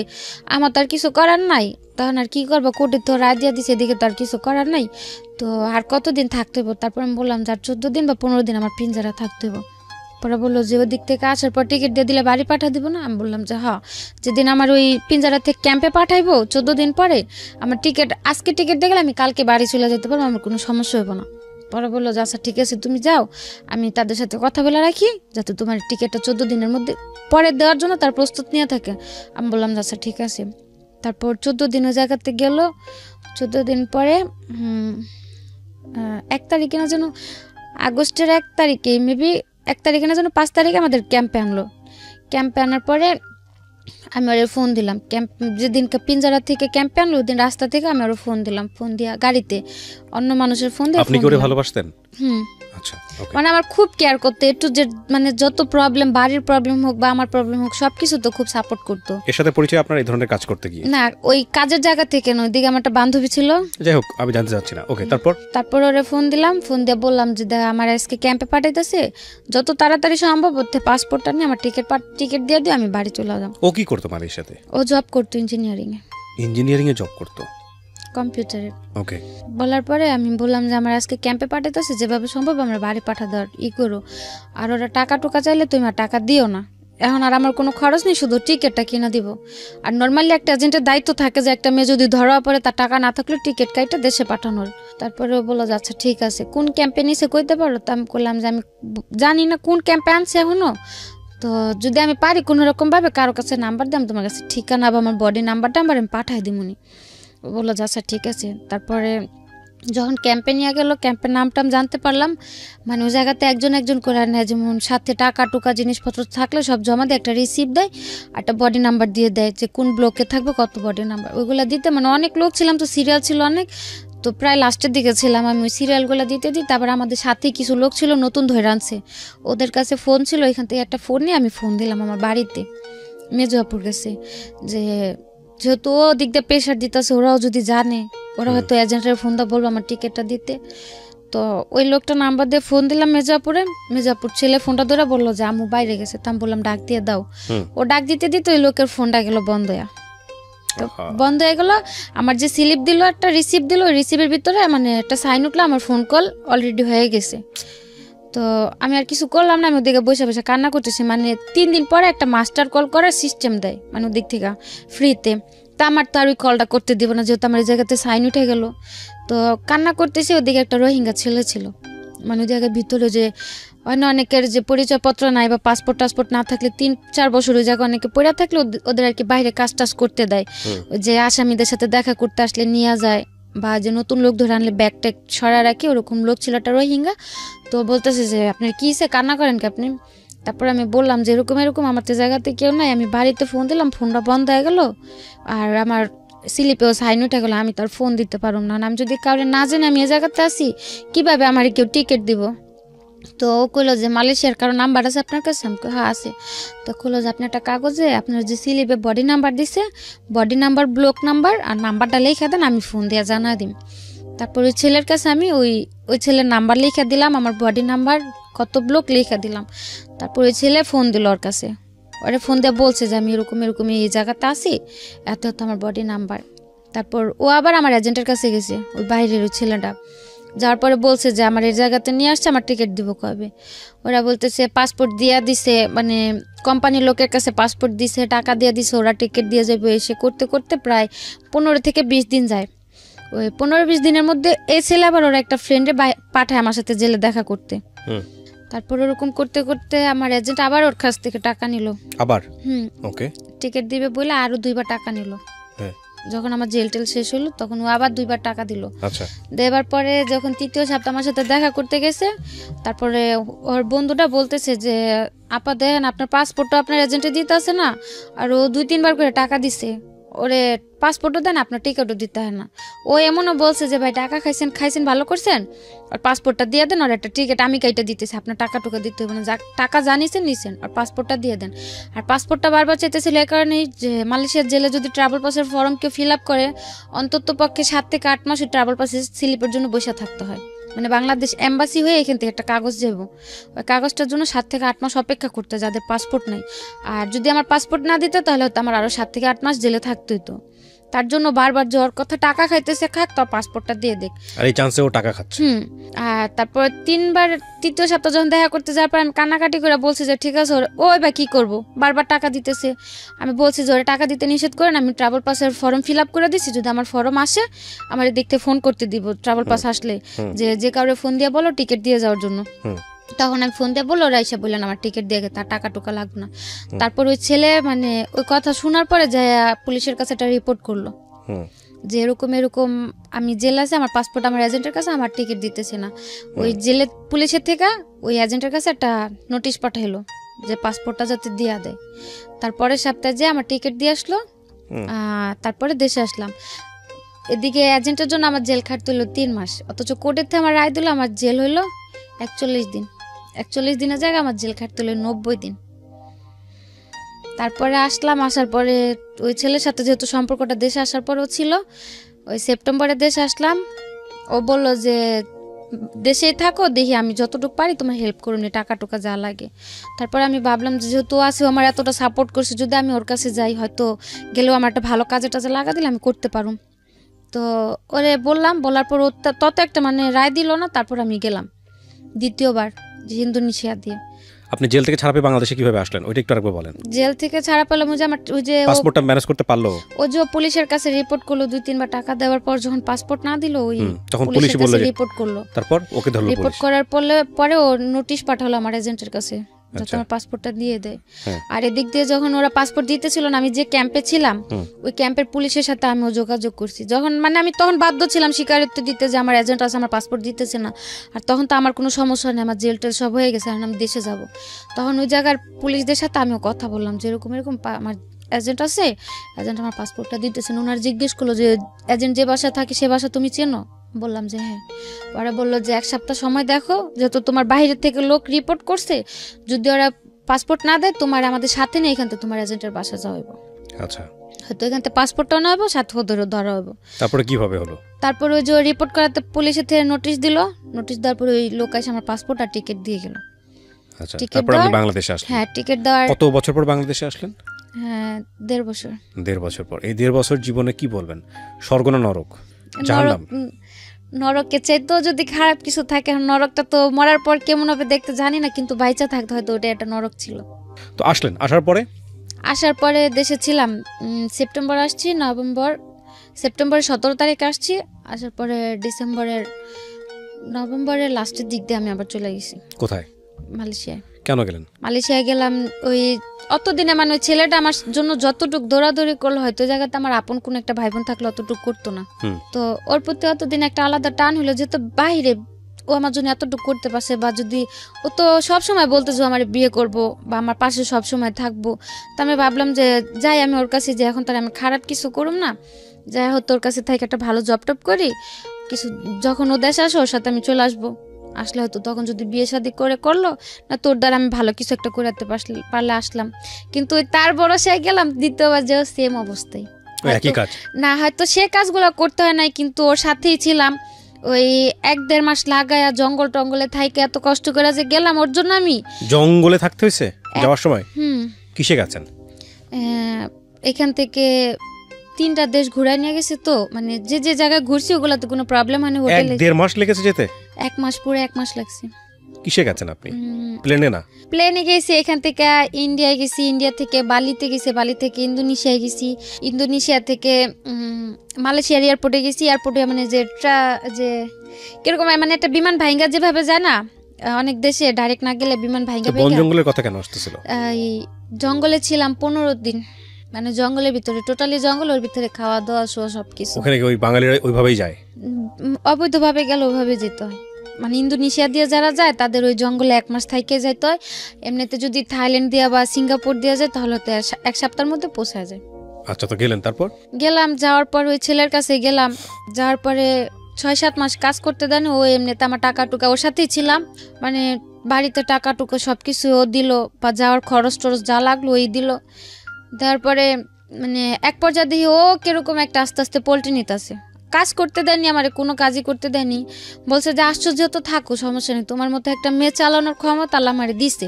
আমার তো আর কিছু করার নাই, তখন আর কি করবো, কোর্টে তো রায় দিয়ে দিছে, এদিকে তো আর কিছু করার নাই, তো আর কতদিন থাকতে হইব? তারপর আমি বললাম যে আর 14 দিন বা 15 দিন আমার পিঞ্জারা থাকতে হইব। পরে বললো যে ওই দিক থেকে আসার পর টিকিট দিয়ে দিলে বাড়ি পাঠা দিব না? আমি বললাম যে হ্যাঁ, যেদিন আমার ওই পিঞ্জারা থেকে ক্যাম্পে পাঠাইবো 14 দিন পরে, আমার টিকিট আজকে টিকিট দিয়ে গেলে আমি কালকে বাড়ি চলে যেতে পারবো, আমার কোনো সমস্যা হইব না। পরে বললো যে আচ্ছা ঠিক আছে, তুমি যাও, আমি তাদের সাথে কথা বলে রাখি যাতে তোমার টিকিটটা 14 দিনের মধ্যে পরে দেওয়ার জন্য তার প্রস্তুত নিয়ে থাকে। আমি বললাম যে আচ্ছা ঠিক আছে। তারপর 14 দিন ওই জায়গাতে গেল। 14 দিন পরে 1 তারিখে না যেন, আগস্টের 1 তারিখে, মেবি 1 তারিখে না যেন 5 তারিখে আমাদের ক্যাম্পে আনলো। ক্যাম্পে আনার পরে আমি ওর ফোন দিলাম, ক্যাম্প যেদিনকে পিঞ্জারা থেকে ক্যাম্পে আনলো ওই দিন রাস্তা থেকে আমি ওর ফোন দিলাম, ফোন দিয়া গাড়িতে অন্য মানুষের ফোন দিয়ে। আপনি করে ভালোবাসতেন? আচ্ছা, মানে আমার খুব কেয়ার করতো, একটু যে মানে যত প্রবলেম, বাড়ির প্রবলেম হোক বা আমার প্রবলেম হোক, সবকিছু তো খুব সাপোর্ট করতো। এর সাথে পরিচয় আপনার এই ধরনের কাজ করতে গিয়ে? না, ওই কাজের জায়গা থেকে নয়, ওইদিকে আমার একটা বান্ধবী ছিল। যাই হোক, আমি জানতে চাচ্ছি না। ওকে, তারপর ওরে ফোন দিলাম, ফোন দিয়ে বললাম যে দেখ আমার আজকে ক্যাম্পে পাঠাইতেছে, যত তাড়াতাড়ি সম্ভব ওতে পাসপোর্টটা নিয়ে আমার টিকিট দিয়ে দিও, আমি বাড়ি চলে যাব। ও কি করতো মালয়েশিয়াতে? ও জব করতো ইঞ্জিনিয়ারিং এ জব করতো কম্পিউটারে। ওকে। বলার পরে আমি বললাম যে আমার আজকে ক্যাম্পে পাঠাইতেছে, যেভাবে সম্ভব আমরা বাড়ি পাঠা দেওয়ার করো, আর ওরা টাকা টুকা চাইলে তুমি আর টাকা দিও না, এখন আর আমার কোনো খরচ নেই, শুধু টিকিটটা কিনে দিব। আর নর্মালি একটা এজেন্টের দায়িত্ব থাকে যে একটা মেয়ে যদি ধরা পড়ে তার টাকা না থাকলে টিকিট কাইটা দেশে পাঠানোর। তারপরে ও বললো যে আচ্ছা ঠিক আছে, কোন ক্যাম্পে নিছে কইতে পারো? তো আমি বললাম যে আমি জানি না কোন ক্যাম্পে আনছে এখনো, তো যদি আমি পারি কোনো রকমভাবে কারো কাছে নাম্বার দিলাম, তোমার কাছে ঠিকানা বা আমার বডি নাম্বারটা আমি পাঠাই দিমুনি। বললো যে আচ্ছা ঠিক আছে। তারপরে যখন ক্যাম্পে নিয়ে গেল, ক্যাম্পের নামটা আমি জানতে পারলাম, মানে ওই জায়গাতে একজন করে নেয়, যেমন সাথে টাকা টুকা জিনিসপত্র থাকলে সব জমা দিয়ে একটা রিসিপ্ট দেয়, একটা বডি নাম্বার দিয়ে দেয় যে কোন ব্লকে থাকবে, কত বডি নাম্বার, ওইগুলো দিতে। মানে অনেক লোক ছিলাম তো, সিরিয়াল ছিল অনেক, তো প্রায় লাস্টের দিকে ছিলাম আমি, ওই সিরিয়ালগুলো দিতে দিই। তারপর আমাদের সাথে কিছু লোক ছিল নতুন ধরে আনছে, ওদের কাছে ফোন ছিল, ওইখান থেকে একটা ফোন নিয়ে আমি ফোন দিলাম আমার বাড়িতে মেজুয়াপুর গেছে, যে যেহেতু ও দিক দিয়ে প্রেশার দিতেছে, ওরাও যদি জানে, ওরা হয়তো এজেন্টের ফোন দা বলবো আমার টিকিটটা দিতে। তো ওই লোকটা নাম্বার দিয়ে ফোন দিলাম মেজাপুর ছেলে ফোনটা ধরে বললো যে আমু বাইরে গেছে, তো আমি বললাম ডাক দিয়ে দাও। ও ডাক দিতে দিতে ওই লোকের ফোনটা গেল বন্ধ হয়ে, তো বন্ধ হয়ে গেল। আমার যে স্লিপ দিল, একটা রিসিপ্ট দিল, ওই রিসিপ্টের ভিতরে মানে একটা সাইন উঠলো, আমার ফোন কল অলরেডি হয়ে গেছে। তো আমি আর কিছু করলাম না, আমি ওদিকে বসে বসে কান্না করতেছি। মানে 3 দিন পরে একটা মাস্টার কল করার সিস্টেম দেয়, মানে ওদিক থেকে ফ্রিতে। তা আমার তো আর ওই কলটা করতে দিব না, যেহেতু আমার এই জায়গাতে সাইন উঠে গেল। তো কান্না করতেছি, ওদিকে একটা রোহিঙ্গা ছেলে ছিল, মানে ওই জায়গার ভিতরে যে অনেকের যে পরিচয়পত্র নাই বা পাসপোর্ট টাসপোর্ট না থাকলে 3-4 বছর ওই জায়গায় অনেকে পড়ে থাকলে ওদের আর কি বাইরে কাজ টাজ করতে দেয়, যে আসামিদের সাথে দেখা করতে আসলে নিয়ে যায়, বা যে নতুন লোক ধরে আনলে ব্যাগ ট্যাগ সরা রাখি, ওরকম লোক ছিল একটা রোহিঙ্গা। তো বলতেছে যে আপনার কী হয়েছে, কান্না করেন কি আপনি? তারপর আমি বললাম যে এরকম এরকম আমার তো জায়গাতে কেউ নাই, আমি বাড়িতে ফোন দিলাম, ফোনটা বন্ধ হয়ে গেল, আর আমার স্লিপেও সাইন উঠে গেলো, আমি তো আর ফোন দিতে পারব না, আমি যদি কাউরে না জানি আমি এ জায়গাতে আসি, কীভাবে আমার কেউ টিকিট দিব? তো ও কইলো যে মালয়েশিয়ার কারো নাম্বার আছে আপনার কাছে? আমি হ্যাঁ আছে। তো কইলো যে আপনি একটা কাগজে আপনার যে স্লিপে বডি নাম্বার দিছে, বডি নাম্বার, ব্লক নাম্বার আর নাম্বারটা লিখে দেন, আমি ফোন দিয়ে জানা দিম। তারপর ওই ছেলের কাছে আমি ওই ছেলের নাম্বার লিখে দিলাম, আমার বডি নাম্বার কত ব্লক লিখে দিলাম। তারপর ওই ছেলে ফোন দিল ওর কাছে, ওরে ফোন দিয়ে বলছে যে আমি এরকম এরকম এই জায়গাতে আসি, এত এত আমার বডি নাম্বার। তারপর ও আবার আমার এজেন্টের কাছে গেছে, ওই বাইরের ওই ছেলেটা, যাওয়ার পরে বলছে যে আমার এই জায়গাতে নিয়ে আসছে, আমার টিকিট দিব কবে? ওরা বলতেছে পাসপোর্ট দিয়ে দিছে, মানে কোম্পানির লোকের কাছে পাসপোর্ট দিছে, টাকা দিয়ে দিছে, ওরা টিকিট দিয়ে যাবে। এসে করতে করতে প্রায় 15 থেকে 20 দিন যায়। ওই 15-20 দিনের মধ্যে এই ছেলে আবার ওরা একটা ফ্রেন্ডে পাঠায় আমার সাথে জেলে দেখা করতে। তারপর ওরকম করতে করতে আমার এজেন্ট আবার ওর কাছ থেকে টাকা নিল আবার। ওকে, টিকিট দিবে বলে আরো 2বার টাকা নিল। যখন আমার জেল টেল শেষ হলো তখন ও আবার 2বার টাকা দিল। আচ্ছা, দেবার পরে যখন 3য় সপ্তাহ আমার সাথে দেখা করতে গেছে, তারপরে ওর বন্ধুটা বলতেছে যে আপা দেখেন আপনার পাসপোর্টটা আপনার এজেন্টে দিতে আসে না, আর ও 2-3বার করে টাকা দিছে, ওরে পাসপোর্টও দেন, আপনার টিকিটও দিতে হয় না। ও এমনও বলছে যে ভাই টাকা খাইছেন ভালো করছেন, আর পাসপোর্টটা দিয়ে দেন, আর একটা টিকিট আমি কাইটা দিতেছি, আপনার টাকা টুকা দিতে হবে না, টাকা জানিয়েছেন নিছেন, আর পাসপোর্টটা দিয়ে দেন। আর পাসপোর্টটা বারবার চাইতেছিল এই কারণেই যে মালয়েশিয়ার জেলে যদি ট্রাভেল পাসের ফর্ম কেউ ফিল আপ করে, অন্তত পক্ষে 7 থেকে 8 মাস ওই ট্রাভেল পাসের স্লিপের জন্য বসে থাকতে হয়। মানে বাংলাদেশ এম্বাসি হয়ে এখান থেকে একটা কাগজ যাব, ওই কাগজটার জন্য 7 থেকে 8 মাস অপেক্ষা করতে, যাদের পাসপোর্ট নেই। আর যদি আমার পাসপোর্ট না দিত তাহলে হয়তো আমার আরও 7 থেকে 8 মাস জেলে থাকতে হতো। তার জন্য বারবার যাওয়ার কথা, টাকা খাইতেছে খাক, তো পাসপোর্টটা দিয়ে দেখ। আর এই চান্সে ও টাকা খাচ্ছে। আর তারপর 3বার 3য় সপ্তাহ যখন দেখা করতে যাওয়ার পর আমি কান্নাকাটি করে বলছি যে ঠিক আছে ওই বা কী করবো, বারবার টাকা দিতেছে। আমি বলছি যে ওরা টাকা দিতে নিষেধ করেন, আমি ট্রাভেল পাসের ফর্ম ফিল আপ করে দিচ্ছি, যদি আমার ফর্ম আসে আমার দেখতে ফোন করতে দিব, ট্রাভেল পাস আসলে যে কাউরে ফোন দিয়ে বলো টিকিট দিয়ে যাওয়ার জন্য। তখন আমি ফোন দিয়ে বললো, ওরা এসে বললেন আমার টিকিট দিয়ে তার টাকা টুকা লাগবে না। তারপর ওই ছেলে মানে ওই কথা শোনার পরে যে পুলিশের কাছে একটা রিপোর্ট করলো যে এরকম এরকম আমি জেল আছে, আমার পাসপোর্ট আমার এজেন্টের কাছে, আমার টিকিট দিতেছে না। ওই জেলে পুলিশের থেকে ওই এজেন্টের কাছে একটা নোটিশ পাঠাইলো যে পাসপোর্টটা যাতে দিয়া দেয়। তারপরে সপ্তাহে যে আমার টিকিট দিয়ে আসলো, তারপরে দেশে আসলাম। এদিকে এজেন্টের জন্য আমার জেল খাটতে হলো 3 মাস, অথচ কোর্টের থেকে আমার রায় দিল আমার জেল হইলো 41 দিন। 41 দিনের জায়গায় আমার জেল খাটতে হলো 90 দিন। তারপরে আসলাম, আসার পরে ওই ছেলের সাথে যেহেতু সম্পর্কটা দেশে আসার পরেও ছিল, ওই সেপ্টেম্বরে দেশে আসলাম। ও বলল যে দেশেই থাকো, দেখি আমি যতটুকু পারি তোমার হেল্প করুন, টাকা টুকা যা লাগে। তারপরে আমি ভাবলাম যে যেহেতু আছে আমার এতটা সাপোর্ট করছে, যদি আমি ওর কাছে যাই হয়তো গেলেও আমার একটা ভালো কাজে টাজে লাগা দিলে আমি করতে পারুম। তো ওরে বললাম, বলার পর ও তত একটা মানে রায় দিল না। তারপর আমি গেলাম 2য়বার যে ইন্দোনেশিয়া দিয়ে। আপনি জেল থেকে ছাড়া পেয়ে বাংলাদেশে কিভাবে আসলেন ওইটা একটু আরেকবার বলেন। জেল থেকে ছাড়া পেলাম ওই যে আমার ওই যে পাসপোর্টটা ম্যানেজ করতে পারলো, ও যে পুলিশের কাছে রিপোর্ট করলো 2-3বার টাকা দেওয়ার পর যখন পাসপোর্ট না দিল, ওই তখন পুলিশ বলল রিপোর্ট করলো। তারপর ওকে ধরলো, রিপোর্ট করার পরে ও নোটিশ পাঠালো আমার এজেন্টের কাছে যাতে আমার পাসপোর্টটা দিয়ে দেয়। আর এদিক দিয়ে যখন ওরা পাসপোর্ট দিতেছিল না, আমি যে ক্যাম্পে ছিলাম ওই ক্যাম্পের পুলিশের সাথে আমিও যোগাযোগ করছি। যখন মানে আমি তখন বাধ্য ছিলাম স্বীকারোক্তি দিতে যে আমার এজেন্ট আছে, আমার পাসপোর্ট দিতেছে না। আর তখন তো আমার কোনো সমস্যা নেই, আমার জেল টেল সব হয়ে গেছে, আর আমি দেশে যাব। তখন ওই জায়গার পুলিশদের সাথে আমিও কথা বললাম যে এরকম এরকম আমার এজেন্ট আছে, এজেন্ট আমার পাসপোর্টটা দিতেছে না। ওনার জিজ্ঞেস করলো যে এজেন্ট যে বাসায় থাকে সে বাসা তুমি চেনো? বললাম যে হ্যাঁ। পরে বললো যে 1 সপ্তাহ সময় দেখো, যেহেতু তোমার বাইরে থেকে লোক রিপোর্ট করছে, যদি ওরা পাসপোর্ট না দেয় তোমার আমাদের সাথে নিয়ে এখান থেকে তোমার এজেন্টের বাসা যাওয়া হইব। আচ্ছা, হয়তো এখান থেকে পাসপোর্টটাও না হইব, সাথে ধরা হইব। তারপরে কিভাবে হলো? তারপর ওই যে রিপোর্ট করাতে পুলিশের থেকে নোটিশ দিল, নোটিশ দেওয়ার পর ওই লোক এসে আমার পাসপোর্ট আর টিকিট দিয়ে গেল। আচ্ছা, তারপর আপনি বাংলাদেশে আসলেন? হ্যাঁ, টিকিট দেওয়ার কত বছর পর বাংলাদেশে আসলেন? হ্যাঁ, 1.5 বছর। 1.5 বছর পর। এই 1.5 বছর জীবনে কি বলবেন, স্বর্গ না নরক? জাহান্নাম? নরকের চাইতেও যদি খারাপ কিছু থাকে, নরকটা তো মরার পর কেমন হবে দেখতে জানি না, কিন্তু বাইচা থাকতে হয়তো ওটা একটা নরক ছিল। তো আসলেন, আসার পরে দেশে ছিলাম সেপ্টেম্বর আসছি, সেপ্টেম্বরের 17 তারিখ আসছি। আসার পরে নভেম্বরের লাস্টের দিক দিয়ে আমি আবার চলে গেছি। কোথায়? মালয়েশিয়ায়। কেন গেলেন? মালয়েশিয়ায় গেলাম ওই অতদিনে মানে ওই ছেলেটা আমার জন্য যতটুকু দৌড়াদৌড়ি করলো হয়তো ওই জায়গাতে আমার আপন কোনো একটা ভাই বোন থাকলে অতটুকু করতো না। তো ওর প্রতি অতদিন একটা আলাদা টান হলো, যেহেতু বাইরে ও আমার জন্য এতটুকু করতে পারছে, বা যদি ও তো সবসময় বলতো যে আমার বিয়ে করব বা আমার পাশে সবসময় থাকবো, তো আমি ভাবলাম যে যাই আমি ওর কাছে, যে এখন তার আমি খারাপ কিছু করুম না, যাই হোক তোর কাছে থেকে একটা ভালো জব টপ করি, কিছু যখন ও দেশে আসো ওর সাথে আমি চলে আসবো, আসলে হয়তো তখন যদি বিয়ে শাদী করে করলো না তোর দ্বারা আমি ভালো কিছু একটা করাতে পারলে আসলাম। কিন্তু ওই তার ভরসায় গেলাম, দ্বিতীয়বার যে সেম অবস্থায়, একই কাজ না হয়তো সে কাজগুলো করতে হয় নাই, কিন্তু ওর সাথেই ছিলাম। ওই 1-1.5 মাস লাগায়া জঙ্গল টঙ্গলে থাইকে এত কষ্ট করে যে গেলাম ওর জন্য। আমি জঙ্গলে থাকতে হয়েছে যাওয়ার সময়? কিসে গেছেন? এখান থেকে 3টা দেশ ঘুরাই নিয়ে গেছে, তো মানে যে যে জায়গায় ঘুরছি ওগুলাতে কোনো প্রবলেম হয়নি। হোটেলে 1-1.5 মাস লেগেছে যেতে? 1 মাস, পুরো 1 মাস লাগছে। কিসে গেছেন আপনি? প্লেনে না? প্লেনে গেছি, এখান থেকে ইন্ডিয়ায় গেছি, ইন্ডিয়া থেকে বালিতে গেছি, বালি থেকে ইন্দোনেশিয়ায় গেছি, ইন্দোনেশিয়া থেকে মালয়েশিয়ার এয়ারপোর্টে গেছি। এয়ারপোর্টে মানে যে কিরকম মানে একটা বিমান ভাইঙ্গা যেভাবে যায় না অনেক দেশে, ডাইরেক্ট না গেলে বিমান ভাইঙ্গা। বন জঙ্গলের কথা কেন আসতেছিল? জঙ্গলে ছিলাম 15 দিন, মানে জঙ্গলের ভিতরে, টোটালি জঙ্গল, ওর ভিতরে খাওয়া দাওয়া শোয়া সবকিছু। ওখানে ওই বাঙালিরা ওইভাবেই যায়? অবৈধভাবে গেলে ওইভাবে যেতে হয়, মানে ইন্দোনেশিয়া দিয়ে যারা যায় তাদের ওই জঙ্গলে 1 মাস থাইকে যাইতে হয়। এমনিতে যদি থাইল্যান্ড দিয়া বা সিঙ্গাপুর দিয়ে যায় তাহলে তো 1 সপ্তাহের মধ্যে পৌঁছা যায়। আচ্ছা, তো গেলেন? তারপর গেলাম, যাওয়ার পর ওই ছেলের কাছে গেলাম, যাওয়ার পরে 6-7 মাস কাজ করতে দেন। ও এমনিতে আমার টাকা টুকা, ওর সাথেই ছিলাম, মানে বাড়িতে টাকা টুকা সবকিছু ও দিল, বা যাওয়ার খরচ টরচ যা লাগলো ওই দিল। দেওয়ার পরে মানে এক পর্যায়ে দেখি ও কিরকম একটা আস্তে আস্তে পোল্ট্রি নিতেছে। কাজ করতে দেয়নি, আমার কোনো কাজই করতে দেয়নি, বলছে যে আশ্চর্য তো থাকো, সমস্যা নেই, তোমার মতো একটা মেয়ে চালানোর ক্ষমতা আল্লাহ আমারে দিছে,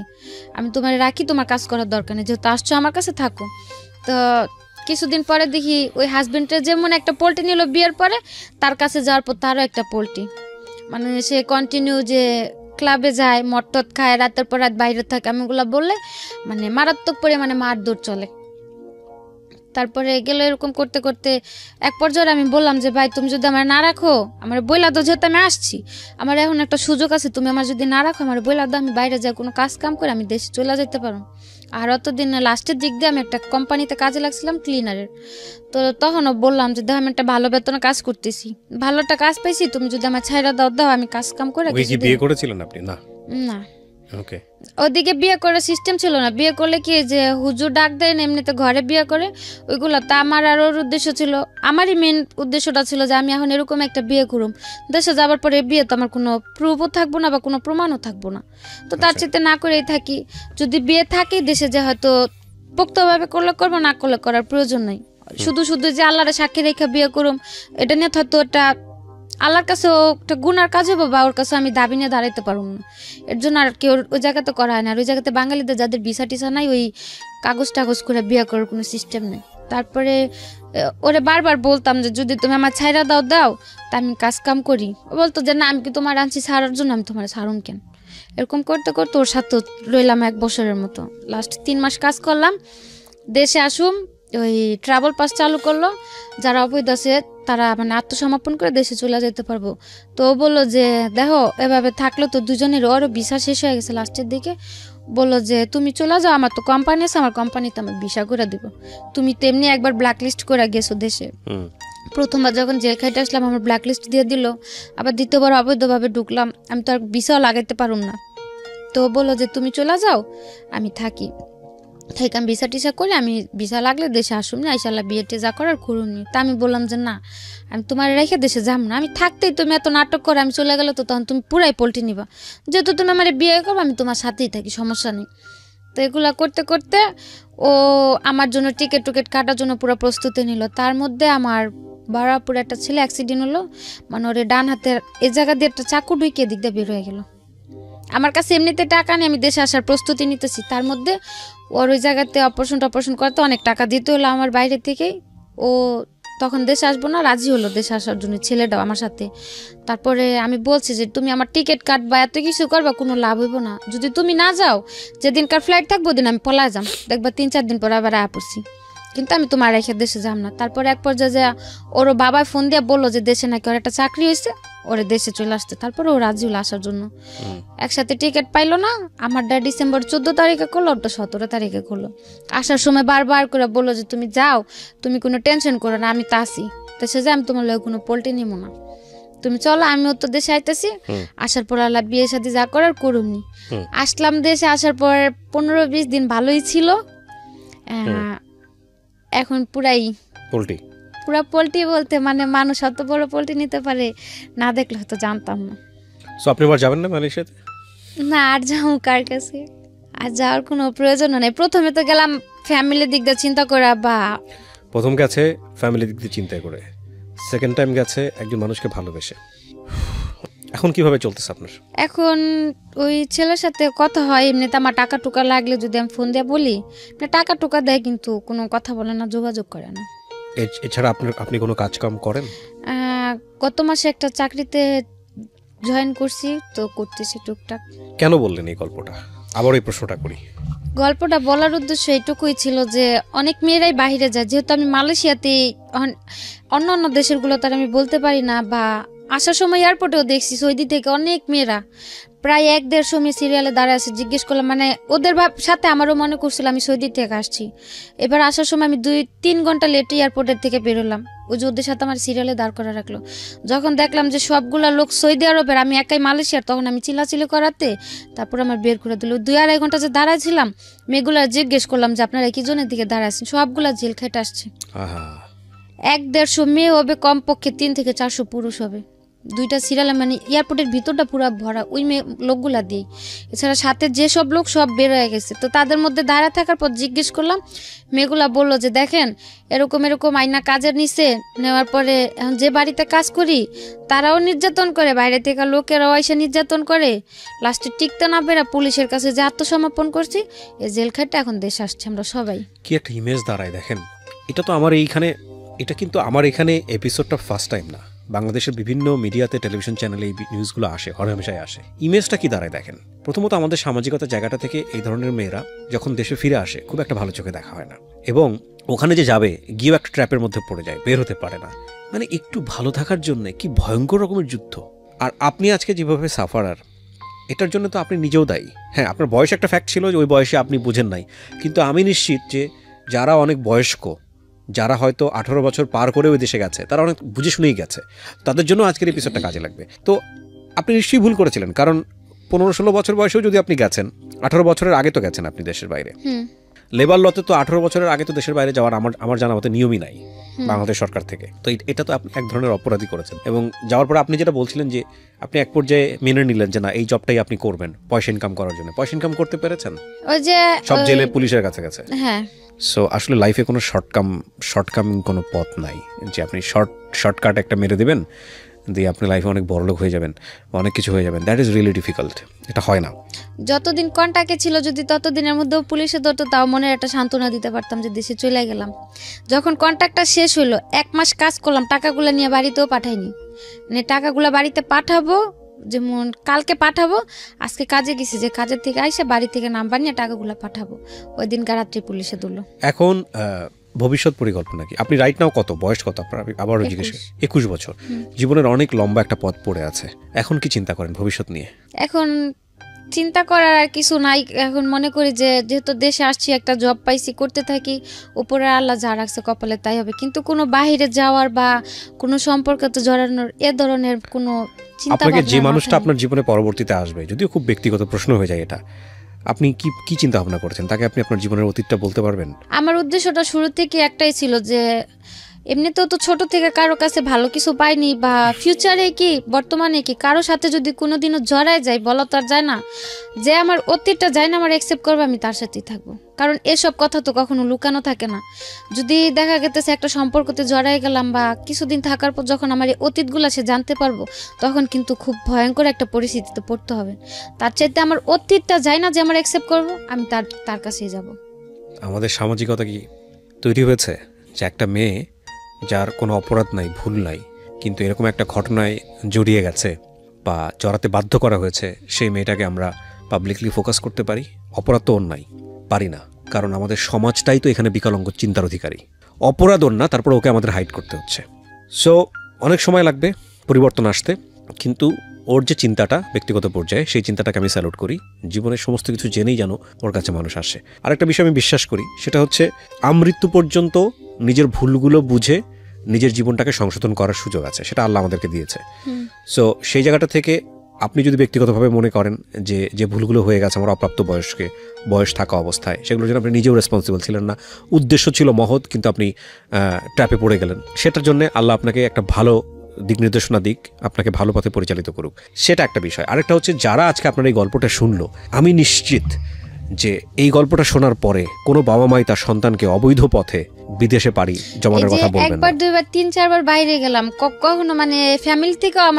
আমি তোমার রাখি, তোমার কাজ করার দরকার নেই, যেহেতু আসছো আমার কাছে থাকো। তো কিছুদিন পরে দেখি ওই হাজবেন্ডের যেমন একটা পোল্ট্রি নিল বিয়ের পরে, তার কাছে যাওয়ার পর তারও একটা পোল্ট্রি, মানে সে কন্টিনিউ যে ক্লাবে যায়, মদ টদ খায়, রাতের পর রাত বাইরে থাকে, আমি ওগুলো বললে মানে মারাত্মক পরিমাণে মারধর চলে। তারপরে গেল এরকম করতে করতে এক পর্যায়ে আমি বললাম যে ভাই তুমি যদি আমার না রাখো, আমার বইলা দাও, যেহেতু আমি আসছি, আমার এখন একটা সুযোগ আছে, তুমি আমার যদি না রাখো আমার বইলা দাও, আমি বাইরে যাই কোনো কাজ কাম করে আমি দেশে চলে যেতে পারো। আর অতদিন লাস্টের দিক দিয়ে আমি একটা কোম্পানিতে কাজে লাগছিলাম ক্লিনারের। তো তখনও বললাম যে দেখো আমি একটা ভালো বেতনে কাজ করতেছি, ভালো একটা কাজ পাইছি, তুমি যদি আমার ছাইরা দাও আমি কাজ কাম করে। বিয়ে করেছিলেন আপনি? না না, ওকে। ওদিকে বিয়ে করার সিস্টেম ছিল না, বিয়ে করলে কি যে হুজুর ডাক দেয় না, এমনিতে ঘরে বিয়ে করে ওইগুলো। তা আমার আর ওর উদ্দেশ্য ছিল, আমারই মেন উদ্দেশ্যটা ছিল যে আমি এখন এরকম একটা বিয়ে করুম, দেশে যাবার পরে বিয়ে তো আমার কোনো প্রুফও থাকবো না বা কোনো প্রমাণও থাকবো না, তো তার চেয়ে না করেই থাকি। যদি বিয়ে থাকে দেশে যে হয়তো পোক্তভাবে করলে করবো, না করলে করার প্রয়োজন নেই। শুধু শুধু যে আল্লাহরে সাক্ষী রেখে বিয়ে করুম, এটা নিয়ে হয়তো একটা আল্লাহর কাছে একটা গুনার কাজ হবে, বা ওর কাছে আমি দাবি নিয়ে দাঁড়াইতে পারবো না। এর জন্য আর কেউ ওই জায়গাতে করা হয় না। আর ওই জায়গাতে বাঙালিদের যাদের ভিসা টিসা নাই, ওই কাগজ টাগজ করে বিয়ে করার কোনো সিস্টেম নেই। তারপরে ওরে বারবার বলতাম যে যদি তুমি আমার ছাইরা দাও তা আমি কাজ কাম করি। ও বলতো যে না, আমি কি তোমার আনছি ছাড়ার জন্য, আমি তোমার ছাড়ুন কেন। এরকম করতে করতে ওর সাথে রইলাম 1 বছরের মতো। লাস্ট 3 মাস কাজ করলাম, দেশে আসুম ওই ট্রাভেল পাস চালু করলো, যারা অবৈধ আছে তারা মানে আত্মসমর্পণ করে দেশে চলে যেতে পারবো। তো ও বললো যে দেখো এভাবে থাকলে তো দুজনের, ওরও ভিসা শেষ হয়ে গেছে লাস্টের দিকে, বললো যে তুমি চলে যাও, আমার তো কোম্পানি আছে, আমার কোম্পানিতে আমার ভিসা করে দিব, তুমি তো এমনি একবার ব্ল্যাক লিস্ট করে গেছো দেশে, প্রথমবার যখন জেল খাইতে আসলাম আমার ব্ল্যাক লিস্ট দিয়ে দিল, আবার দ্বিতীয়বার অবৈধভাবে ঢুকলাম, আমি তো আর ভিসাও লাগাইতে পারুম না। তো বললো যে তুমি চলে যাও, আমি থাকি, আমি ভিসা টিসা করে আমি ভিসা লাগলে দেশে আসুন না, ইনশাল্লাহ বিয়ে টেজা করার করুন। তা আমি বললাম যে না, আমি তোমার রেখে দেশে যাম না, আমি থাকতেই তুমি এত নাটক করো, আমি চলে গেলে তো তখন তুমি পুরাই পোল্ট্রি নিবা, যেহেতু তুমি আমার বিয়ে করবো আমি তোমার সাথেই থাকি, সমস্যা নেই। তো এগুলা করতে করতে ও আমার জন্য টিকিট কাটার জন্য পুরো প্রস্তুতি নিল। তার মধ্যে আমার বারাপুর একটা ছেলে অ্যাক্সিডেন্ট হলো, মানে ওর ডান হাতের এই জায়গা দিয়ে একটা চাকু ঢুকিয়ে দিক দিয়ে বের হয়ে গেল। আমার কাছে এমনিতে টাকা নেই, আমি দেশে আসার প্রস্তুতি নিতেছি, তার মধ্যে ওর ওই জায়গাতে অপারেশন করতে অনেক টাকা দিতে হলো আমার বাইরে থেকেই। ও তখন দেশে আসবো না, রাজি হলো দেশে আসার জন্য ছেলেটাও আমার সাথে। তারপরে আমি বলছি যে তুমি আমার টিকিট কাটবা, এত কিছু করবা, কোনো লাভ হইব না, যদি তুমি না যাও যেদিনকার ফ্লাইট থাকবো দিন আমি পলা যাম, দেখবা 3-4 দিন পর আবার আয়া পড়ছি। কিন্তু আমি তোমার রেখে দেশে যাব না। তারপরে এক পর্যায়ে যে ওর বাবা ফোন দিয়ে বললো যে দেশে নাকি ওর একটা চাকরি হয়েছে, ওরে দেশে চলে আসতে। তারপরে ও রাজি হলো আসার জন্য। একসাথে টিকিট পাইলো না, আমারটা ডিসেম্বর 14 তারিখে করলো, ওটা 17 তারিখে করলো। আসার সময় বারবার করে বললো যে তুমি যাও, তুমি কোনো টেনশন করো না, আমি তা আসি। তো সে যে আমি তোমার লগে কোনো পোল্ট্রি নিব না, তুমি চলো, আমিও তো দেশে আইতেছি। আসার পর আল্লাহ বিয়ে শাদী যা করার করুমনি। আসলাম দেশে, আসার পর 15-20 দিন ভালোই ছিল। এখন পুরাই পোল্ট্রি, পুরা পোল্ট্রি বলতে মানে মানুষ অত বড় পোল্ট্রি নিতে পারে না দেখলে হয়তো জানতাম না। সো আপনি এবার যাবেন না মালয়েশিয়াতে? না, আর যাও কার কাছে, আর যাওয়ার কোনো প্রয়োজন নেই। প্রথমে তো গেলাম ফ্যামিলির দিক দিয়ে চিন্তা করে, বা প্রথম গেছে ফ্যামিলির দিক দিয়ে চিন্তা করে, সেকেন্ড টাইম গেছে একজন মানুষকে ভালোবেসে। এখন কিভাবে চলতেছে আপনার? এখন ওই ছেলের সাথে কথা হয়, এমনিতে আমার টাকা টুকা লাগলে যদি আমি ফোন দিয়ে বলি, টাকা টুকা দেয়, কিন্তু কোনো কথা বলে না, যোগাযোগ করে না। এছাড়া আপনি কোনো কাজ কাম করেন? গত মাসে একটা চাকরিতে জয়েন করছি, তো করতেছি টুকটাক। কেন বললেন এই গল্পটা? আবার এই প্রশ্নটা করি। গল্পটা বলার উদ্দেশ্য এইটুকুই ছিল যে অনেক মেয়েরাই বাইরে যায়, যেহেতু আমি মালয়েশিয়াতে অন্য অন্য দেশের গুলো তার আমি বলতে পারি না, বা আসার সময় এয়ারপোর্টেও দেখছি সৌদি থেকে অনেক মেয়েরা প্রায় 1-1.5 মেয়ে সিরিয়ালে দাঁড়ায় আছে। জিজ্ঞেস করলাম, মানে ওদের সাথে আমারও মনে করছিল আমি সৌদি থেকে আসছি। এবার আসার সময় আমি 2-3 ঘন্টা লেটে এয়ারপোর্টের থেকে বেরোলাম, ওই যে ওদের সাথে আমার সিরিয়ালে দাঁড় করা রাখলো। যখন দেখলাম যে সবগুলা লোক সৌদি আরবের, আমি একাই মালয়েশিয়ার, তখন আমি চিল্লাচিল্লি করাতে তারপর আমার বের করে দিল। 2-2.5 ঘন্টা যে দাঁড়াইছিলাম, মেয়েগুলা জিজ্ঞেস করলাম যে আপনারা কি জনের দিকে দাঁড়াচ্ছেন, সবগুলা জেল খেটে আসছে। 100-150 মেয়ে হবে, কমপক্ষে 300 থেকে 400 পুরুষ হবে। 2টা সিরিয়ালে, মানে এয়ারপোর্টের ভিতরটা পুরো ভরা ওই মেয়ে লোকগুলা দিয়ে। এছাড়া সাথে যেসব লোক সব বের হয়ে গেছে। তো তাদের মধ্যে দাঁড়া থাকার পর জিজ্ঞেস করলাম, মেয়েগুলা বললো যে দেখেন এরকম এরকম আইনা কাজের নিচে নেওয়ার পরে যে বাড়িতে কাজ করি তারাও নির্যাতন করে, বাইরে থেকে লোকেরাও এসে নির্যাতন করে, লাস্টে টিকতে না পেরে পুলিশের কাছে যে আত্মসমর্পণ করছি, এই জেল খাটটা এখন দেশে আসছে আমরা সবাই। কি একটা ইমেজ দাঁড়ায় দেখেন। এটা তো এটা কিন্তু আমার এখানে এপিসোডটা ফার্স্ট টাইম না। বাংলাদেশের বিভিন্ন মিডিয়াতে, টেলিভিশন চ্যানেলে এই নিউজগুলো আসে, হরহামেশাই আসে। ইমেজটা কি দাঁড়ায় দেখেন। প্রথমত আমাদের সামাজিকতার জায়গাটা থেকে এই ধরনের মেয়েরা যখন দেশে ফিরে আসে খুব একটা ভালো চোখে দেখা হয় না, এবং ওখানে যে যাবে গিয়েও একটা ট্র্যাপের মধ্যে পড়ে যায়, বের হতে পারে না। মানে একটু ভালো থাকার জন্য কি ভয়ঙ্কর রকমের যুদ্ধ। আর আপনি আজকে যেভাবে সাফারার, এটার জন্য তো আপনি নিজেও দায়ী। হ্যাঁ, আপনার বয়স একটা ফ্যাক্ট ছিল যে ওই বয়সে আপনি বুঝেন নাই, কিন্তু আমি নিশ্চিত যে যারা অনেক বয়স্ক, যারা হয়তো 18 বছর পার করে ওই দেশে গেছে, তারা অনেক বুঝে শুনেই গেছে, তাদের জন্য আজকের এপিসোডটা কাজে লাগবে। তো আপনি নিশ্চয়ই ভুল করেছিলেন, কারণ 15-16 বছর বয়সেও যদি আপনি গেছেন, 18 বছরের আগে তো গেছেন আপনি দেশের বাইরে। লেবার লতে তো 18 বছরের আগে তো দেশের বাইরে যাওয়ার আমার জানা মতে নিয়মই নাই বাংলাদেশ সরকার থেকে। তো এটা তো আপনি এক ধরনের অপরাধী করেছেন। এবং যাওয়ার পর আপনি যেটা বলছিলেন যে আপনি এক পর্যায়ে মেনে নিলেন যে না, এই জবটাই আপনি করবেন পয়সা ইনকাম করার জন্য। পয়সা ইনকাম করতে পেরেছেন? ওই যে সব জেলে পুলিশের কাছে গেছে। হ্যাঁ। সো আসলে লাইফে কোনো শর্টকামিং কোনো পথ নাই যে আপনি শর্টকাট একটা মেরে দেবেন দিয়ে আপনি লাইফে অনেক বড়লোক হয়ে যাবেন, অনেক কিছু হয়ে যাবেন। That is really difficult. এটা হয় না। যতদিন কন্টাক্টে ছিল, যদি ততদিনের মধ্যেও পুলিশে ধরতো, তাও মনের একটা সান্ত্বনা দিতে পারতাম যে দেশে চলে গেলাম। যখন কন্ট্রাক্টটা শেষ হইলো, 1 মাস কাজ করলাম, টাকাগুলো নিয়ে বাড়িতেও পাঠাইনি। মানে টাকাগুলো বাড়িতে পাঠাবো, যেমন কালকে পাঠাবো, আজকে কাজে গেছি, যে কাজের থেকে আইসে বাড়ি থেকে নাম্বার নিয়ে টাকাগুলো পাঠাবো, ওই দিন রাত্রে পুলিশে ধরলো। এখন ভবিষ্যৎ পরিকল্পনা কি? আপনি রাইট নাও কত বয়স, কত আপনার? আবারও জিজ্ঞেস। 21 বছর। জীবনের অনেক লম্বা একটা পথ পড়ে আছে। এখন কি চিন্তা করেন ভবিষ্যৎ নিয়ে? এখন চিন্তা করার আর কিছু নাই। এখন মনে করি যে যেহেতু দেশে আসছি, একটা জব পাইছি, করতে থাকি, উপরে আল্লাহ যা রাখছে কপালে তাই হবে। কিন্তু কোনো বাহিরে যাওয়ার বা কোনো সম্পর্কতে জড়ানোর এ ধরনের কোনো চিন্তা। আপনাকে যে মানুষটা আপনার জীবনে পরবর্তীতে আসবে, যদিও খুব ব্যক্তিগত প্রশ্ন হয়ে যায় এটা, আপনি কি চিন্তা ভাবনা করেছেন? তাকে আপনি আপনার জীবনের অতীতটা বলতে পারবেন? আমার উদ্দেশ্যটা শুরু থেকে একটাই ছিল যে এমনিতেও তো ছোট থেকে কারো কাছে ভালো কিছু পাইনি, বা ফিউচারে কি বর্তমানে কি কারো সাথে যদি কোনোদিনও জড়ায় যায়, বলা তো আর যায় না যে আমার অতীতটা যায় না আমার অ্যাকসেপ্ট করবে, আমি তার সাথেই থাকবো। কারণ এসব কথা তো কখনো লুকানো থাকে না। যদি দেখা গেতেছে একটা সম্পর্কতে জড়াই গেলাম, বা কিছুদিন থাকার পর যখন আমার এই অতীতগুলো সে জানতে পারবো, তখন কিন্তু খুব ভয়ঙ্কর একটা পরিস্থিতিতে পড়তে হবে। তার চাইতে আমার অতীতটা যায় না যে আমার অ্যাকসেপ্ট করবো, আমি তার কাছেই যাব। আমাদের সামাজিকতা কি তৈরি হয়েছে যে একটা মেয়ে যার কোনো অপরাধ নাই, ভুল নাই, কিন্তু এরকম একটা ঘটনায় জড়িয়ে গেছে বা জড়াতে বাধ্য করা হয়েছে, সেই মেয়েটাকে আমরা পাবলিকলি ফোকাস করতে পারি? অপরাধ তো ওর নাই, পারি না। কারণ আমাদের সমাজটাই তো এখানে বিকলাঙ্গ চিন্তার অধিকারী। অপরাধ ওর না, তারপর ওকে আমাদের হাইড করতে হচ্ছে। সো অনেক সময় লাগবে পরিবর্তন আসতে, কিন্তু ওর যে চিন্তাটা ব্যক্তিগত পর্যায়ে, সেই চিন্তাটাকে আমি স্যালুট করি। জীবনের সমস্ত কিছু জেনেই যেন ওর কাছে মানুষ আসে। আরেকটা বিষয় আমি বিশ্বাস করি, সেটা হচ্ছে আমৃত্যু পর্যন্ত নিজের ভুলগুলো বুঝে নিজের জীবনটাকে সংশোধন করার সুযোগ আছে, সেটা আল্লাহ আমাদেরকে দিয়েছে। সো সেই জায়গাটা থেকে আপনি যদি ব্যক্তিগতভাবে মনে করেন যে যে ভুলগুলো হয়ে গেছে আমার অপ্রাপ্ত বয়স থাকা অবস্থায়, সেগুলোর জন্য আপনি নিজেও রেসপন্সিবল ছিলেন না, উদ্দেশ্য ছিল মহৎ কিন্তু আপনি ট্র্যাপে পড়ে গেলেন, সেটার জন্য আল্লাহ আপনাকে একটা ভালো দিক নির্দেশনা দিক, আপনাকে ভালো পথে পরিচালিত করুক, সেটা একটা বিষয়। আরেকটা হচ্ছে যারা আজকে আপনার এই গল্পটা শুনলো, আমি নিশ্চিত যে এই গল্পটা শোনার পরে কোনো বাবা মাই তার সন্তানকে অবৈধ পথে বিদেশে পাড়ি জমানোর কথা বলবেন না। একবার দুইবার 3-4 বার বাইরে গেলাম, কখনো মানে ফ্যামিলি থেকেও আমার